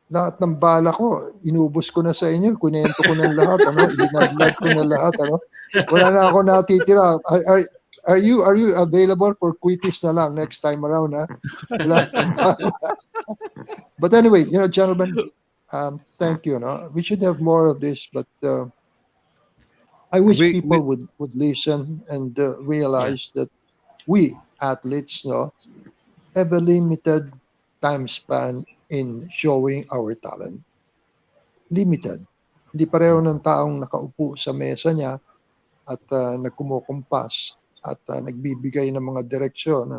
lahat ng bala ko, inubos ko na sa inyo, kunento ko na lahat, inadlad ko na lahat, wala na ako natitira. Are you available for quizzes na lang next time around, But anyway, gentlemen, thank you. We should have more of this, but I wish people would listen and realize that we athletes have a limited time span in showing our talent. Limited. Hindi pareho ng taong nakaupo sa mesa niya at nagkumukumpas at nagbibigay ng mga direksyon,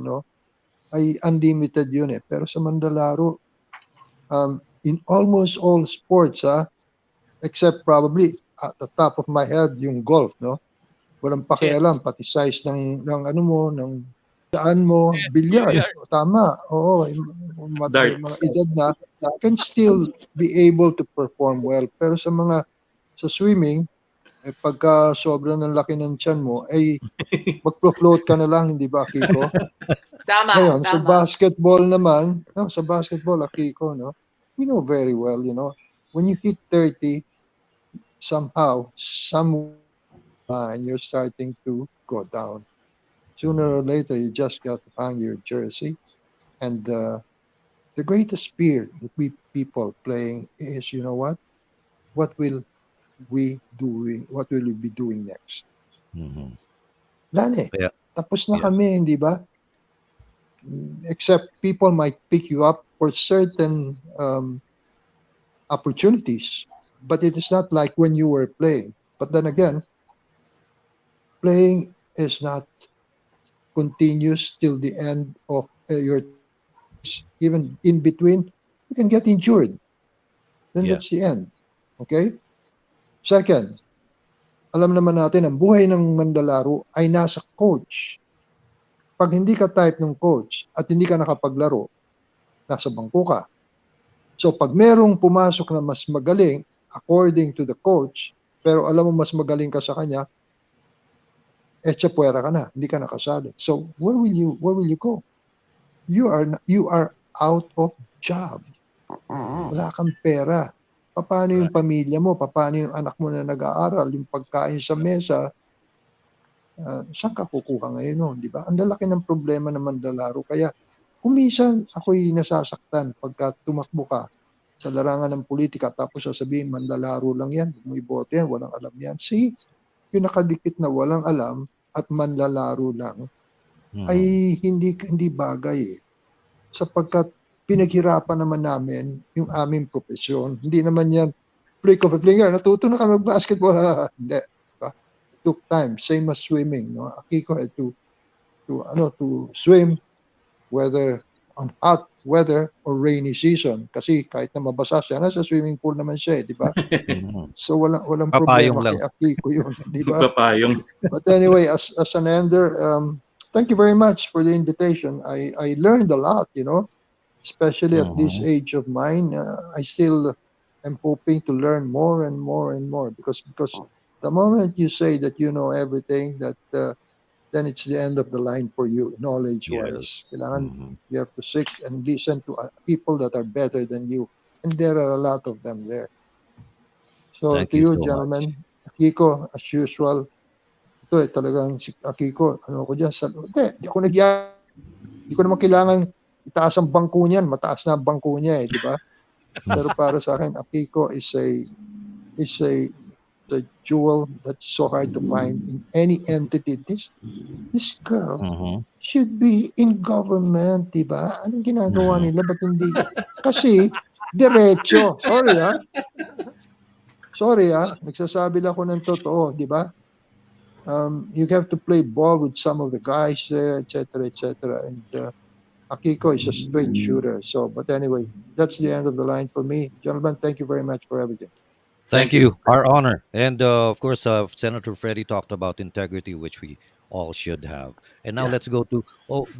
ay unlimited yun eh. Pero sa Mandalaro, in almost all sports, except probably at the top of my head, yung golf, walang pakialam, pati size ng ano mo, ng saan mo, bilyar. Tama, oo. May mga Darts. edad na can still be able to perform well. Pero sa swimming, pagka sobrang ng laki ng tiyan mo, ay magpo-float ka na lang, hindi ba, Akiko? Tama, Ngayon, sa tama. basketball naman, sa basketball, Akiko, we know very well, when you hit 30, somehow, and you're starting to go down. Sooner or later, you just got to hang your jersey. And the greatest fear that we people playing is, you know what? What will we be doing next? Mhm. Lane, Yeah. tapos na Yes. kami, hindi ba? Except people might pick you up for certain opportunities, but it is not like when you were playing. But then again, playing is not continuous till the end of your, even in between, you can get injured. Then Yeah. that's the end. Okay? Second, alam naman natin, ang buhay ng Mandalaro ay nasa coach. Pag hindi ka type ng coach at hindi ka nakapaglaro, nasa bangko ka. So pag merong pumasok na mas magaling, according to the coach, pero alam mo mas magaling ka sa kanya, etsa puwera ka na, hindi ka nakasali. So where will you go? You are out of job. Wala kang pera. Paano yung pamilya mo? Paano yung anak mo na nag-aaral? Yung pagkain sa mesa? Saan ka kukuha ngayon nun, di ba? Ang lalaki ng problema ng Mandalaro. Kaya kung minsan ako'y nasasaktan pagka tumakbo ka sa larangan ng politika tapos sasabihin, Mandalaro lang yan, may bote yan, walang alam yan. See, yung nakadikit na walang alam at manlalaro lang ay hindi bagay eh. Sapagkat pinaghirapan naman namin yung aming profesyon. Hindi naman yan flick of a finger. Natuto na kami mag-basketball. Hindi. Diba? It took time. Same as swimming. Akiko had to swim whether on hot weather or rainy season. Kasi kahit na mabasa siya, nasa swimming pool naman siya, di ba? So walang Papayong problema lang. kay Akiko yun, di ba? Papayong. But anyway, as an ender, thank you very much for the invitation. I learned a lot, especially at this age of mine. I still am hoping to learn more and more and more because the moment you say that you know everything, that then it's the end of the line for you, knowledge-wise. Yes. Kailangan you have to seek and listen to people that are better than you, and there are a lot of them there. So Thank to you you, so gentlemen, much. Akiko, as usual, ito talagang si Akiko, ko dyan, hindi ko naman kailangan itaas ang bangko niyan, mataas na ang bangko niya di ba? Pero para sa akin, Akiko is a jewel that's so hard to find in any entity. This girl should be in government, di ba? Anong ginagawa nila? Ba't hindi? Kasi, diretso. Sorry, nagsasabi lang ako ng totoo, di ba? You have to play ball with some of the guys there, etc., etc. And Akiko is a straight shooter. So, but anyway, that's the end of the line for me. Gentlemen, thank you very much for everything. Thank you. Our honor. And of course, Senator Freddie talked about integrity, which we all should have. And now let's go to,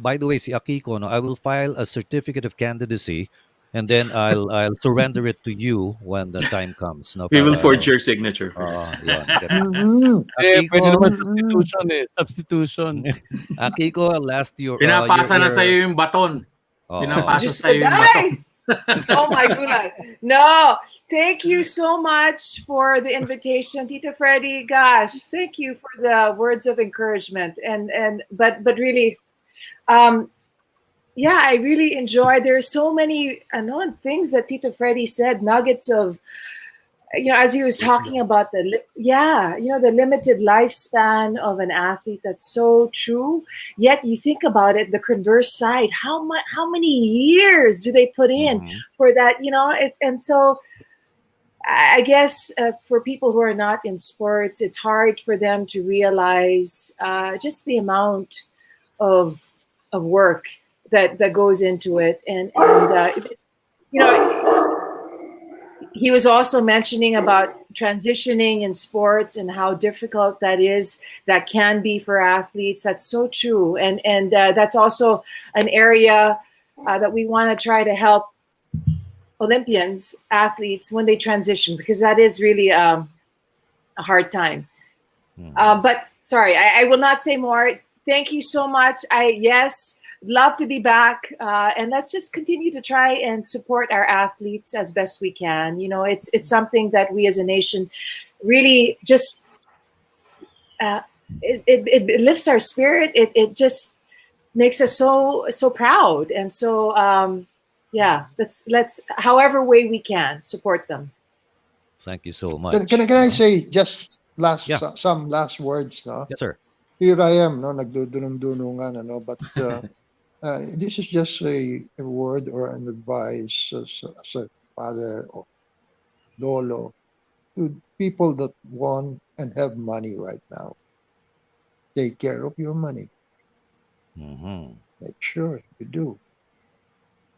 by the way, si Akiko, I will file a certificate of candidacy and then I'll surrender it to you when the time comes. No, We will para, forge your signature. yun. Pwede naman Akiko, substitution. Akiko, last your... Pinapasa na sa'yo yung baton. Pinapasa Just sa'yo yung baton. Oh my goodness. No. Thank you so much for the invitation, Tita Freddie. Gosh, thank you for the words of encouragement. But really, yeah, I really enjoyed. There are so many things that Tita Freddie said, nuggets of, as he was talking about the limited lifespan of an athlete. That's so true. Yet you think about it, the converse side, how many years do they put in for that? And so I guess for people who are not in sports, it's hard for them to realize just the amount of work that goes into it, and you know, he was also mentioning about transitioning in sports and how difficult that can be for athletes. That's so true, and that's also an area that we want to try to help Olympians, athletes, when they transition, because that is really a hard time. But sorry, I will not say more. Thank you so much. Yes, love to be back, and let's just continue to try and support our athletes as best we can. You know, it's something that we as a nation really just it lifts our spirit. It just makes us so proud, and so yeah. Let's however way we can support them. Thank you so much. Can I say just Yeah. some last words, no? Yes, sir. Here I am, no, nagdudunong-dunungan, ano, but this is just a word or an advice as a father or lolo to people that want and have money right now. Take care of your money. Mm-hmm. Make sure you do.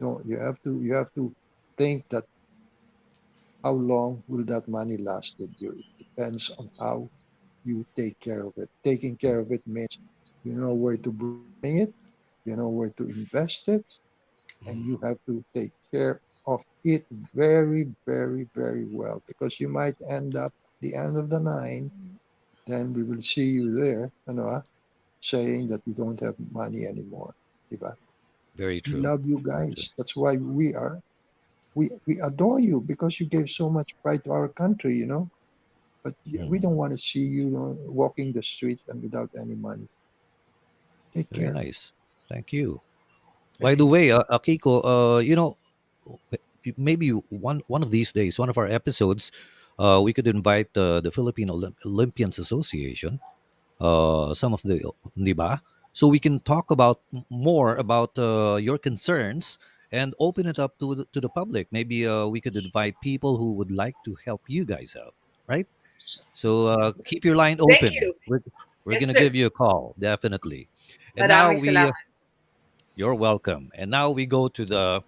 No, you have to think that how long will that money last with you? It depends on how you take care of it. Taking care of it means you know where to bring it, you know where to invest it, and you have to take care of it very, very, very well, because you might end up at the end of the line, then we will see you there, saying that we don't have money anymore. Diba? Very We true. love you guys. That's why we adore you, because you gave so much pride to our country, But we don't want to see you walking the street and without any money. Take Very care. nice. Thank you. By the way, Akiko, maybe one of these days, one of our episodes, we could invite the Philippine Olympians Association, some of the, di ba? So we can talk about more about your concerns and open it up to the public. Maybe we could invite people who would like to help you guys out, right? So keep your line Thank open. you. We're Yes, gonna sir. give you a call, definitely. And now Maraming we, salamat. you're welcome. And now we go to the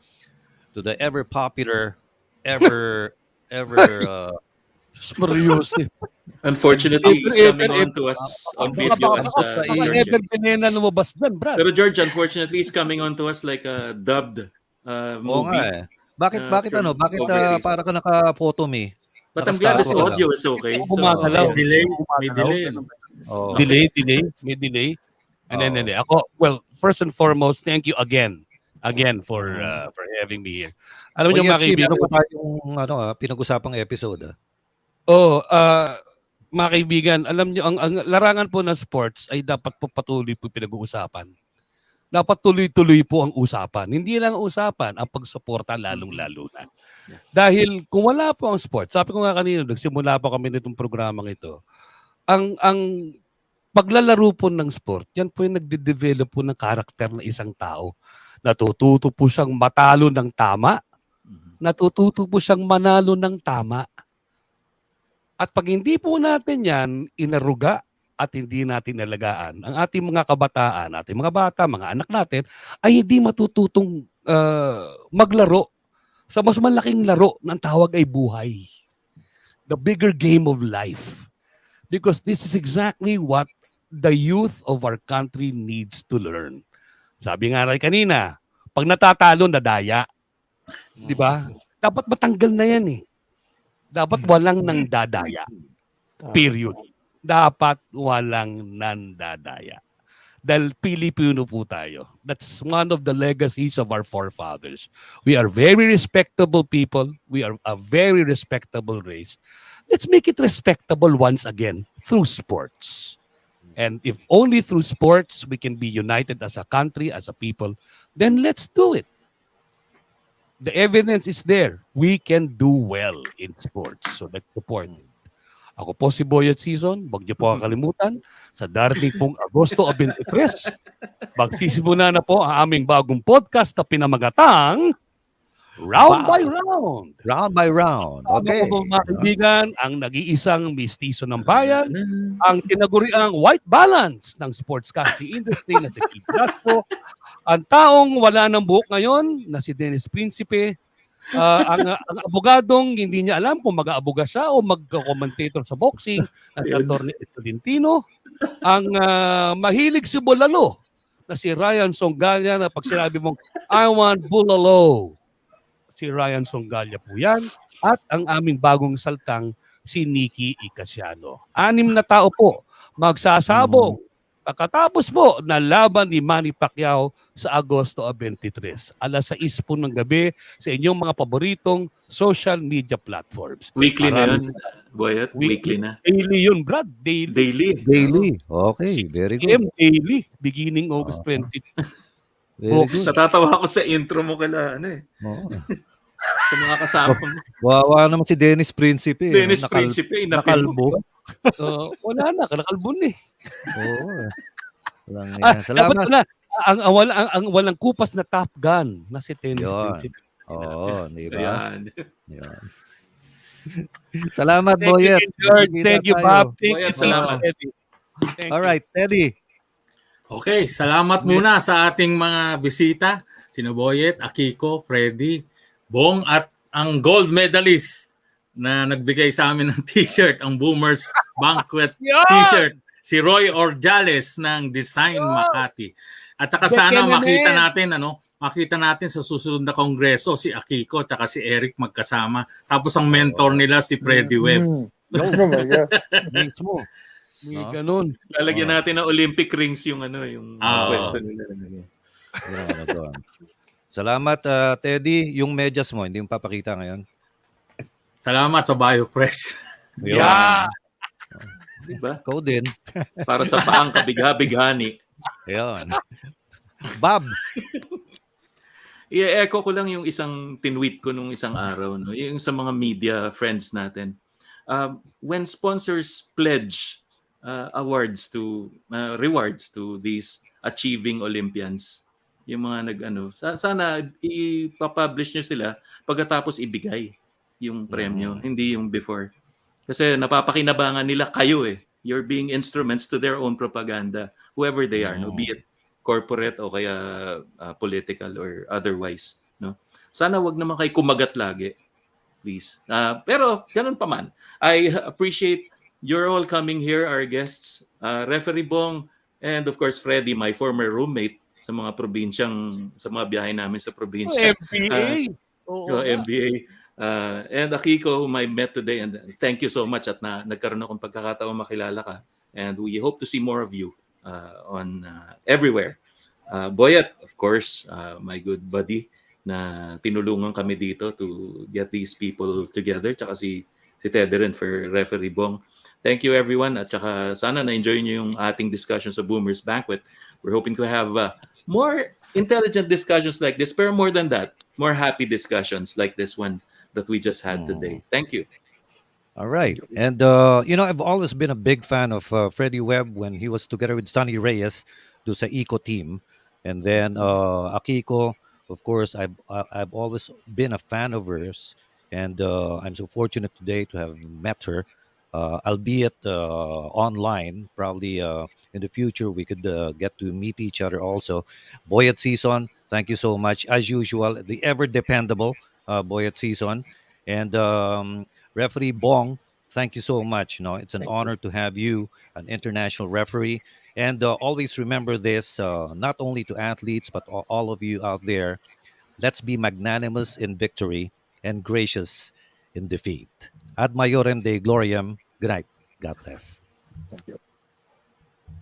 ever popular, ever ever Seryoso. Unfortunately, Ever, he's ever, coming on ever. to us on Baka, video baka, as baka, baka George. ever pinena lumabas dyan, Brad. Pero George, unfortunately, is coming on to us like a dubbed Oo nga movie eh. Bakit from overseas. para ka naka-photo me? But I'm glad his Naka-statue ka lang. audio is Hindi okay. ako So, gumagalaw. May yeah. delay. Hindi ako May gumagalaw. delay. Ganun ba? Oh. Delay. May delay. Hindi. Ako, well, first and foremost, thank you again for having me here. Alam niyo, mga Boyet, kaibigan, meron pa tayong pinag-usapang episode. mga kaibigan, alam niyo, ang larangan po ng sports ay dapat po patuloy po pinag-uusapan. Dapat tuloy-tuloy po ang usapan. Hindi lang ang usapan, ang pagsuporta lalong-lalo na. Dahil kung wala po ang sports, sabi ko nga kanina, nagsimula po kami nitong programang ito, ang paglalaro po ng sport, yan po yung nagde-develop po ng karakter ng isang tao. Natututo po siyang matalo ng tama, natututo po siyang manalo ng tama. At pag hindi po natin yan inaruga at hindi natin nalagaan, ang ating mga kabataan, ating mga bata, mga anak natin, ay hindi matututong maglaro sa mas malaking laro na ang tawag ay buhay. The bigger game of life. Because this is exactly what the youth of our country needs to learn. Sabi nga rin kanina, pag natatalo, nadaya. Di ba? Dapat matanggal na yan eh. Dapat walang nang dadaya. Period. Dapat walang nandadaya. Dahil Pilipino po tayo. That's one of the legacies of our forefathers. We are very respectable people. We are a very respectable race. Let's make it respectable once again through sports. And if only through sports we can be united as a country, as a people, then let's do it. The evidence is there. We can do well in sports. So let's support it. Ako po si Boyet Sison. Huwag niyo po kakalimutan. Sa darating pong Agosto 23, magsisimula na po ang aming bagong podcast na pinamagatang round by Wow. round. Round by round. Okay. Mga kaibigan, ang nag-iisang mistiso ng bayan, ang tinaguriang white balance ng sportscasting industry na si Phil Velasco, ang taong wala ng buhok ngayon na si Dennis Principe, ang abogadong hindi niya alam kung mag-aaboga siya o mag-commentator sa boxing na si Atty. Tolentino, ang mahilig si Bulalo na si Ryan Songgalia na pag sinabi mong I want Bulalo, si Ryan Songgalia po yan, at ang aming bagong saltang si Nikki Icasiano. 6 na tao po magsasabong pagkatapos po na laban ni Manny Pacquiao sa Agosto 23. Alas 6 po ng gabi sa inyong mga paboritong social media platforms. Weekly na yun, Boyet? Weekly na. Daily yun, Brad. Daily. Daily. Okay, 6 very p.m. good. daily, beginning August 20. Very good. Natatawa ako sa intro mo kala, Oo. sa mga kasama mo. Wawa naman si Dennis Principe. Dennis Principe, inapil mo. Nakalbo. Wala na, kanakalbon eh. Oo. Walang yan. Dapat Salamat. wala. Ang walang kupas na Top Gun na si Dennis Yun. Principe. Oo, di ba? Ayan. Yan. Salamat, Thank you, Boyet. George. Magkikita Thank you, tayo. Bob. Thank Boyet, you, salamat. Teddy. Thank you. All right, Teddy. Okay, salamat muna sa ating mga bisita, sino Boyet, Akiko, Freddie, Bong at ang gold medalist na nagbigay sa amin ng t-shirt, ang Boomers Banquet Yan! t-shirt, si Roy Orjales ng Design Makati. At saka sana makita natin sa susunod na kongreso si Akiko at si Eric magkasama. Tapos ang mentor nila si Freddie Webb. Oh my God. Mismo. May No? ganun. Lalagyan natin ng Olympic rings yung pwesto nila. Yun ang doon. Salamat, Teddy. Yung medyas mo, hindi mo papakita ngayon. Salamat sa BioFresh. Yeah! Diba? Ikaw din. Para sa paang kabigha-bighani. Ayun. Bob. I-echo ko lang yung isang tinweet ko nung isang araw, no? Yung sa mga media friends natin. When sponsors pledge rewards to these achieving Olympians, yung mga sana ipapublish nyo sila pagkatapos ibigay yung premyo, hindi yung before. Kasi napapakinabangan nila kayo eh. You're being instruments to their own propaganda, whoever they are, no? Be it corporate o kaya political or otherwise, no? Sana wag naman kayo kumagat lagi, please. Pero ganun pa man, I appreciate you're all coming here, our guests, Referee Bong, and of course Freddie, my former roommate sa mga biyahe namin sa probinsya. MBA. MBA. And Akiko, whom I met today, and thank you so much at nagkaroon akong pagkakataon makilala ka. And we hope to see more of you on everywhere. Boyet, of course, my good buddy, na tinulungan kami dito to get these people together. Tsaka si Teddy rin for Referee Bong. Thank you everyone. At tsaka sana na-enjoy nyo yung ating discussion sa Boomers Banquet. We're hoping to have more intelligent discussions like this, pero more than that, more happy discussions like this one that we just had today. Thank you. All right. And, I've always been a big fan of Freddie Webb when he was together with Sonny Reyes do sa Eco team. And then Akiko, of course, I've always been a fan of hers. And I'm so fortunate today to have met her, albeit online. Probably in the future, we could get to meet each other also. Boyet Sison, thank you so much. As usual, the ever-dependable Boyet Sison. And Referee Bong, thank you so much. It's an honor to have you, an international referee. And always remember this, not only to athletes, but all of you out there, let's be magnanimous in victory and gracious in defeat. Ad Maiorem Dei Gloriam. Good night. God bless. Thank you.